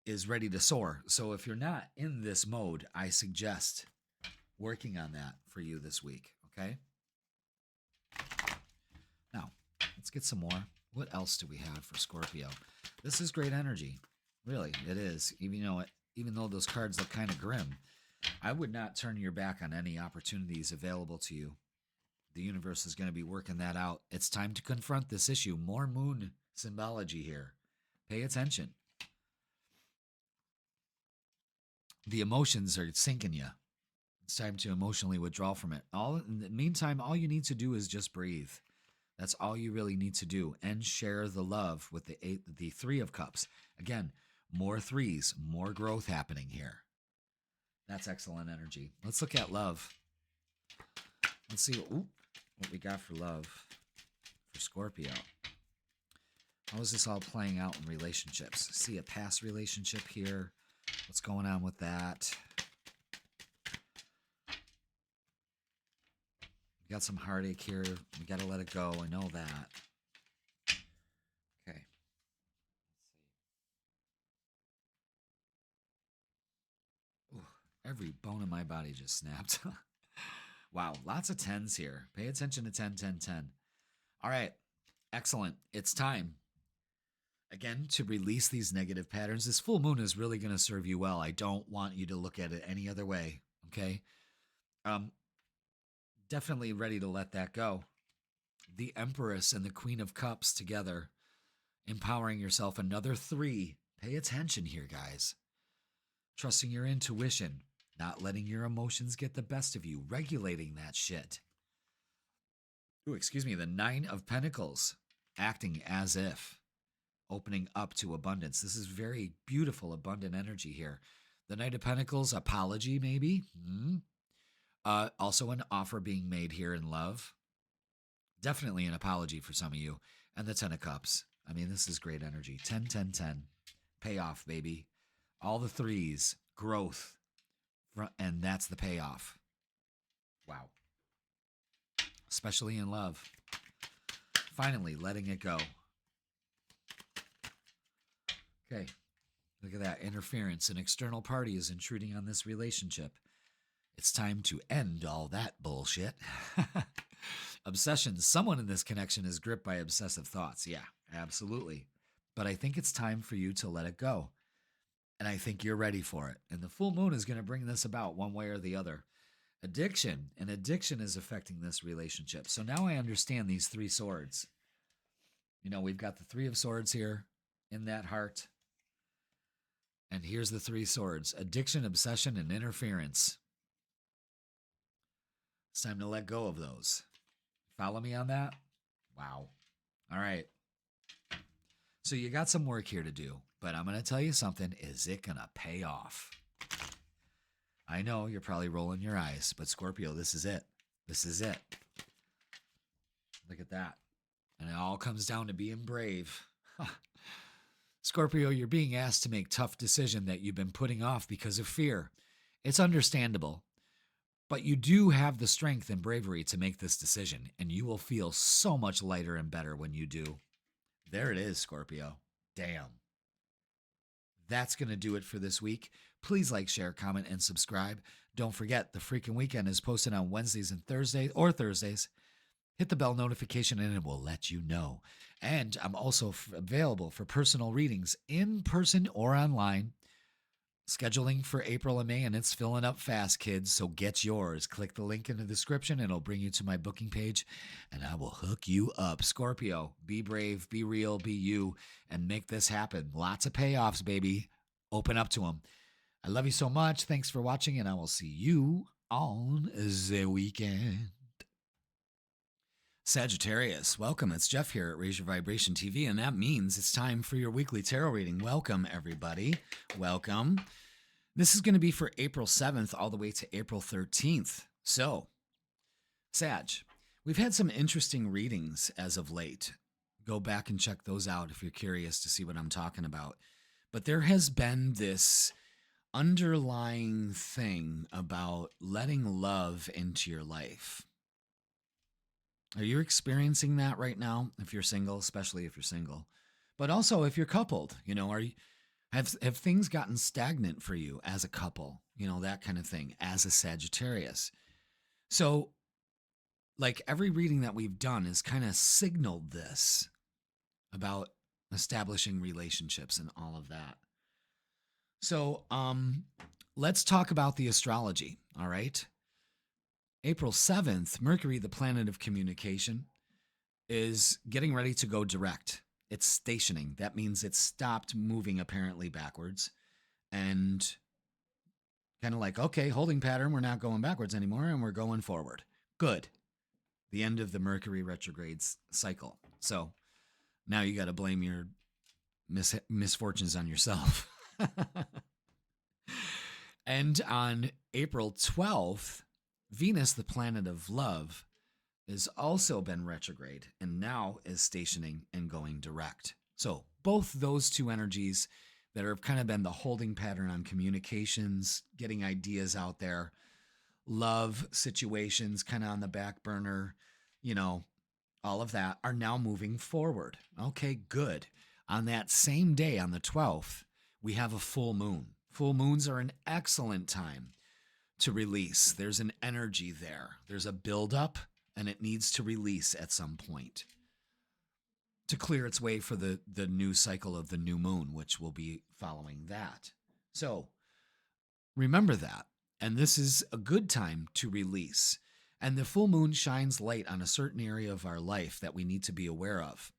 is ready to soar. So if you're not in this mode, I suggest working on that for you this week. Okay. Now, let's get some more. What else do we have for Scorpio? This is great energy. Really, it is. Even though those cards look kind of grim, I would not turn your back on any opportunities available to you. The universe is going to be working that out. It's time to confront this issue. More moon symbology here. Pay attention. The emotions are sinking you. It's time to emotionally withdraw from it. In the meantime, all you need to do is just breathe. That's all you really need to do, and share the love with the Three of Cups. Again, more threes, more growth happening here. That's excellent energy. Let's look at love. Let's see what we got for love for Scorpio. How is this all playing out in relationships? See a past relationship here. What's going on with that? We got some heartache here. We got to let it go. I know that. Okay. Ooh, every bone in my body just snapped. Wow, lots of 10s here. Pay attention to 10, 10, 10. All right, excellent. It's time. Again, to release these negative patterns. This full moon is really going to serve you well. I don't want you to look at it any other way, okay? Definitely ready to let that go. The Empress and the Queen of Cups together, empowering yourself. Another 3. Pay attention here, guys. Trusting your intuition, not letting your emotions get the best of you, regulating that shit. Ooh, excuse me, the 9 of Pentacles, acting as if, opening up to abundance. This is very beautiful, abundant energy here. The Knight of Pentacles, apology maybe. Also an offer being made here in love. Definitely an apology for some of you. And the 10 of Cups. I mean, this is great energy. 10, 10, 10. Payoff, baby. All the 3s. Growth. And that's the payoff. Wow. Especially in love. Finally, letting it go. Okay. Look at that. Interference. An external party is intruding on this relationship. It's time to end all that bullshit. Obsessions. Someone in this connection is gripped by obsessive thoughts. Yeah, absolutely. But I think it's time for you to let it go. And I think you're ready for it. And the full moon is going to bring this about one way or the other. Addiction. And addiction is affecting this relationship. So now I understand these 3 swords. We've got the 3 of Swords here in that heart. And here's the 3 swords. Addiction, obsession, and interference. It's time to let go of those. Follow me on that? Wow. All right. So you got some work here to do, but I'm going to tell you something. Is it going to pay off? I know you're probably rolling your eyes, but Scorpio, this is it. This is it. Look at that. And it all comes down to being brave. Scorpio, you're being asked to make tough decisions that you've been putting off because of fear. It's understandable. But you do have the strength and bravery to make this decision, and you will feel so much lighter and better when you do. There it is, Scorpio. Damn. That's going to do it for this week. Please like, share, comment, and subscribe. Don't forget, the freaking weekend is posted on Wednesdays and Thursdays. Hit the bell notification and it will let you know. And I'm also available for personal readings in person or online. Scheduling for April and May, and it's filling up fast, kids, so get yours. Click the link in the description, and it'll bring you to my booking page, and I will hook you up. Scorpio, be brave, be real, be you, and make this happen. Lots of payoffs, baby. Open up to them. I love you so much. Thanks for watching, and I will see you on the weekend. Sagittarius, welcome. It's Jeff here at Raise Your Vibration TV, and that means it's time for your weekly tarot reading. Welcome, everybody. Welcome. This is going to be for April 7th all the way to April 13th. So, Sag, we've had some interesting readings as of late. Go back and check those out if you're curious to see what I'm talking about. But there has been this underlying thing about letting love into your life. Are you experiencing that right now? If you're single, especially if you're single, but also if you're coupled, Have things gotten stagnant for you as a couple? You know, that kind of thing, as a Sagittarius. So, like every reading that we've done has kind of signaled this about establishing relationships and all of that. So, let's talk about the astrology, all right? April 7th, Mercury, the planet of communication, is getting ready to go direct. It's stationing. That means it stopped moving apparently backwards and kind of like, okay, holding pattern, we're not going backwards anymore and we're going forward. Good. The end of the Mercury retrograde cycle. So now you got to blame your misfortunes on yourself. And on April 12th, Venus, the planet of love, has also been retrograde and now is stationing and going direct. So both those two energies that have kind of been the holding pattern on communications, getting ideas out there, love situations kind of on the back burner, you know, all of that are now moving forward. Okay, good. On that same day, on the 12th, we have a full moon. Full moons are an excellent time to release. There's an energy there. There's a buildup, and it needs to release at some point to clear its way for the new cycle of the new moon, which will be following that. So remember that. And this is a good time to release. And the full moon shines light on a certain area of our life that we need to be aware of.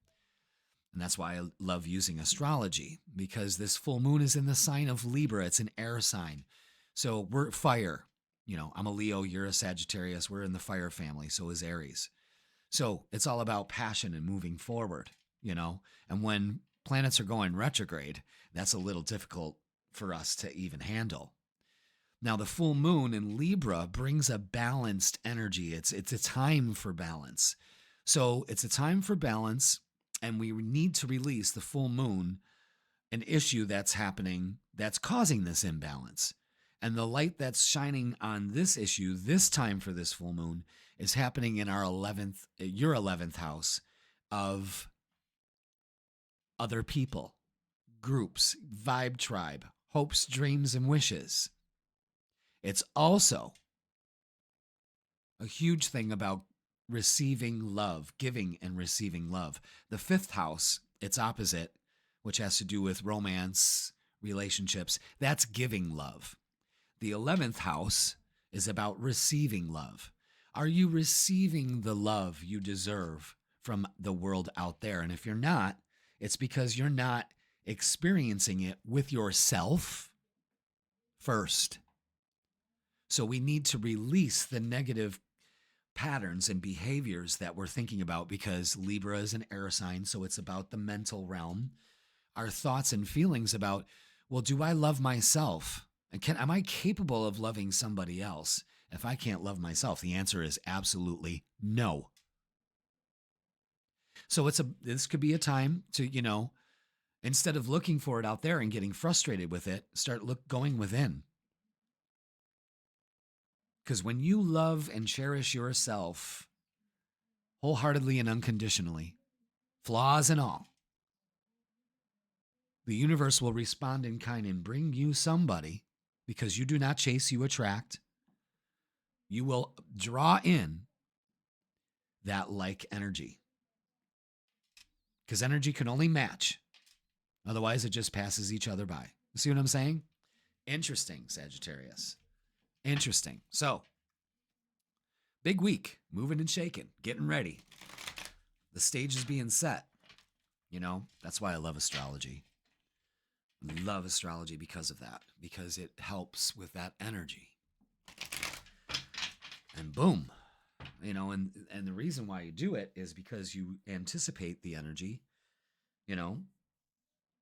And that's why I love using astrology, because this full moon is in the sign of Libra. It's an air sign. So we're fire. You know, I'm a Leo, you're a Sagittarius. We're in the fire family. So is Aries. So it's all about passion and moving forward, you know. And when planets are going retrograde, that's a little difficult for us to even handle. Now, the full moon in Libra brings a balanced energy. It's a time for balance. So it's a time for balance, and we need to release the full moon, an issue that's happening that's causing this imbalance. And the light that's shining on this issue this time for this full moon is happening in our your 11th house of other people, groups, vibe tribe, hopes, dreams, and wishes. It's also a huge thing about receiving love, giving and receiving love. The 5th house, its opposite, which has to do with romance, relationships, that's giving love. The 11th house is about receiving love. Are you receiving the love you deserve from the world out there? And if you're not, it's because you're not experiencing it with yourself first. So we need to release the negative patterns and behaviors that we're thinking about, because Libra is an air sign, so it's about the mental realm. Our thoughts and feelings about, well, do I love myself? And am I capable of loving somebody else if I can't love myself? The answer is absolutely no. So this could be a time to, you know, instead of looking for it out there and getting frustrated with it, start going within. Because when you love and cherish yourself wholeheartedly and unconditionally, flaws and all, the universe will respond in kind and bring you somebody, because you do not chase, you attract. You will draw in that like energy, because energy can only match. Otherwise, it just passes each other by. You see what I'm saying? Interesting, Sagittarius. Interesting. So, big week, moving and shaking, getting ready. The stage is being set. You know, that's why I love astrology. Love astrology because of that, because it helps with that energy. And boom, you know, and the reason why you do it is because you anticipate the energy. You know,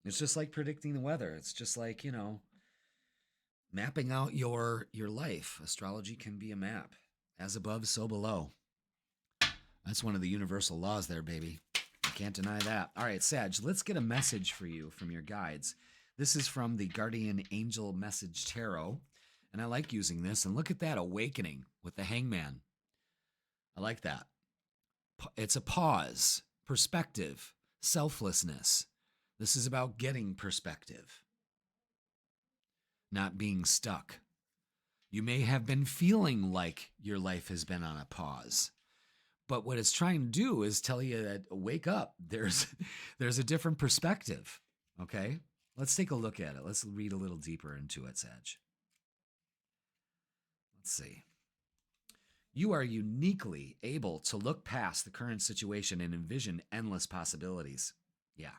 it's just like predicting the weather. It's just like, you know, mapping out your life. Astrology can be a map. As above, so below. That's one of the universal laws there, baby. Can't deny that. All right, Sag, let's get a message for you from your guides. This is from the Guardian Angel Message Tarot, and I like using this. And look at that awakening with the Hangman. I like that. It's a pause, perspective, selflessness. This is about getting perspective. not being stuck. You may have been feeling like your life has been on a pause. But what it's trying to do is tell you that wake up. There's a different perspective. Okay? Let's take a look at it. Let's read a little deeper into it, Sag. Let's see. You are uniquely able to look past the current situation and envision endless possibilities. Yeah.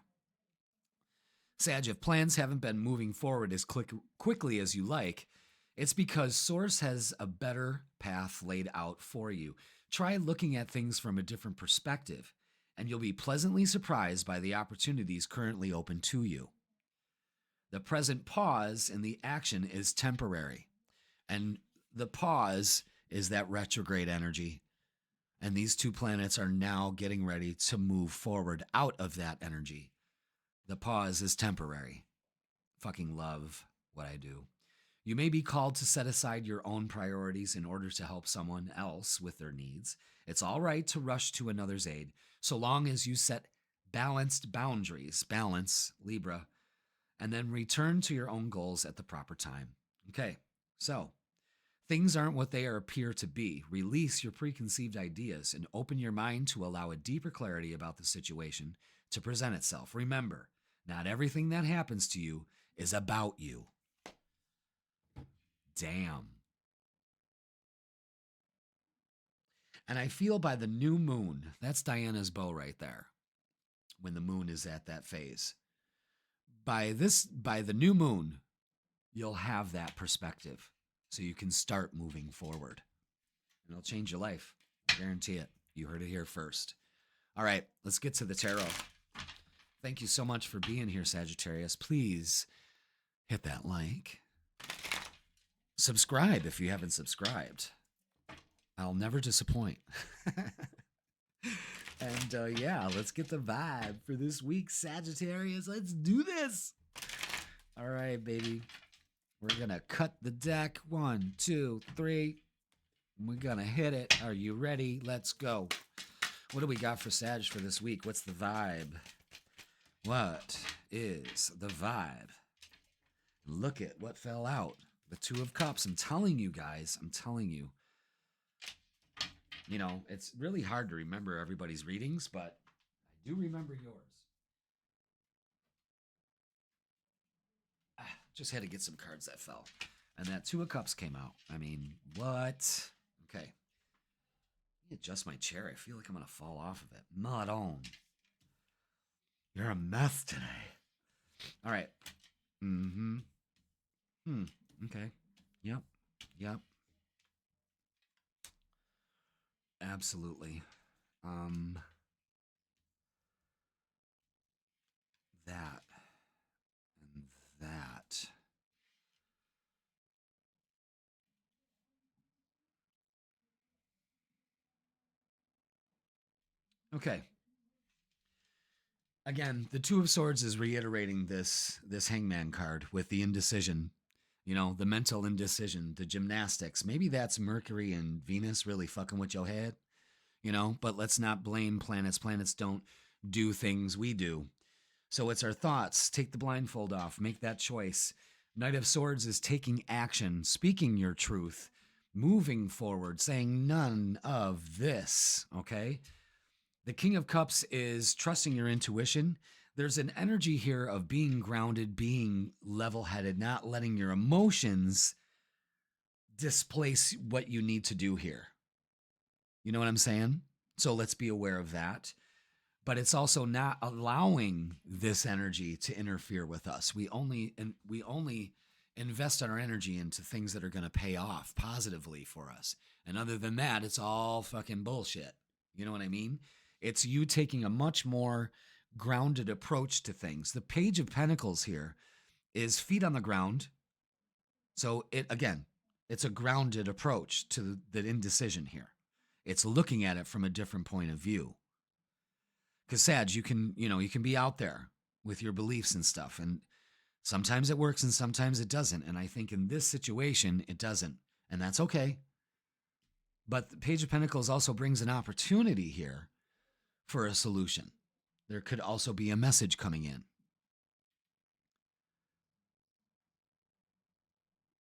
Sag, if plans haven't been moving forward as quickly as you like, it's because Source has a better path laid out for you. Try looking at things from a different perspective, and you'll be pleasantly surprised by the opportunities currently open to you. The present pause in the action is temporary, and the pause is that retrograde energy. And these two planets are now getting ready to move forward out of that energy. The pause is temporary. Fucking love what I do. You may be called to set aside your own priorities in order to help someone else with their needs. It's all right to rush to another's aid, so long as you set balanced boundaries, balance, Libra, and then return to your own goals at the proper time. Okay, so things aren't what they appear to be. Release your preconceived ideas and open your mind to allow a deeper clarity about the situation to present itself. Remember, not everything that happens to you is about you. Damn. And I feel by the new moon, that's Diana's bow right there, when the moon is at that phase. By the new moon, you'll have that perspective so you can start moving forward. And it'll change your life. I guarantee it. You heard it here first. All right, let's get to the tarot. Thank you so much for being here, Sagittarius. Please hit that like. Subscribe if you haven't subscribed. I'll never disappoint. And yeah, let's get the vibe for this week, Sagittarius. Let's do this. All right, baby. We're going to cut the deck. 1, 2, 3. We're going to hit it. Are you ready? Let's go. What do we got for Sag for this week? What's the vibe? What is the vibe? Look at what fell out. The Two of Cups. I'm telling you guys. I'm telling you. You know, it's really hard to remember everybody's readings, but I do remember yours. Just had to get some cards that fell. And that Two of Cups came out. I mean, what? Okay. Let me adjust my chair. I feel like I'm going to fall off of it. Not on. You're a mess today. All right. Okay. Yep. Absolutely. That and that. Okay. Again, the Two of Swords is reiterating this Hangman card with the indecision. You know, the mental indecision, the gymnastics. Maybe that's Mercury and Venus really fucking with your head, you know, but let's not blame planets. Planets don't do things we do. So it's our thoughts. Take the blindfold off. Make that choice. Knight of Swords is taking action, speaking your truth, moving forward, saying none of this, okay? The King of Cups is trusting your intuition. There's an energy here of being grounded, being level-headed, not letting your emotions displace what you need to do here. You know what I'm saying? So let's be aware of that. But it's also not allowing this energy to interfere with us. We only invest our energy into things that are going to pay off positively for us. And other than that, it's all fucking bullshit. You know what I mean? It's you taking a much more grounded approach to things. The Page of Pentacles here is feet on the ground. So it's a grounded approach to the indecision here. It's looking at it from a different point of view. Because Sag, you can be out there with your beliefs and stuff. And sometimes it works and sometimes it doesn't. And I think in this situation, it doesn't. And that's okay. But the Page of Pentacles also brings an opportunity here for a solution. There could also be a message coming in.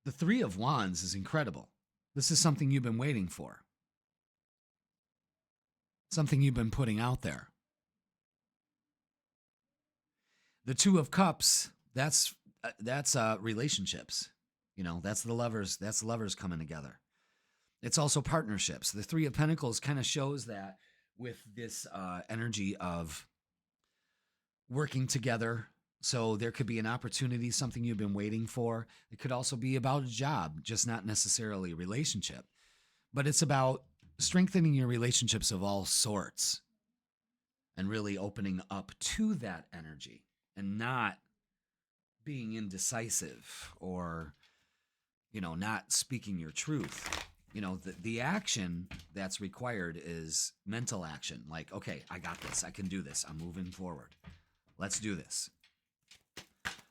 The Three of Wands is incredible. This is something you've been waiting for, something you've been putting out there. The Two of Cups, that's relationships. You know, that's the lovers coming together. It's also partnerships. The Three of Pentacles kind of shows that with this energy of working together. So there could be an opportunity, something you've been waiting for. It could also be about a job, just not necessarily a relationship. But it's about strengthening your relationships of all sorts and really opening up to that energy and not being indecisive or, you know, not speaking your truth. You know, the action that's required is mental action. Like, okay, I got this. I can do this. I'm moving forward. Let's do this.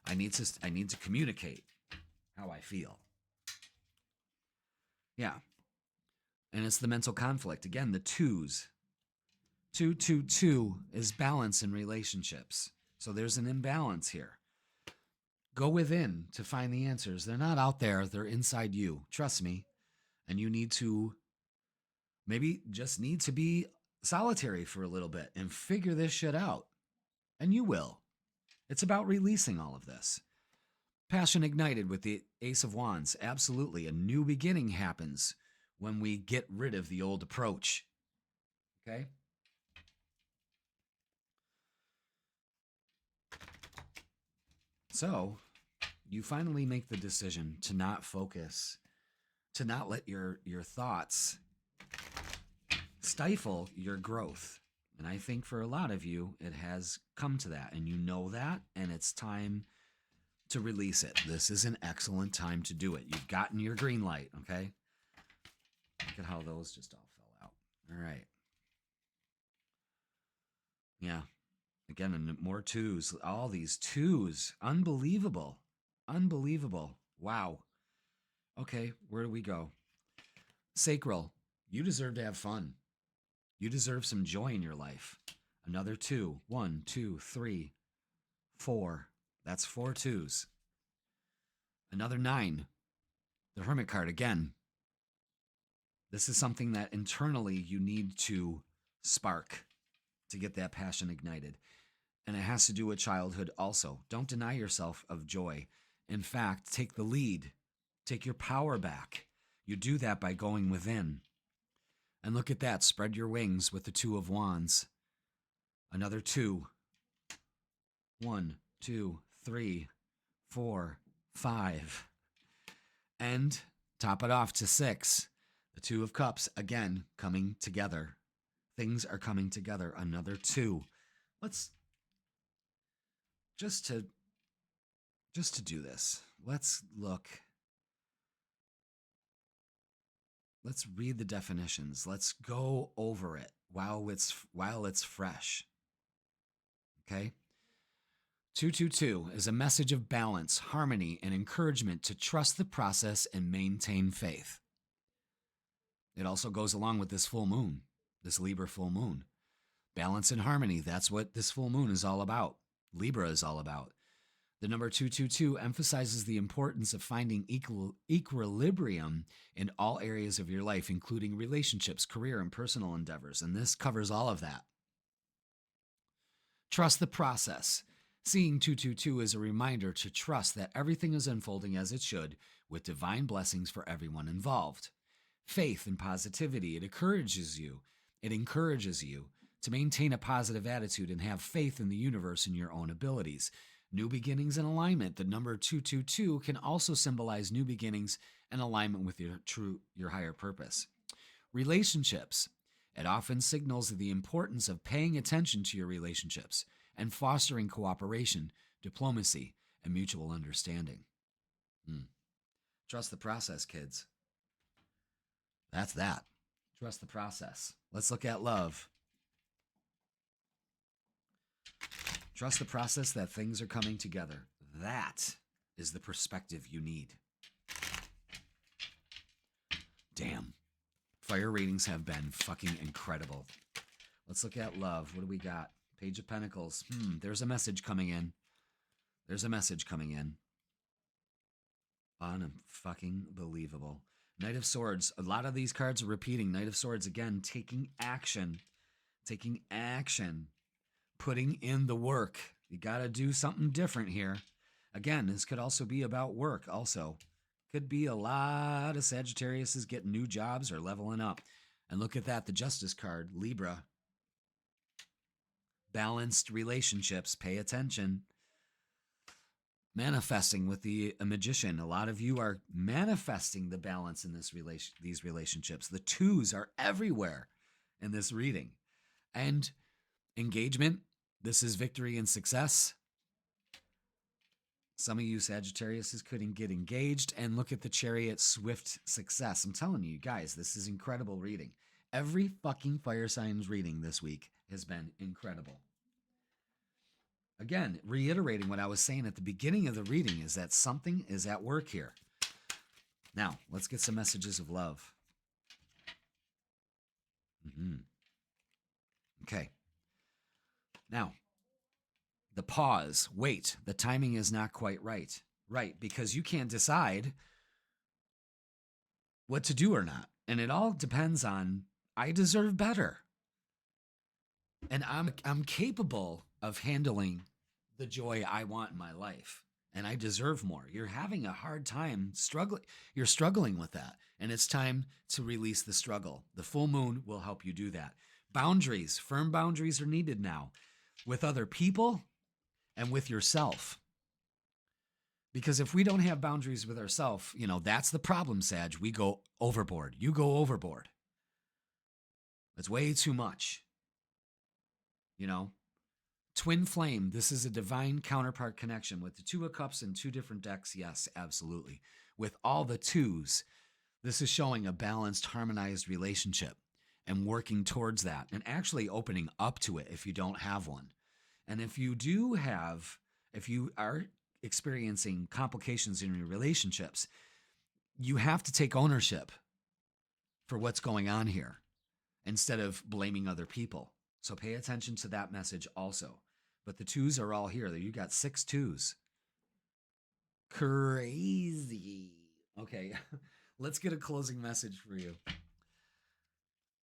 I need to communicate how I feel. Yeah. And it's the mental conflict. Again, the twos. 2 is balance in relationships. So there's an imbalance here. Go within to find the answers. They're not out there. They're inside you. Trust me. And you need to maybe just need to be solitary for a little bit and figure this shit out. And you will. It's about releasing all of this. Passion ignited with the Ace of Wands. Absolutely. A new beginning happens when we get rid of the old approach. Okay? So, you finally make the decision to not focus, to not let your thoughts stifle your growth. And I think for a lot of you, it has come to that. And you know that, and it's time to release it. This is an excellent time to do it. You've gotten your green light, okay? Look at how those just all fell out. All right. Yeah. Again, and more twos. All these twos. Unbelievable. Unbelievable. Wow. Okay, where do we go? Sacral. You deserve to have fun. You deserve some joy in your life. Another 2. 1, 2, 3, 4. That's 4 twos. Another 9. The Hermit card again. This is something that internally you need to spark to get that passion ignited. And it has to do with childhood also. Don't deny yourself of joy. In fact, take the lead. Take your power back. You do that by going within. And look at that. Spread your wings with the 2 of Wands. Another 2. 1, 2, 3, 4, 5. And top it off to 6. The 2 of Cups, again, coming together. Things are coming together. Another 2. Let's just to do this. Let's look. Let's read the definitions. Let's go over it while it's fresh. Okay? 222 is a message of balance, harmony, and encouragement to trust the process and maintain faith. It also goes along with this full moon, this Libra full moon. Balance and harmony, that's what this full moon is all about. Libra is all about. The number 222 emphasizes the importance of finding equilibrium in all areas of your life, including relationships, career, and personal endeavors. And this covers all of that. Trust the process. Seeing 222 is a reminder to trust that everything is unfolding as it should, with divine blessings for everyone involved. Faith and positivity, it encourages you to maintain a positive attitude and have faith in the universe and your own abilities. New beginnings and alignment. The number 222 can also symbolize new beginnings and alignment with your higher purpose. Relationships. It often signals the importance of paying attention to your relationships and fostering cooperation, diplomacy, and mutual understanding. Trust the process, kids. That's that. Trust the process. Let's look at love. Trust the process that things are coming together. That is the perspective you need. Damn. Fire readings have been fucking incredible. Let's look at love. What do we got? Page of Pentacles. There's a message coming in. There's a message coming in. Unfucking believable. Knight of Swords. A lot of these cards are repeating. Knight of Swords, again, taking action. Taking action. Putting in the work. You got to do something different here. Again, this could also be about work also. Could be a lot of Sagittarius is getting new jobs or leveling up. And look at that, the Justice card, Libra. Balanced relationships. Pay attention. Manifesting with the Magician. A lot of you are manifesting the balance in these relationships. The twos are everywhere in this reading. And engagement. This is victory and success. Some of you Sagittarius couldn't get engaged. And look at the Chariot, swift success. I'm telling you guys, this is incredible reading. Every fucking fire signs reading this week has been incredible. Again, reiterating what I was saying at the beginning of the reading is that something is at work here. Now, let's get some messages of love. Okay. Now, the pause. Wait, the timing is not quite right. Right, because you can't decide what to do or not. And it all depends on, I deserve better. And I'm capable of handling the joy I want in my life. And I deserve more. You're having a hard time struggling. You're struggling with that. And it's time to release the struggle. The full moon will help you do that. Boundaries, firm boundaries are needed now with other people and with yourself. Because if we don't have boundaries with ourselves, that's the problem, Sag. We go overboard. You go overboard. It's way too much. Twin flame. This is a divine counterpart connection with the Two of Cups and two different decks. Yes, absolutely. With all the twos, this is showing a balanced, harmonized relationship and working towards that and actually opening up to it if you don't have one. And if you are experiencing complications in your relationships, you have to take ownership for what's going on here instead of blaming other people. So pay attention to that message also. But the twos are all here. You got 6 twos. Crazy. Okay, let's get a closing message for you.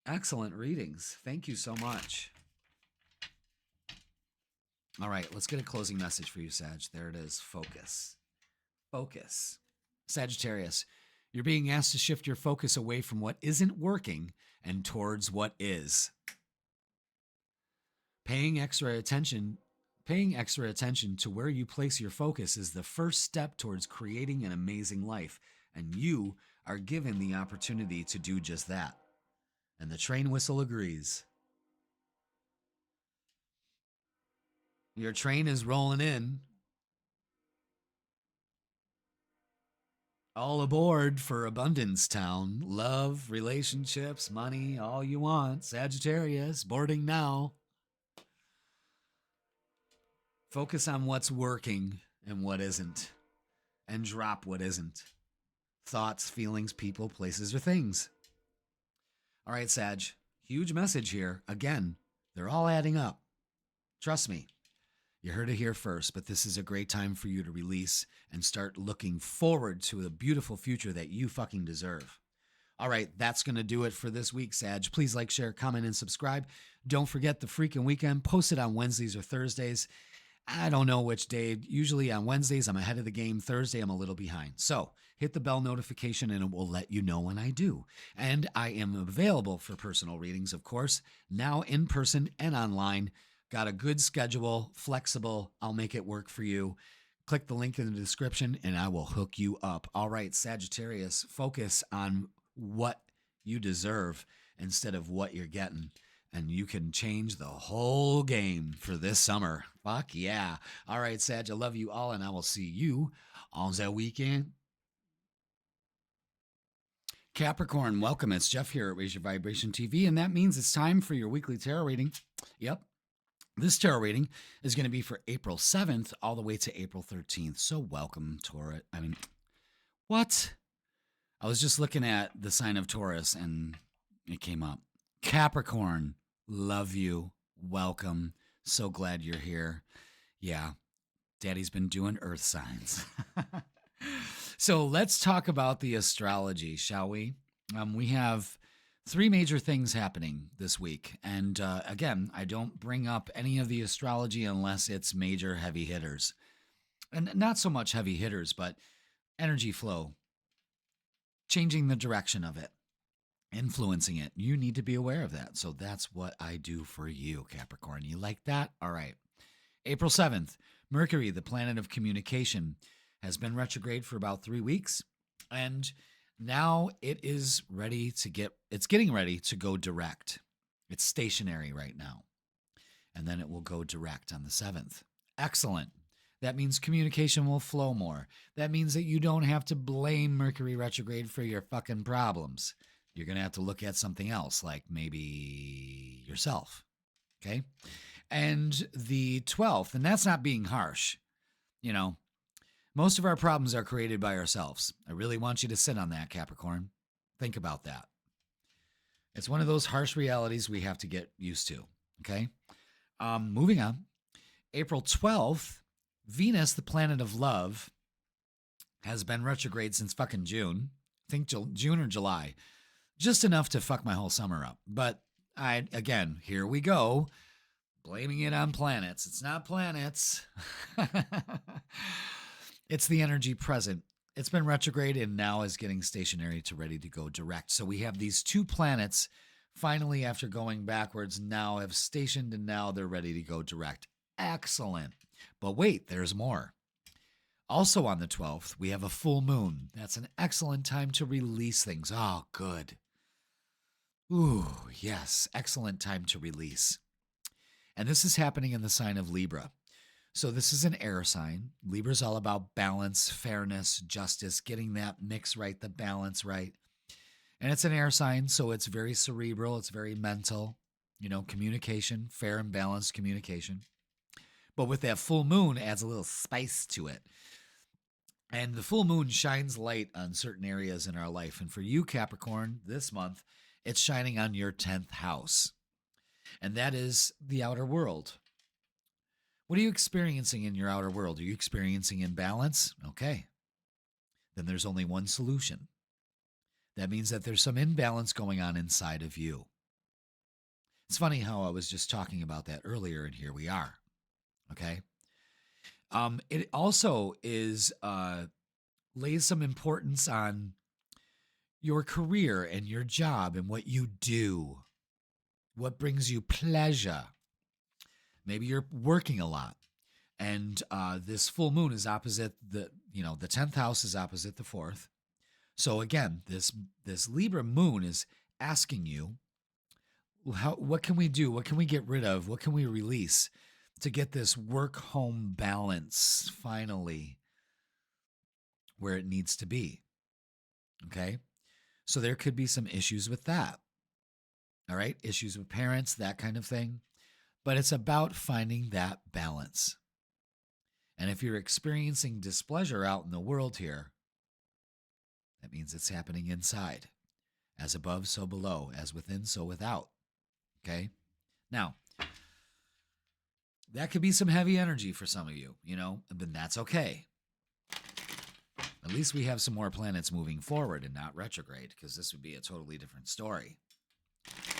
Excellent readings. Thank you so much. All right, let's get a closing message for you, Sag. There it is. Focus. Focus. Sagittarius, you're being asked to shift your focus away from what isn't working and towards what is. Paying extra attention to where you place your focus is the first step towards creating an amazing life, and you are given the opportunity to do just that. And the train whistle agrees. Your train is rolling in. All aboard for Abundance Town. Love, relationships, money, all you want. Sagittarius, boarding now. Focus on what's working and what isn't, and drop what isn't. Thoughts, feelings, people, places, or things. All right, Sag, huge message here. Again, they're all adding up. Trust me, you heard it here first, but this is a great time for you to release and start looking forward to the beautiful future that you fucking deserve. All right, that's going to do it for this week, Sag. Please like, share, comment, and subscribe. Don't forget the freaking weekend. Post it on Wednesdays or Thursdays. I don't know which day. Usually on Wednesdays, I'm ahead of the game. Thursday, I'm a little behind. So hit the bell notification and it will let you know when I do. And I am available for personal readings, of course, now in person and online. Got a good schedule, flexible. I'll make it work for you. Click the link in the description and I will hook you up. All right, Sagittarius, focus on what you deserve instead of what you're getting. And you can change the whole game for this summer. Fuck yeah. All right, Sag, I love you all, and I will see you on the weekend. Capricorn, welcome. It's Jeff here at Raise Your Vibration TV, and that means it's time for your weekly tarot reading. Yep. This tarot reading is going to be for April 7th all the way to April 13th. So welcome, Taurus. What? I was just looking at the sign of Taurus, and it came up. Capricorn, love you. Welcome. So glad you're here. Yeah, Daddy's been doing earth signs. So let's talk about the astrology, shall we? We have three major things happening this week. And again, I don't bring up any of the astrology unless it's major heavy hitters. And not so much heavy hitters, but energy flow, changing the direction of it, influencing it. You need to be aware of that. So that's what I do for you, Capricorn. You like that? All right. April 7th, Mercury, the planet of communication, has been retrograde for about 3 weeks. And now it's getting ready to go direct. It's stationary right now. And then it will go direct on the 7th. Excellent. That means communication will flow more. That means that you don't have to blame Mercury retrograde for your fucking problems. You're going to have to look at something else, like maybe yourself. Okay? And the 12th, and that's not being harsh. You know, most of our problems are created by ourselves. I really want you to sit on that, Capricorn. Think about that. It's one of those harsh realities we have to get used to. Okay? Moving on. April 12th, Venus, the planet of love, has been retrograde since fucking June. I think June or July. Just enough to fuck my whole summer up. But again, here we go. Blaming it on planets. It's not planets. It's the energy present. It's been retrograde and now is getting stationary to ready to go direct. So we have these two planets finally, after going backwards, now have stationed and now they're ready to go direct. Excellent. But wait, there's more. Also on the 12th, we have a full moon. That's an excellent time to release things. Oh, good. Ooh, yes. Excellent time to release. And this is happening in the sign of Libra. So this is an air sign. Libra is all about balance, fairness, justice, getting that mix right, the balance right. And it's an air sign, so it's very cerebral. It's very mental, communication, fair and balanced communication. But with that full moon adds a little spice to it. And the full moon shines light on certain areas in our life. And for you, Capricorn, this month, it's shining on your 10th house. And that is the outer world. What are you experiencing in your outer world? Are you experiencing imbalance? Okay. Then there's only one solution. That means that there's some imbalance going on inside of you. It's funny how I was just talking about that earlier, and here we are. Okay. It also lays some importance on your career and your job and what you do, what brings you pleasure. Maybe you're working a lot, and this full moon is opposite the 10th house is opposite the 4th. So again, this Libra moon is asking you, what can we do? What can we get rid of? What can we release to get this work-home balance finally where it needs to be? Okay? So there could be some issues with that. All right? Issues with parents, that kind of thing. But it's about finding that balance. And if you're experiencing displeasure out in the world here, that means it's happening inside. As above, so below. As within, so without. Okay? Now, that could be some heavy energy for some of you, but that's okay. At least we have some more planets moving forward and not retrograde, because this would be a totally different story.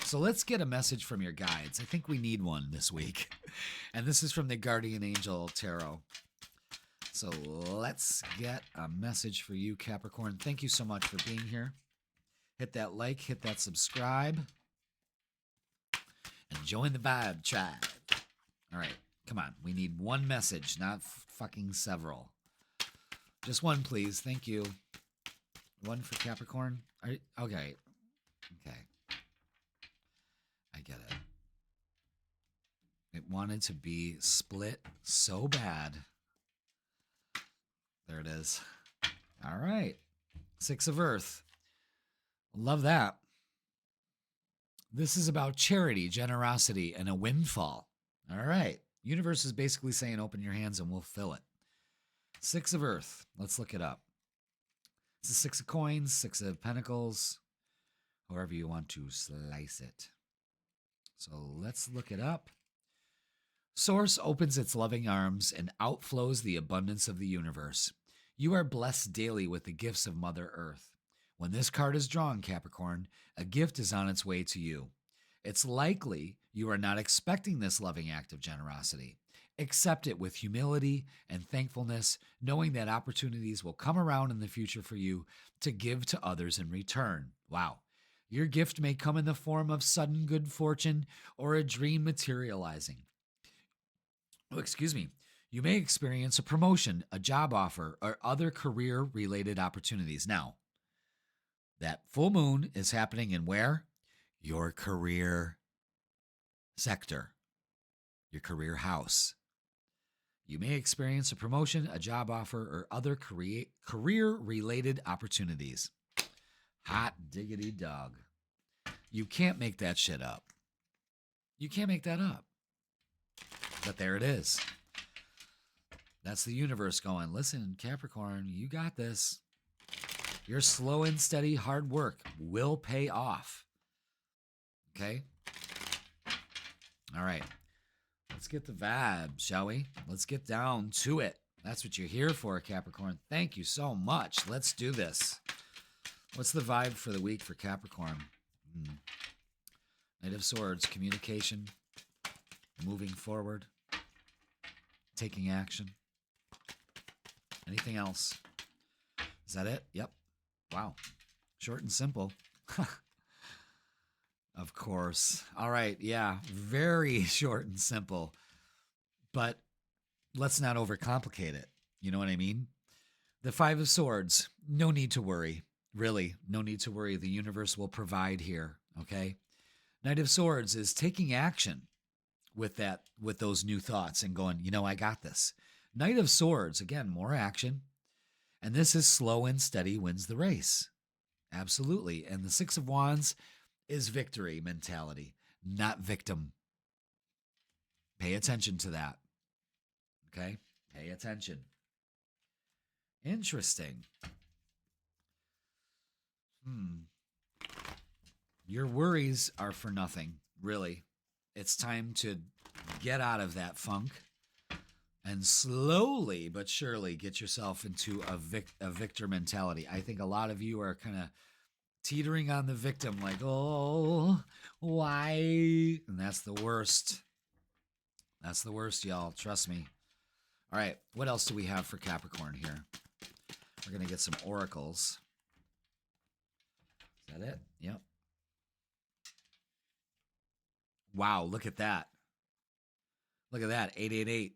So let's get a message from your guides. I think we need one this week. And this is from the Guardian Angel Tarot. So let's get a message for you, Capricorn. Thank you so much for being here. Hit that like, hit that subscribe, and join the vibe tribe. All right, come on. We need one message, not fucking several. Just one, please. Thank you. One for Capricorn. Okay. Okay. I get it. It wanted to be split so bad. There it is. All right. 6 of Earth. Love that. This is about charity, generosity, and a windfall. All right. Universe is basically saying open your hands and we'll fill it. 6 of Earth. Let's look it up. It's a 6 of Coins, 6 of Pentacles, however you want to slice it. So let's look it up. Source opens its loving arms and outflows the abundance of the universe. You are blessed daily with the gifts of Mother Earth. When this card is drawn, Capricorn, a gift is on its way to you. It's likely you are not expecting this loving act of generosity. Accept it with humility and thankfulness, knowing that opportunities will come around in the future for you to give to others in return. Wow. Your gift may come in the form of sudden good fortune or a dream materializing. Oh, excuse me. You may experience a promotion, a job offer, or other career related opportunities. Now, that full moon is happening in where? Your career sector, your career house. You may experience a promotion, a job offer, or other career related opportunities. Hot diggity dog. You can't make that shit up. You can't make that up. But there it is. That's the universe going, listen, Capricorn, you got this. Your slow and steady hard work will pay off. Okay? All right. Let's get the vibe, shall we? Let's get down to it. That's what you're here for, Capricorn. Thank you so much. Let's do this. What's the vibe for the week for Capricorn? Knight of Swords, communication, moving forward, taking action. Anything else? Is that it? Yep. Wow. Short and simple. Of course. All right. Yeah. Very short and simple. But let's not overcomplicate it. You know what I mean? The Five of Swords. No need to worry. Really, no need to worry. The universe will provide here. Okay. Knight of Swords is taking action with those new thoughts and going, I got this. Knight of Swords, again, more action. And this is slow and steady wins the race. Absolutely. And the Six of Wands is victory mentality, not victim. Pay attention to that. Okay? Pay attention. Interesting. Your worries are for nothing, really. It's time to get out of that funk and slowly but surely get yourself into a victor mentality. I think a lot of you are kind of teetering on the victim, like, oh, why? And that's the worst. That's the worst, y'all. Trust me. All right, what else do we have for Capricorn here? We're going to get some oracles. Is that it? Yep. Wow, look at that. Look at that, 888.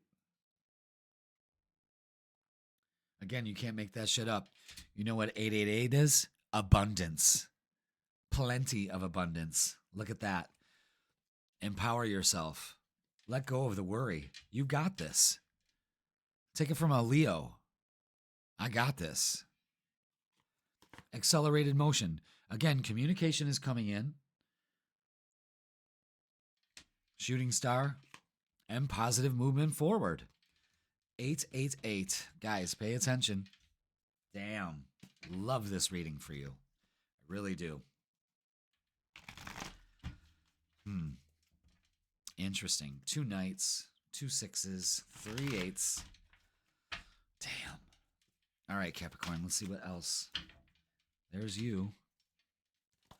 Again, you can't make that shit up. You know what 888 is? Abundance. Plenty of abundance. Look at that. Empower yourself. Let go of the worry. You got this. Take it from a Leo. I got this. Accelerated motion. Again, communication is coming in. Shooting star. And positive movement forward. 888. Guys, pay attention. Damn. Love this reading for you. I really do. Interesting. 2 knights, 2 6s, 3 8s. Damn. All right, Capricorn, let's see what else. There's you.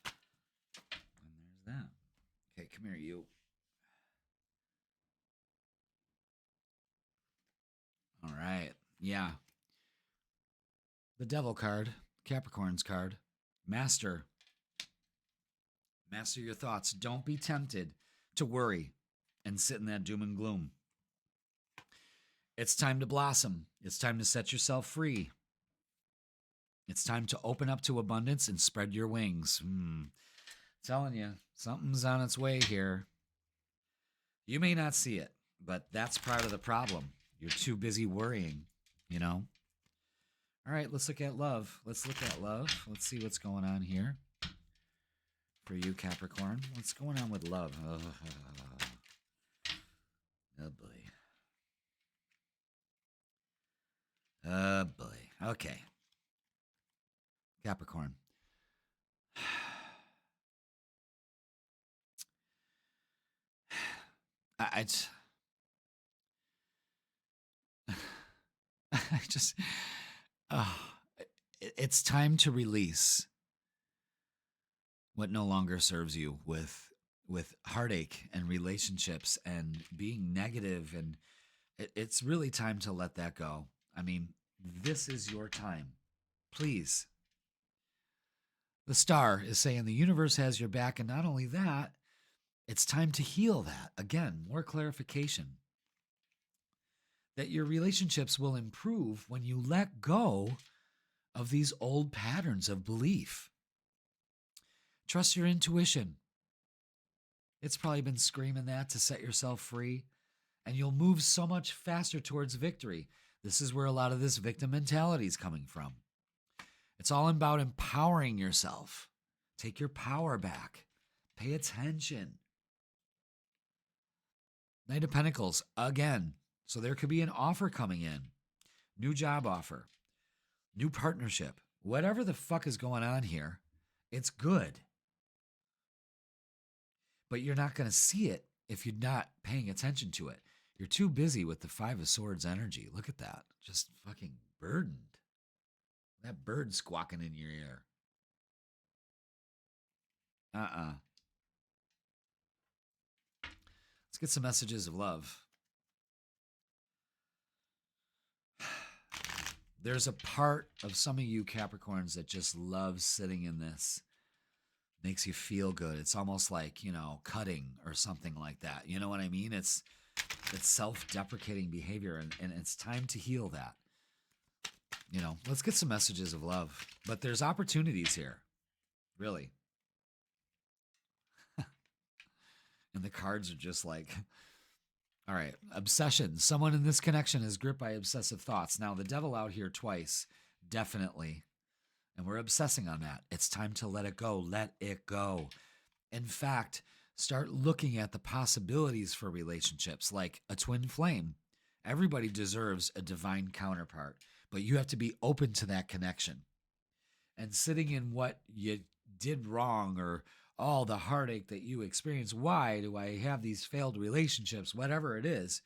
And there's that. Okay, come here, you. All right. Yeah. The Devil card, Capricorn's card. Master. Master your thoughts. Don't be tempted to worry and sit in that doom and gloom. It's time to blossom. It's time to set yourself free. It's time to open up to abundance and spread your wings. Telling you, something's on its way here. You may not see it, but that's part of the problem. You're too busy worrying, All right, let's look at love. Let's see what's going on here for you, Capricorn. What's going on with love? Oh boy. Oh boy. Okay. Capricorn. I uh, it's time to release what no longer serves you with heartache and relationships and being negative, and it's really time to let that go. I mean, this is your time. Please. The star is saying the universe has your back, and not only that, it's time to heal that. Again, more clarification that your relationships will improve when you let go of these old patterns of belief. Trust your intuition. It's probably been screaming that to set yourself free, and you'll move so much faster towards victory. This is where a lot of this victim mentality is coming from. It's all about empowering yourself. Take your power back. Pay attention. Knight of Pentacles, again. So there could be an offer coming in. New job offer. New partnership. Whatever the fuck is going on here, it's good. But you're not going to see it if you're not paying attention to it. You're too busy with the Five of Swords energy. Look at that. Just fucking burdened. That bird squawking in your ear. Let's get some messages of love. There's a part of some of you Capricorns that just loves sitting in this. Makes you feel good. It's almost like, cutting or something like that. You know what I mean? It's self-deprecating behavior, and it's time to heal that. Let's get some messages of love. But there's opportunities here. Really. And the cards are just like, all right, obsession. Someone in this connection is gripped by obsessive thoughts. Now, the devil out here twice, definitely. And we're obsessing on that. It's time to let it go. Let it go. In fact, start looking at the possibilities for relationships like a twin flame. Everybody deserves a divine counterpart, but you have to be open to that connection. And sitting in what you did wrong or all the heartache that you experience, why do I have these failed relationships, whatever it is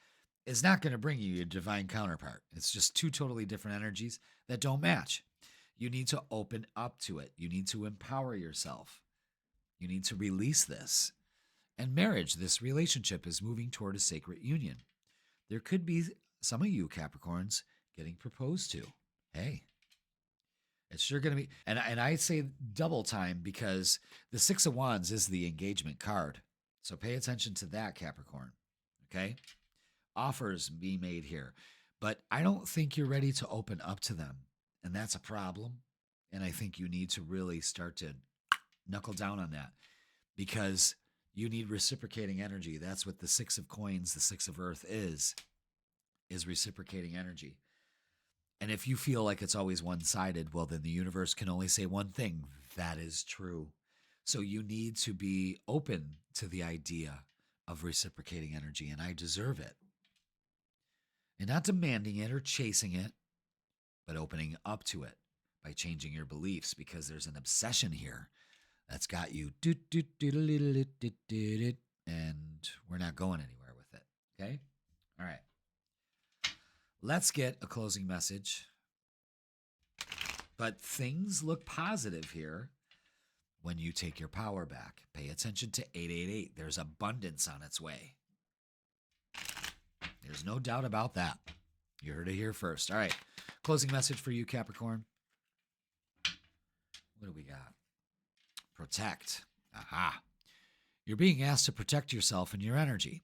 not going to bring you a divine counterpart. It's just two totally different energies that don't match. You need to open up to it. You need to empower yourself. You need to release this. And marriage, this relationship is moving toward a sacred union. There could be some of you Capricorns getting proposed to. Hey, it's sure going to be. And I say double time because the Six of Wands is the engagement card. So pay attention to that, Capricorn. Okay? Offers be made here. But I don't think you're ready to open up to them. And that's a problem. And I think you need to really start to knuckle down on that because you need reciprocating energy. That's what the Six of Coins, the Six of Earth is reciprocating energy. And if you feel like it's always one-sided, well, then the universe can only say one thing. That is true. So you need to be open to the idea of reciprocating energy, and I deserve it. And not demanding it or chasing it, but opening up to it by changing your beliefs because there's an obsession here that's got you and we're not going anywhere with it. Okay? All right. Let's get a closing message. But things look positive here when you take your power back. Pay attention to 888. There's abundance on its way. There's no doubt about that. You heard it here first. All right. Closing message for you, Capricorn. What do we got? Protect. Aha. You're being asked to protect yourself and your energy.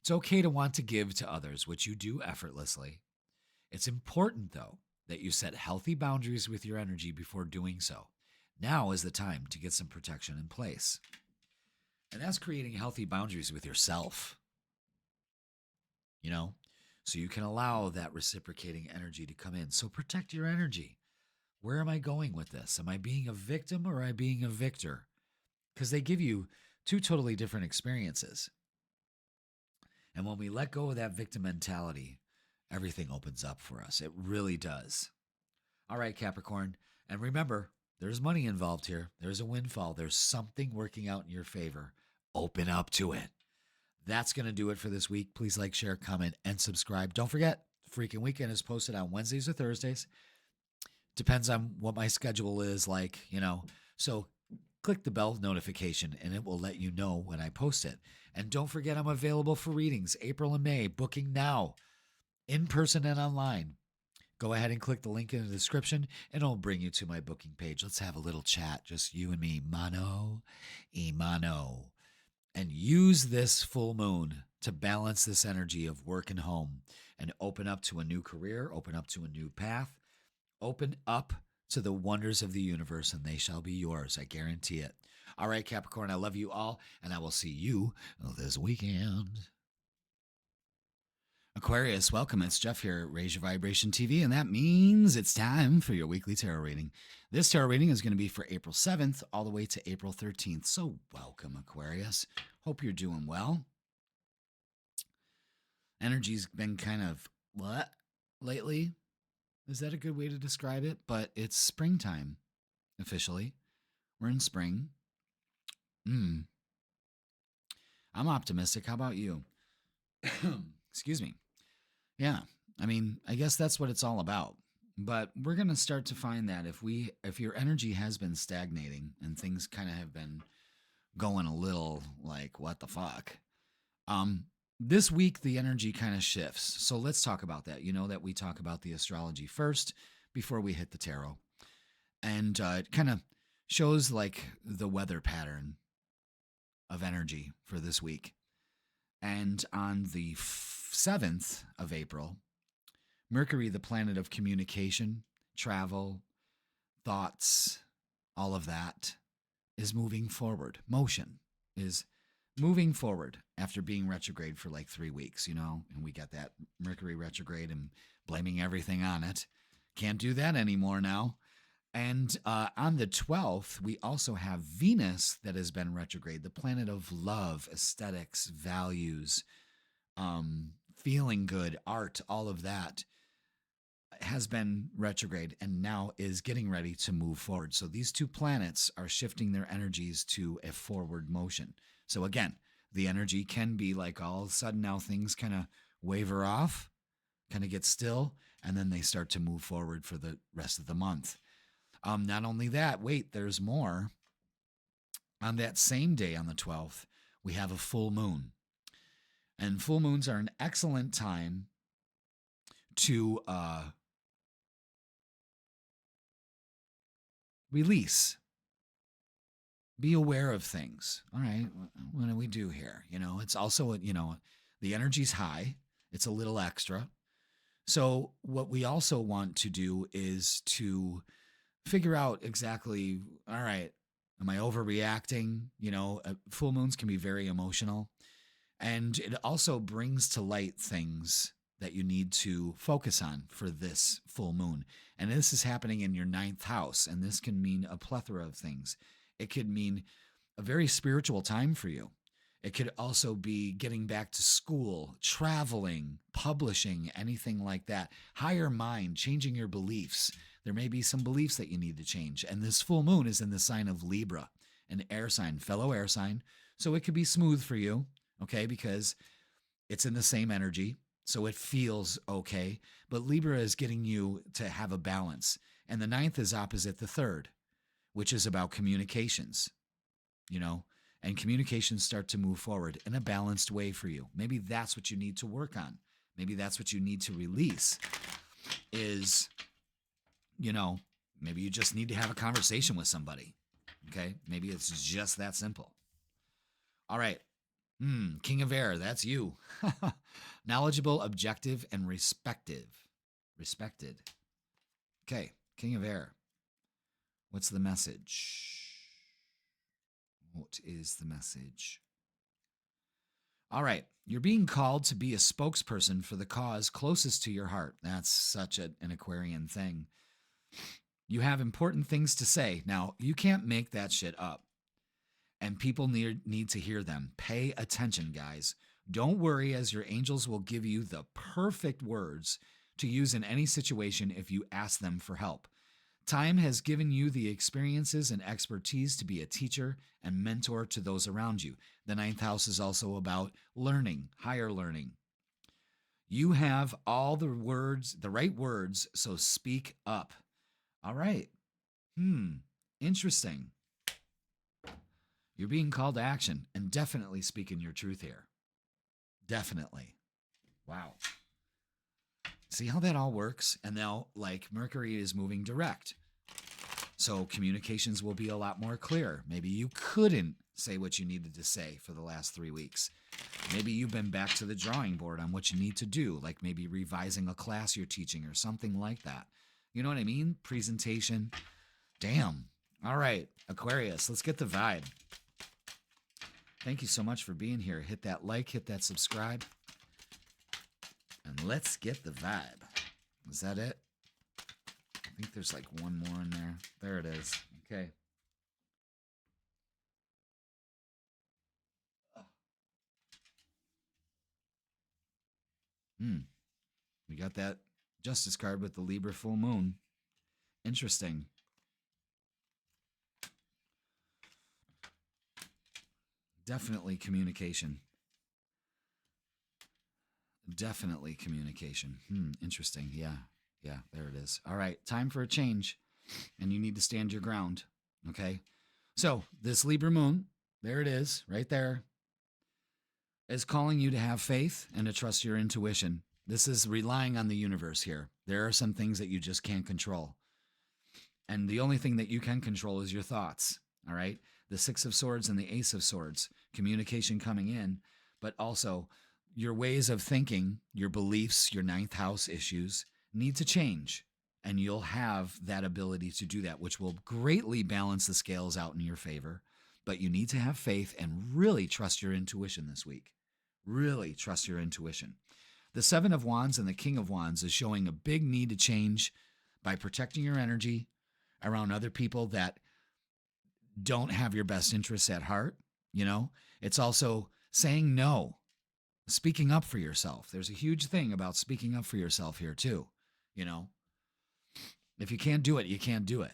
It's okay to want to give to others, which you do effortlessly. It's important, though, that you set healthy boundaries with your energy before doing so. Now is the time to get some protection in place. And that's creating healthy boundaries with yourself. So you can allow that reciprocating energy to come in. So protect your energy. Where am I going with this? Am I being a victim or am I being a victor? Because they give you two totally different experiences. And when we let go of that victim mentality, everything opens up for us. It really does. All right, Capricorn. And remember, there's money involved here. There's a windfall. There's something working out in your favor. Open up to it. That's going to do it for this week. Please like, share, comment, and subscribe. Don't forget, Freaking Weekend is posted on Wednesdays or Thursdays. Depends on what my schedule is like, So click the bell notification and it will let you know when I post it. And don't forget, I'm available for readings April and May, booking now, in person and online. Go ahead and click the link in the description and it'll bring you to my booking page. Let's have a little chat, just you and me, mano y mano. And use this full moon to balance this energy of work and home and open up to a new career, open up to a new path, open up to the wonders of the universe, and they shall be yours. I guarantee it. All right, Capricorn, I love you all, and I will see you this weekend. Aquarius, welcome. It's Jeff here at Raise Your Vibration TV, and that means it's time for your weekly tarot reading. This tarot reading is going to be for April 7th all the way to April 13th. So welcome, Aquarius. Hope you're doing well. Energy's been kind of what lately? Is that a good way to describe it? But it's springtime, officially. We're in spring. I'm optimistic. How about you? Excuse me. Yeah, I mean, I guess that's what it's all about. But we're going to start to find that if your energy has been stagnating and things kind of have been going a little like, what the fuck? This week, the energy kind of shifts. So let's talk about that. You know that we talk about the astrology first before we hit the tarot. And it kind of shows like the weather pattern of energy for this week. And on the 7th of April, Mercury, the planet of communication, travel, thoughts, all of that, is moving forward. Motion is moving forward after being retrograde for like 3 weeks, and we got that Mercury retrograde and blaming everything on it. Can't do that anymore now. And on the 12th, we also have Venus that has been retrograde, the planet of love, aesthetics, values, feeling good, art, all of that has been retrograde and now is getting ready to move forward. So these two planets are shifting their energies to a forward motion. So again, the energy can be like all of a sudden now things kind of waver off, kind of get still, and then they start to move forward for the rest of the month. Not only that, wait, there's more. On that same day, on the 12th, we have a full moon. And full moons are an excellent time to release. Be aware of things. All right, what do we do here? It's also, the energy's high. It's a little extra. So what we also want to do is to figure out exactly, all right, am I overreacting? Full moons can be very emotional. And it also brings to light things that you need to focus on for this full moon. And this is happening in your 9th house. And this can mean a plethora of things. It could mean a very spiritual time for you. It could also be getting back to school, traveling, publishing, anything like that. Higher mind, changing your beliefs. There may be some beliefs that you need to change. And this full moon is in the sign of Libra, an air sign, fellow air sign. So it could be smooth for you, okay, because it's in the same energy. So it feels okay. But Libra is getting you to have a balance. And the 9th is opposite the 3rd, which is about communications, and communications start to move forward in a balanced way for you. Maybe that's what you need to work on. Maybe that's what you need to release is, maybe you just need to have a conversation with somebody. Okay. Maybe it's just that simple. All right. King of Air, that's you. Knowledgeable, objective, and respected. Okay. King of Air. What's the message? What is the message? All right. You're being called to be a spokesperson for the cause closest to your heart. That's such an Aquarian thing. You have important things to say. Now, you can't make that shit up. And people need to hear them. Pay attention, guys. Don't worry, as your angels will give you the perfect words to use in any situation if you ask them for help. Time has given you the experiences and expertise to be a teacher and mentor to those around you. The 9th house is also about learning, higher learning. You have all the words, the right words, so speak up. All right. Interesting. You're being called to action and definitely speaking your truth here. Definitely. Wow. See how that all works? And now, like, Mercury is moving direct. So communications will be a lot more clear. Maybe you couldn't say what you needed to say for the last 3 weeks. Maybe you've been back to the drawing board on what you need to do, like maybe revising a class you're teaching or something like that. You know what I mean? Presentation. Damn. All right, Aquarius, let's get the vibe. Thank you so much for being here. Hit that like, hit that subscribe. And let's get the vibe. Is that it? I think there's like one more in there. There it is. Okay. We got that Justice card with the Libra full moon. Interesting. Definitely communication. Definitely communication. Interesting. Yeah, there it is. All right, time for a change. And you need to stand your ground. Okay? So, this Libra moon, there it is, right there, is calling you to have faith and to trust your intuition. This is relying on the universe here. There are some things that you just can't control. And the only thing that you can control is your thoughts. All right? The Six of Swords and the Ace of Swords, communication coming in, but also your ways of thinking, your beliefs, your ninth house issues need to change. And you'll have that ability to do that, which will greatly balance the scales out in your favor. But you need to have faith and really trust your intuition this week. Really trust your intuition. The Seven of Wands and the King of Wands is showing a big need to change by protecting your energy around other people that don't have your best interests at heart. You know, it's also saying no, speaking up for yourself. There's a huge thing about speaking up for yourself here too. You know, if you can't do it, you can't do it.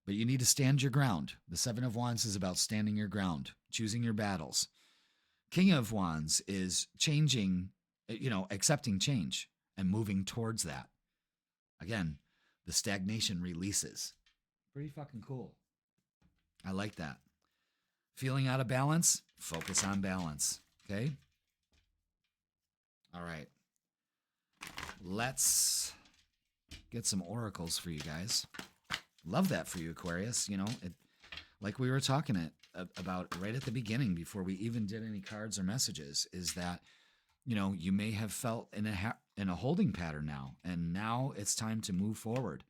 But you need to stand your ground. The Seven of Wands is about standing your ground, choosing your battles. King of Wands is changing, accepting change and moving towards that. Again, the stagnation releases. Pretty fucking cool. I like that. Feeling out of balance? Focus on balance. Okay? All right. Let's get some oracles for you guys. Love that for you, Aquarius. Like we were talking about right at the beginning before we even did any cards or messages, is that, you may have felt in a holding pattern now, and now it's time to move forward.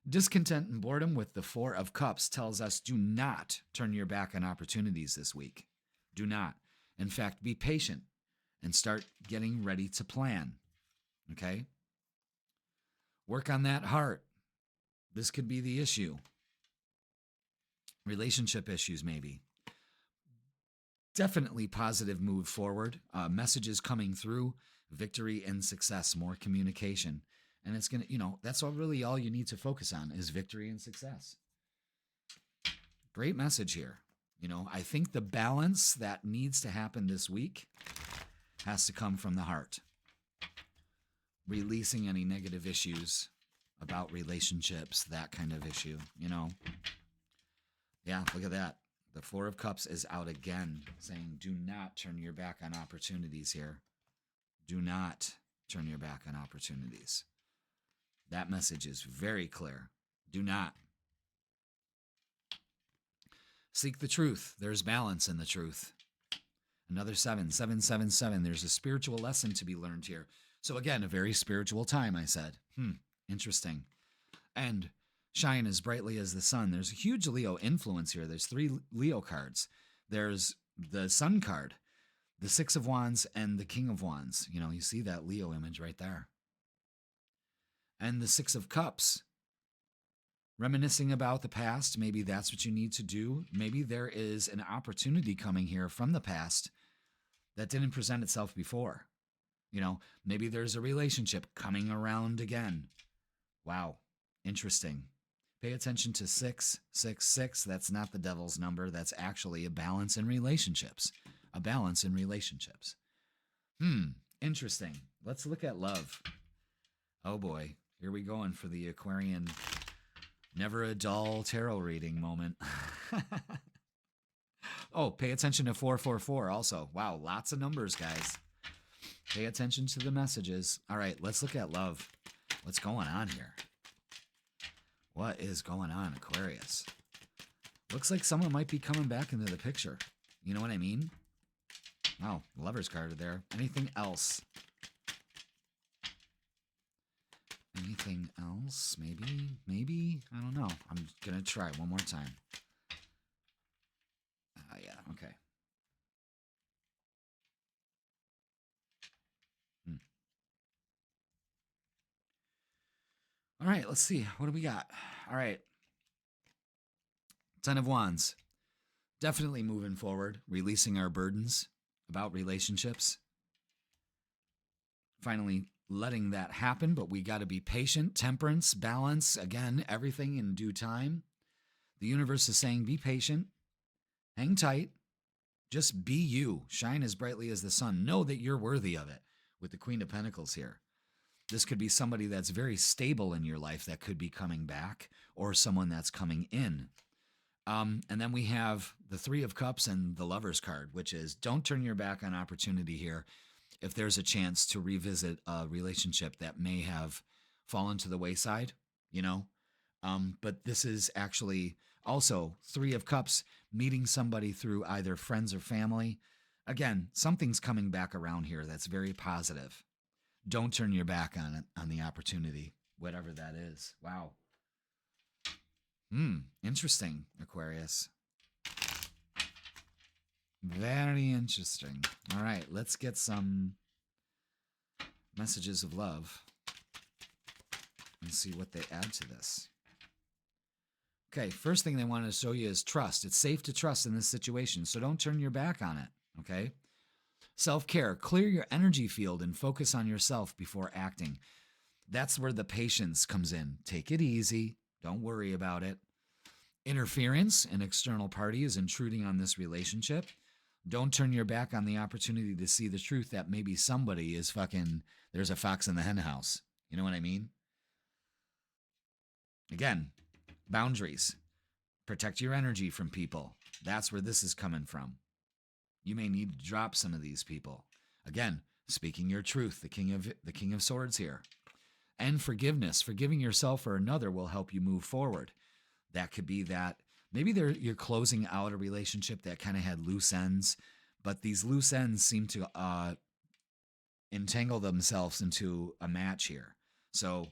Discontent and boredom with the Four of Cups tells us do not turn your back on opportunities this week. Do not. In fact, be patient and start getting ready to plan. Okay? Work on that heart. This could be the issue. Relationship issues, maybe. Definitely positive move forward. Messages coming through. Victory and success. More communication. And it's going to, that's all you need to focus on is victory and success. Great message here. I think the balance that needs to happen this week has to come from the heart. Releasing any negative issues about relationships, that kind of issue, Yeah, look at that. The Four of Cups is out again, saying do not turn your back on opportunities here. Do not turn your back on opportunities. That message is very clear. Do not. Seek the truth. There's balance in the truth. Another 7. There's a spiritual lesson to be learned here. So again, a very spiritual time, I said. Interesting. And shine as brightly as the sun. There's a huge Leo influence here. There's 3 Leo cards. There's the Sun card, the Six of Wands, and the King of Wands. You see that Leo image right there. And the Six of Cups, reminiscing about the past. Maybe that's what you need to do. Maybe there is an opportunity coming here from the past that didn't present itself before. Maybe there's a relationship coming around again. Wow, interesting. Pay attention to 666. That's not the devil's number. That's actually a balance in relationships. A balance in relationships. Interesting. Let's look at love. Oh boy. Here we going for the Aquarian Never a dull tarot reading moment. Oh, pay attention to 444 also. Wow, lots of numbers, guys. Pay attention to the messages. All right, let's look at love. What's going on here? What is going on, Aquarius? Looks like someone might be coming back into the picture. You know what I mean? Wow, Lover's card there. Anything else? Anything else? Maybe? I don't know. I'm going to try one more time. Yeah, okay. All right, let's see. What do we got? All right. 10 of Wands. Definitely moving forward, releasing our burdens about relationships. Finally letting that happen, but we got to be patient. Temperance, balance, again, everything in due time. The universe is saying be patient, hang tight, just be you, shine as brightly as the sun. Know that you're worthy of it with the Queen of Pentacles here. This could be somebody that's very stable in your life that could be coming back, or someone that's coming in. And then we have the Three of Cups and the Lover's card, which is don't turn your back on opportunity here if there's a chance to revisit a relationship that may have fallen to the wayside, you know. But this is actually also Three of Cups, meeting somebody through either friends or family. Again, something's coming back around here that's very positive. Don't turn your back on it, on the opportunity, whatever that is. Wow. Interesting, Aquarius. Very interesting. All right, let's get some messages of love and see what they add to this. Okay, first thing they want to show you is trust. It's safe to trust in this situation, so don't turn your back on it, okay? Self-care. Clear your energy field and focus on yourself before acting. That's where the patience comes in. Take it easy. Don't worry about it. Interference. An external party is intruding on this relationship. Don't turn your back on the opportunity to see the truth that maybe somebody is there's a fox in the hen house. You know what I mean? Again, boundaries. Protect your energy from people. That's where this is coming from. You may need to drop some of these people. Again, speaking your truth, the King of Swords here. And forgiveness. Forgiving yourself or another will help you move forward. That could be that maybe you're closing out a relationship that kind of had loose ends, but these loose ends seem to entangle themselves into a match here. So,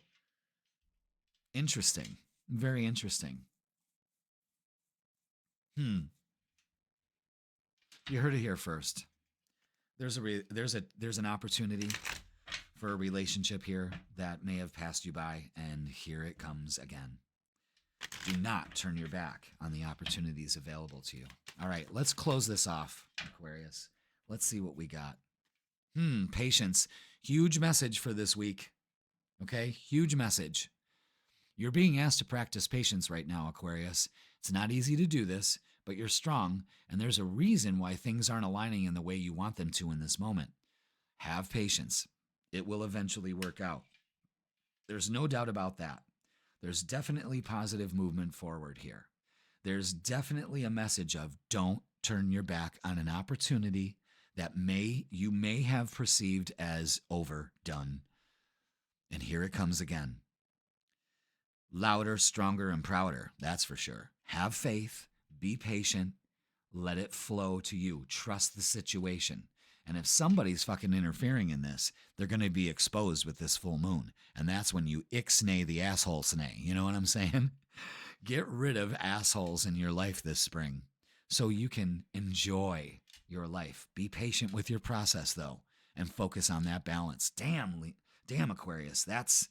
interesting. Very interesting. You heard it here first. There's an opportunity for a relationship here that may have passed you by, and here it comes again. Do not turn your back on the opportunities available to you. All right, let's close this off, Aquarius. Let's see what we got. Patience. Huge message for this week. Okay, huge message. You're being asked to practice patience right now, Aquarius. It's not easy to do this, but you're strong, and there's a reason why things aren't aligning in the way you want them to in this moment. Have patience. It will eventually work out. There's no doubt about that. There's definitely positive movement forward here. There's definitely a message of don't turn your back on an opportunity that you may have perceived as overdone. And here it comes again. Louder, stronger, and prouder, that's for sure. Have faith, be patient, let it flow to you. Trust the situation. And if somebody's interfering in this, they're going to be exposed with this full moon. And that's when you ixnay the asshole snay. You know what I'm saying? Get rid of assholes in your life this spring so you can enjoy your life. Be patient with your process, though, and focus on that balance. Damn, Aquarius, that's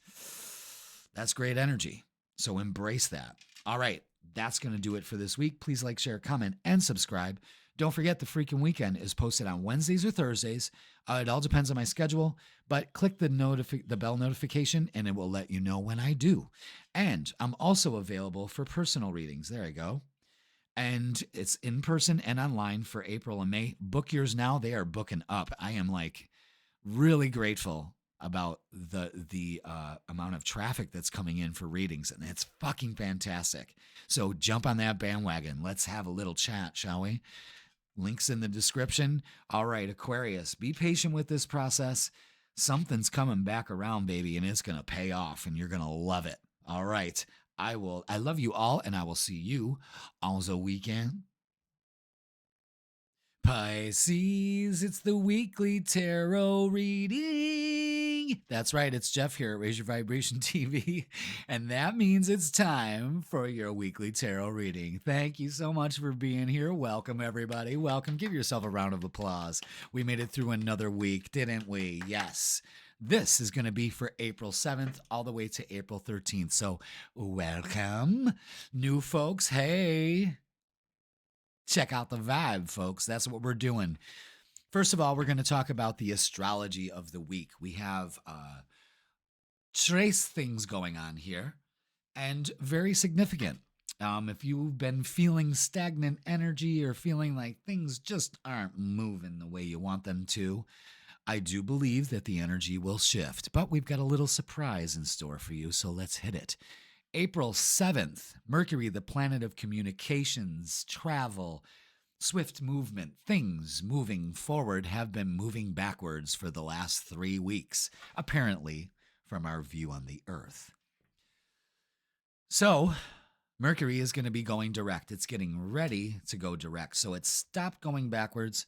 great energy. So embrace that. All right, that's going to do it for this week. Please like, share, comment, and subscribe. Don't forget the freaking weekend is posted on Wednesdays or Thursdays. It all depends on my schedule, but click the bell notification and it will let you know when I do. And I'm also available for personal readings. There I go. And it's in person and online for April and May. Book yours now. They are booking up. I am really grateful about the amount of traffic that's coming in for readings, and it's fucking fantastic. So jump on that bandwagon. Let's have a little chat, shall we? Links in the description. All right, Aquarius, be patient with this process. Something's coming back around, baby, and it's going to pay off, and you're going to love it. All right. I love you all, and I will see you on the weekend. Pisces, it's the weekly tarot reading. That's right, it's Jeff here at Raise Your Vibration TV, and that means it's time for your weekly tarot reading. Thank you so much for being here. Welcome, everybody. Welcome. Give yourself a round of applause. We made it through another week, didn't we? Yes. This is going to be for April 7th all the way to April 13th. So welcome, new folks. Hey. Check out the vibe, folks. That's what we're doing. First of all, we're going to talk about the astrology of the week. We have trace things going on here, and very significant. If you've been feeling stagnant energy or feeling like things just aren't moving the way you want them to, I do believe that the energy will shift. But we've got a little surprise in store for you, so let's hit it. April 7th, Mercury, the planet of communications, travel, swift movement, things moving forward have been moving backwards for the last 3 weeks, apparently from our view on the Earth. So, Mercury is going to be going direct. It's getting ready to go direct. So it stopped going backwards,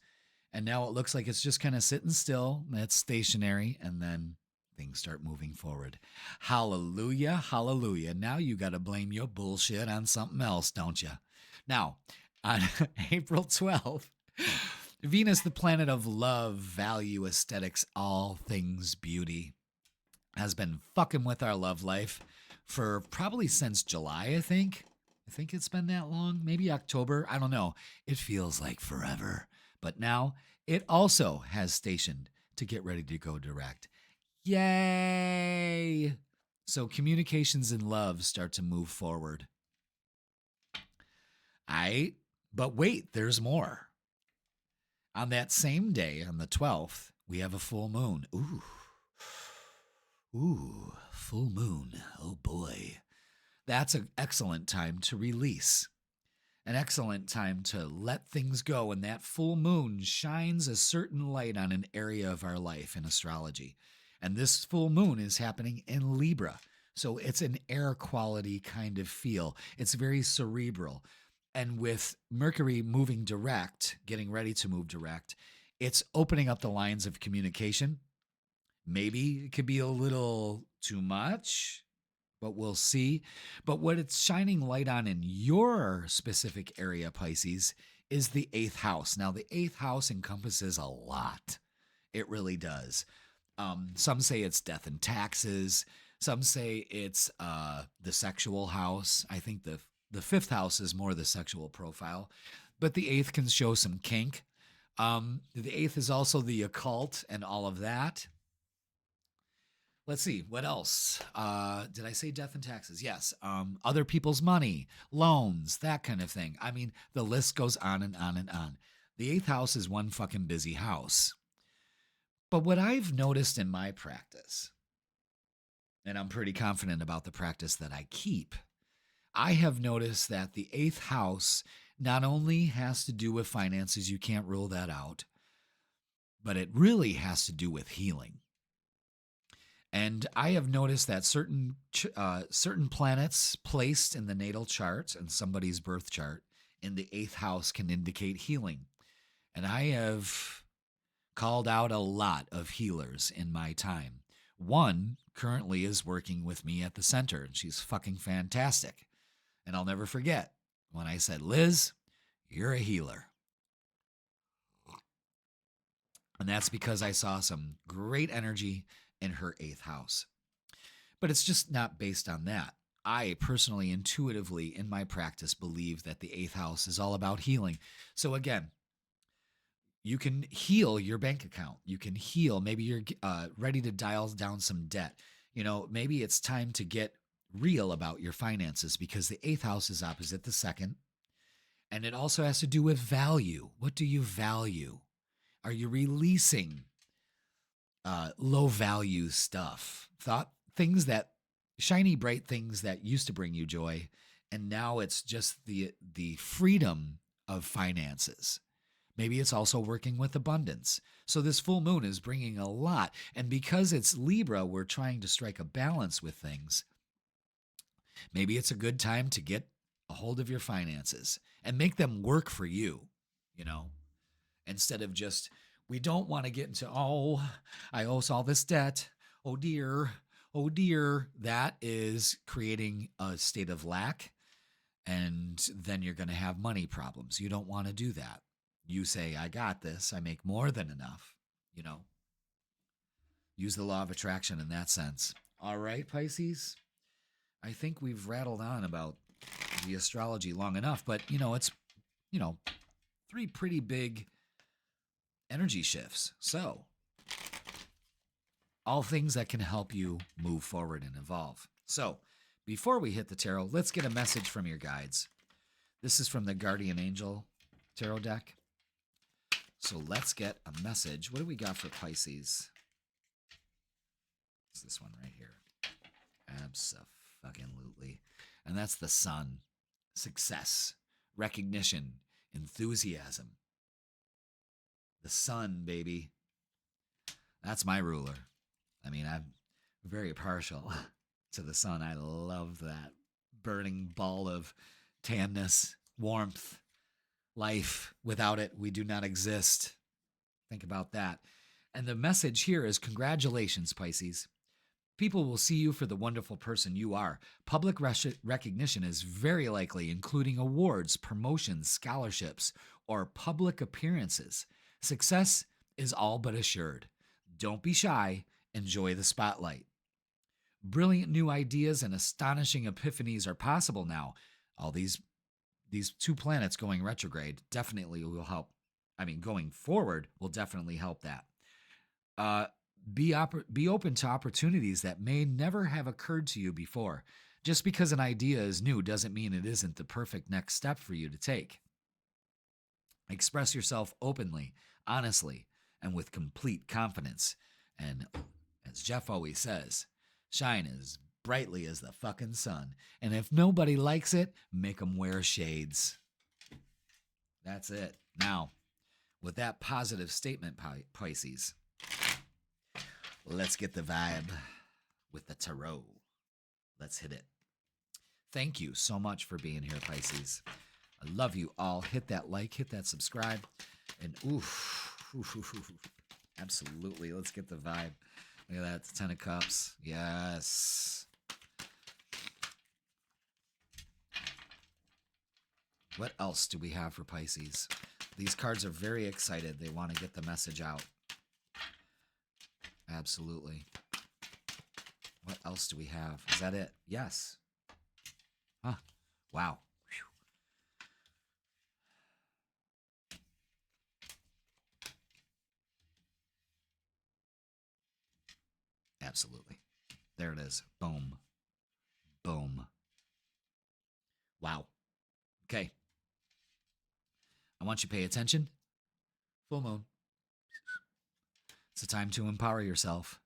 and now it looks like it's just kind of sitting still. It's stationary, and then things start moving forward. Hallelujah, hallelujah. Now you got to blame your bullshit on something else, don't you? Now, on April 12th, Venus, the planet of love, value, aesthetics, all things beauty, has been fucking with our love life for probably since July, I think. I think it's been that long. Maybe October. I don't know. It feels like forever. But now it also has stationed to get ready to go direct. Yay! So communications and love start to move forward. But wait, there's more. On that same day, on the 12th, we have a full moon. Ooh, full moon. Oh boy. That's an excellent time to release. An excellent time to let things go. And that full moon shines a certain light on an area of our life in astrology. And this full moon is happening in Libra. So it's an air quality kind of feel. It's very cerebral. And with Mercury moving direct, getting ready to move direct, it's opening up the lines of communication. Maybe it could be a little too much, but we'll see. But what it's shining light on in your specific area, Pisces, is the 8th house. Now, the 8th house encompasses a lot. It really does. Some say it's death and taxes. Some say it's the sexual house. I think the 5th house is more the sexual profile, but the 8th can show some kink. The 8th is also the occult and all of that. Let's see, what else? Did I say death and taxes? Yes. Other people's money, loans, that kind of thing. I mean, the list goes on and on and on. The 8th house is one fucking busy house. But what I've noticed in my practice, and I'm pretty confident about the practice that I keep, I have noticed that the 8th house not only has to do with finances, you can't rule that out, but it really has to do with healing. And I have noticed that certain planets placed in the natal chart and somebody's birth chart in the 8th house can indicate healing. And I have called out a lot of healers in my time. One currently is working with me at the center, and she's fucking fantastic. And I'll never forget when I said, Liz, you're a healer. And that's because I saw some great energy in her 8th house. But it's just not based on that. I personally, intuitively, in my practice, believe that the 8th house is all about healing. So again, you can heal your bank account. You can heal. Maybe you're ready to dial down some debt. You know, maybe it's time to get real about your finances because the 8th house is opposite the 2nd. And it also has to do with value. What do you value? Are you releasing low value stuff, things that shiny, bright things that used to bring you joy. And now it's just the freedom of finances. Maybe it's also working with abundance. So this full moon is bringing a lot. And because it's Libra, we're trying to strike a balance with things. Maybe it's a good time to get a hold of your finances and make them work for you, you know, instead of just, we don't want to get into, oh, I owe all this debt. Oh dear. Oh dear. That is creating a state of lack. And then you're going to have money problems. You don't want to do that. You say, I got this. I make more than enough, you know. Use the law of attraction in that sense. All right, Pisces. I think we've rattled on about the astrology long enough, but, it's, 3 pretty big energy shifts. So, all things that can help you move forward and evolve. So, before we hit the tarot, let's get a message from your guides. This is from the Guardian Angel Tarot deck. So let's get a message. What do we got for Pisces? It's this one right here. Abso-fucking-lutely. And that's the Sun. Success, recognition, enthusiasm. The Sun, baby. That's my ruler. I mean, I'm very partial to the Sun. I love that burning ball of tanness, warmth, life. Without it, we do not exist. Think about that. And the message here is congratulations, Pisces. People will see you for the wonderful person you are. Public recognition is very likely, including awards, promotions, scholarships, or public appearances. Success is all but assured. Don't be shy. Enjoy the spotlight. Brilliant new ideas and astonishing epiphanies are possible now. All these 2 planets going retrograde definitely will help. I mean, going forward will definitely help that. Be open to opportunities that may never have occurred to you before. Just because an idea is new doesn't mean it isn't the perfect next step for you to take. Express yourself openly, honestly, and with complete confidence. And as Jeff always says, shine as brightly as the fucking sun. And if nobody likes it, make them wear shades. That's it. Now, with that positive statement, Pisces, let's get the vibe with the tarot. Let's hit it. Thank you so much for being here, Pisces. I love you all. Hit that like, hit that subscribe. And absolutely. Let's get the vibe. Look at that, 10 of Cups. Yes. What else do we have for Pisces? These cards are very excited. They want to get the message out. Absolutely. What else do we have? Is that it? Yes. Huh. Wow. Whew. Absolutely. There it is. Boom. Boom. Wow. Okay. I want you to pay attention. Full moon. It's a time to empower yourself.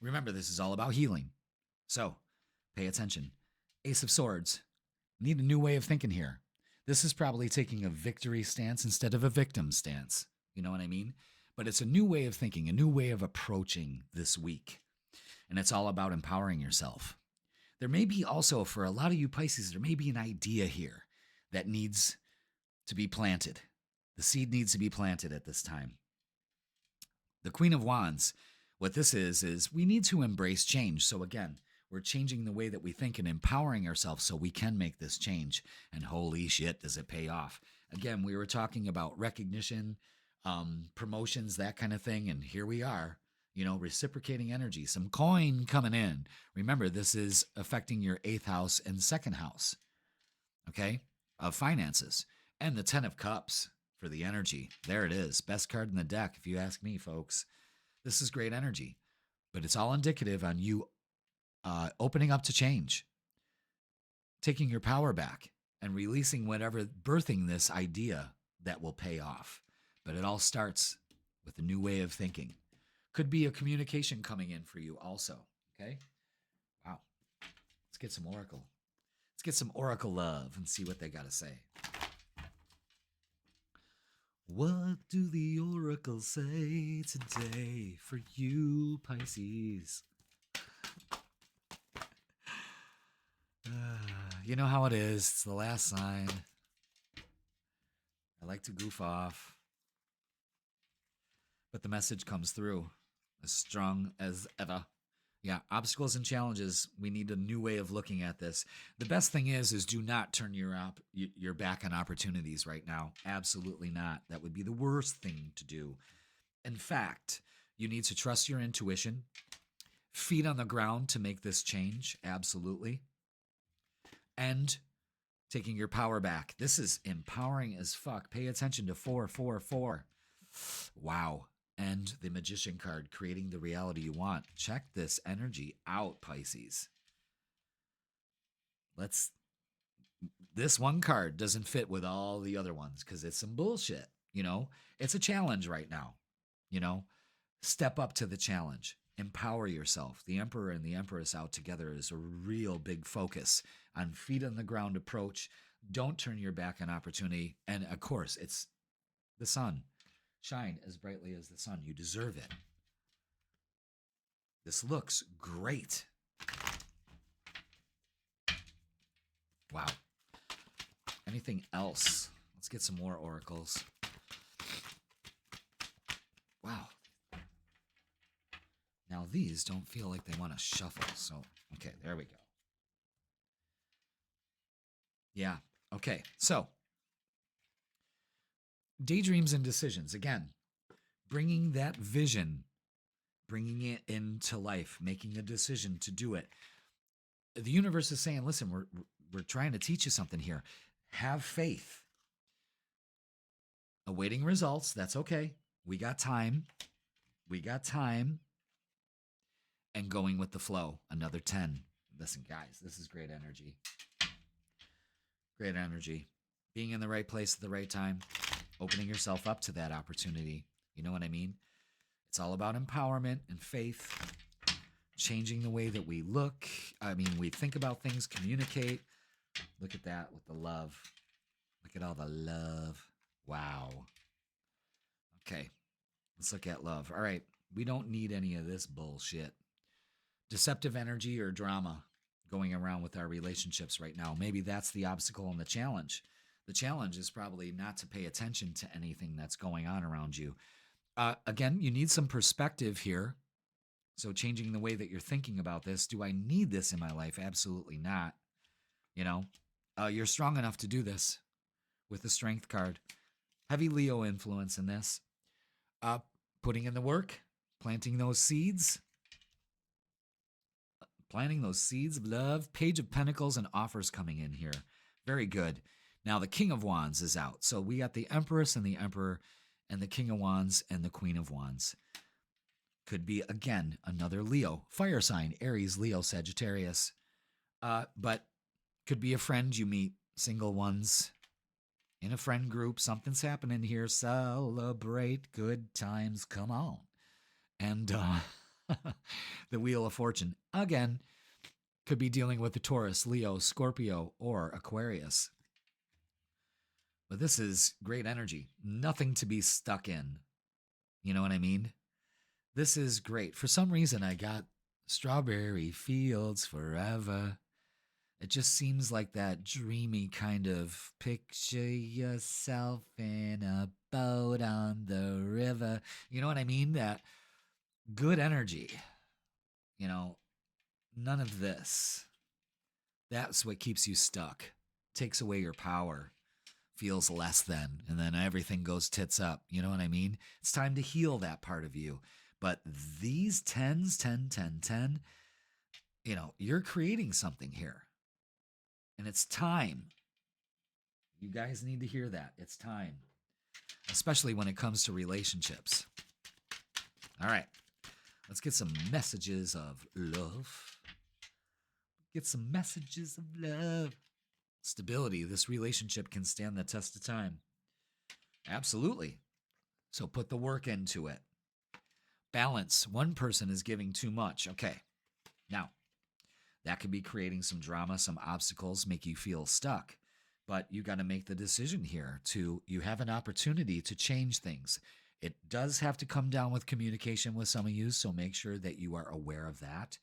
Remember, this is all about healing. So, pay attention. Ace of Swords. Need a new way of thinking here. This is probably taking a victory stance instead of a victim stance. You know what I mean? But it's a new way of thinking, a new way of approaching this week. And it's all about empowering yourself. There may be also, for a lot of you Pisces, there may be an idea here that needs to be planted. The seed needs to be planted at this time. The Queen of Wands, what this is we need to embrace change. So again, we're changing the way that we think and empowering ourselves so we can make this change. And holy shit, does it pay off. Again, we were talking about recognition, promotions, that kind of thing. And here we are, reciprocating energy, some coin coming in. Remember, this is affecting your 8th house and 2nd house, okay, of finances. And the 10 of Cups for the energy. There it is. Best card in the deck, if you ask me, folks. This is great energy. But it's all indicative on you opening up to change, taking your power back, and releasing whatever, birthing this idea that will pay off. But it all starts with a new way of thinking. Could be a communication coming in for you also. Okay. Wow. Let's get some oracle. Let's get some oracle love and see what they got to say. What do the oracles say today for you, Pisces? You know how it is. It's the last sign. I like to goof off. But the message comes through as strong as ever. Yeah, obstacles and challenges. We need a new way of looking at this. The best thing is do not turn your back on opportunities right now. Absolutely not. That would be the worst thing to do. In fact, you need to trust your intuition. Feet on the ground to make this change. Absolutely. And taking your power back. This is empowering as fuck. Pay attention to 444. Wow. And the Magician card, creating the reality you want. Check this energy out, Pisces. This one card doesn't fit with all the other ones because it's some bullshit. It's a challenge right now. Step up to the challenge. Empower yourself. The Emperor and the Empress out together is a real big focus on feet on the ground approach. Don't turn your back on opportunity. And of course, it's the sun. Shine as brightly as the sun. You deserve it. This looks great. Wow. Anything else? Let's get some more oracles. Wow. Now these don't feel like they want to shuffle. So, okay, there we go. Yeah. Okay. So, daydreams and decisions. Again, bringing that vision, bringing it into life, making a decision to do it. The universe is saying, listen, we're trying to teach you something here. Have faith. Awaiting results. That's okay. We got time. And going with the flow. Another 10. Listen, guys, this is great energy. Great energy. Being in the right place at the right time. Opening yourself up to that opportunity. You know what I mean? It's all about empowerment and faith. Changing the way that we look. We think about things, communicate. Look at that with the love. Look at all the love. Wow. Okay. Let's look at love. All right. We don't need any of this bullshit. Deceptive energy or drama going around with our relationships right now. Maybe that's the obstacle and the challenge. The challenge is probably not to pay attention to anything that's going on around you. Again, you need some perspective here. So changing the way that you're thinking about this. Do I need this in my life? Absolutely not. You're strong enough to do this with the Strength card. Heavy Leo influence in this. Putting in the work, planting those seeds. Planting those seeds of love. Page of Pentacles and offers coming in here. Very good. Now the King of Wands is out. So we got the Empress and the Emperor and the King of Wands and the Queen of Wands. Could be, again, another Leo. Fire sign, Aries, Leo, Sagittarius. But could be a friend you meet. Single ones. In a friend group. Something's happening here. Celebrate good times. Come on. And the Wheel of Fortune. Again, could be dealing with the Taurus, Leo, Scorpio, or Aquarius. But this is great energy. Nothing to be stuck in. You know what I mean? This is great. For some reason, I got Strawberry Fields Forever. It just seems like that dreamy kind of picture yourself in a boat on the river. You know what I mean? That good energy. None of this. That's what keeps you stuck. Takes away your power. Feels less than. And then everything goes tits up. You know what I mean? It's time to heal that part of you. But these 10s, 10, 10, 10, you're creating something here. And it's time. You guys need to hear that. It's time. Especially when it comes to relationships. All right. Let's get some messages of love. Get some messages of love. Stability. This relationship can stand the test of time. Absolutely. So put the work into it. Balance. One person is giving too much. Okay. Now, that could be creating some drama, some obstacles, make you feel stuck. But you got to make the decision here you have an opportunity to change things. It does have to come down with communication with some of you, so make sure that you are aware of that.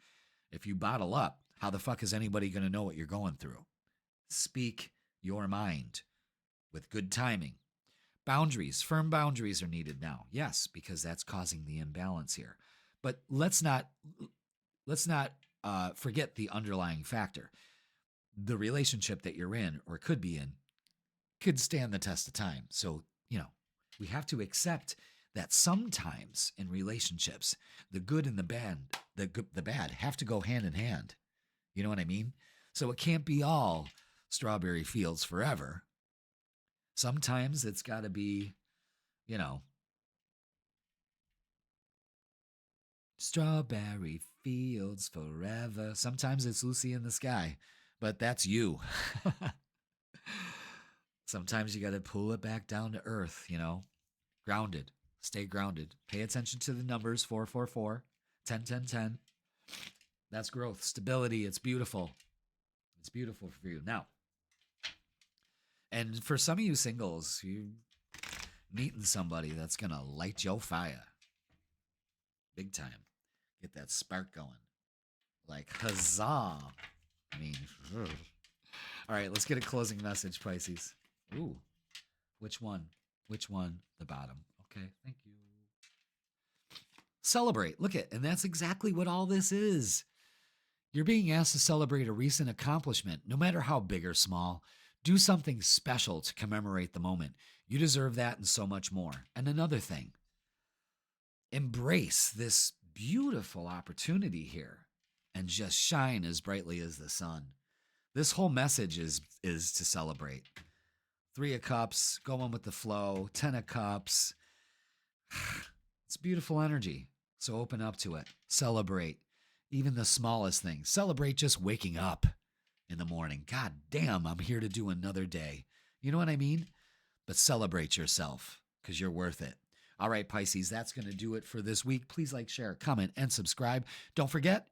If you bottle up, how the fuck is anybody going to know what you're going through? Speak your mind with good timing. Boundaries, firm boundaries are needed now. Yes, because that's causing the imbalance here. But let's not forget the underlying factor. The relationship that you're in or could be in could stand the test of time. So, we have to accept that sometimes in relationships, the good and the bad have to go hand in hand. You know what I mean? So it can't be all strawberry fields forever. Sometimes it's got to be, strawberry fields forever. Sometimes it's Lucy in the sky, but that's you. Sometimes you got to pull it back down to earth, grounded, stay grounded. Pay attention to the numbers 444, 10, 10, 10. That's growth, stability. It's beautiful. It's beautiful for you. Now, and for some of you singles, you meeting somebody that's going to light your fire. Big time. Get that spark going. Like, huzzah. I mean, ugh. All right, let's get a closing message, Pisces. Ooh, which one? Which one? The bottom. Okay, thank you. Celebrate. Look at, and that's exactly what all this is. You're being asked to celebrate a recent accomplishment, no matter how big or small. Do something special to commemorate the moment. You deserve that and so much more. And another thing, embrace this beautiful opportunity here and just shine as brightly as the sun. This whole message is to celebrate. 3 of Cups, going with the flow, 10 of Cups. It's beautiful energy. So open up to it. Celebrate. Even the smallest things. Celebrate just waking up in the morning. God damn, I'm here to do another day. You know what I mean? But celebrate yourself because you're worth it. All right, Pisces, that's going to do it for this week. Please like, share, comment, and subscribe. Don't forget,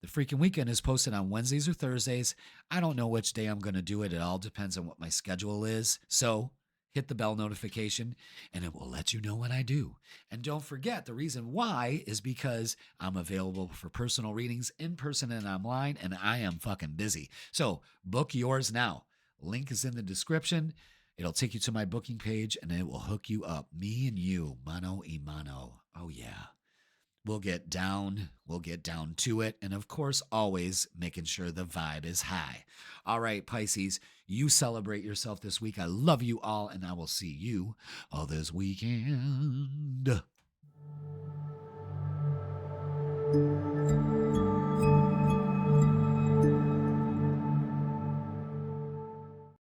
the freaking weekend is posted on Wednesdays or Thursdays. I don't know which day I'm going to do it. It all depends on what my schedule is. So hit the bell notification and it will let you know when I do. And don't forget, the reason why is because I'm available for personal readings in person and online, and I am fucking busy. So book yours now. Link is in the description. It'll take you to my booking page and it will hook you up. Me and you, mano y mano. Oh yeah. We'll get down to it. And of course, always making sure the vibe is high. All right, Pisces, you celebrate yourself this week. I love you all, and I will see you all this weekend.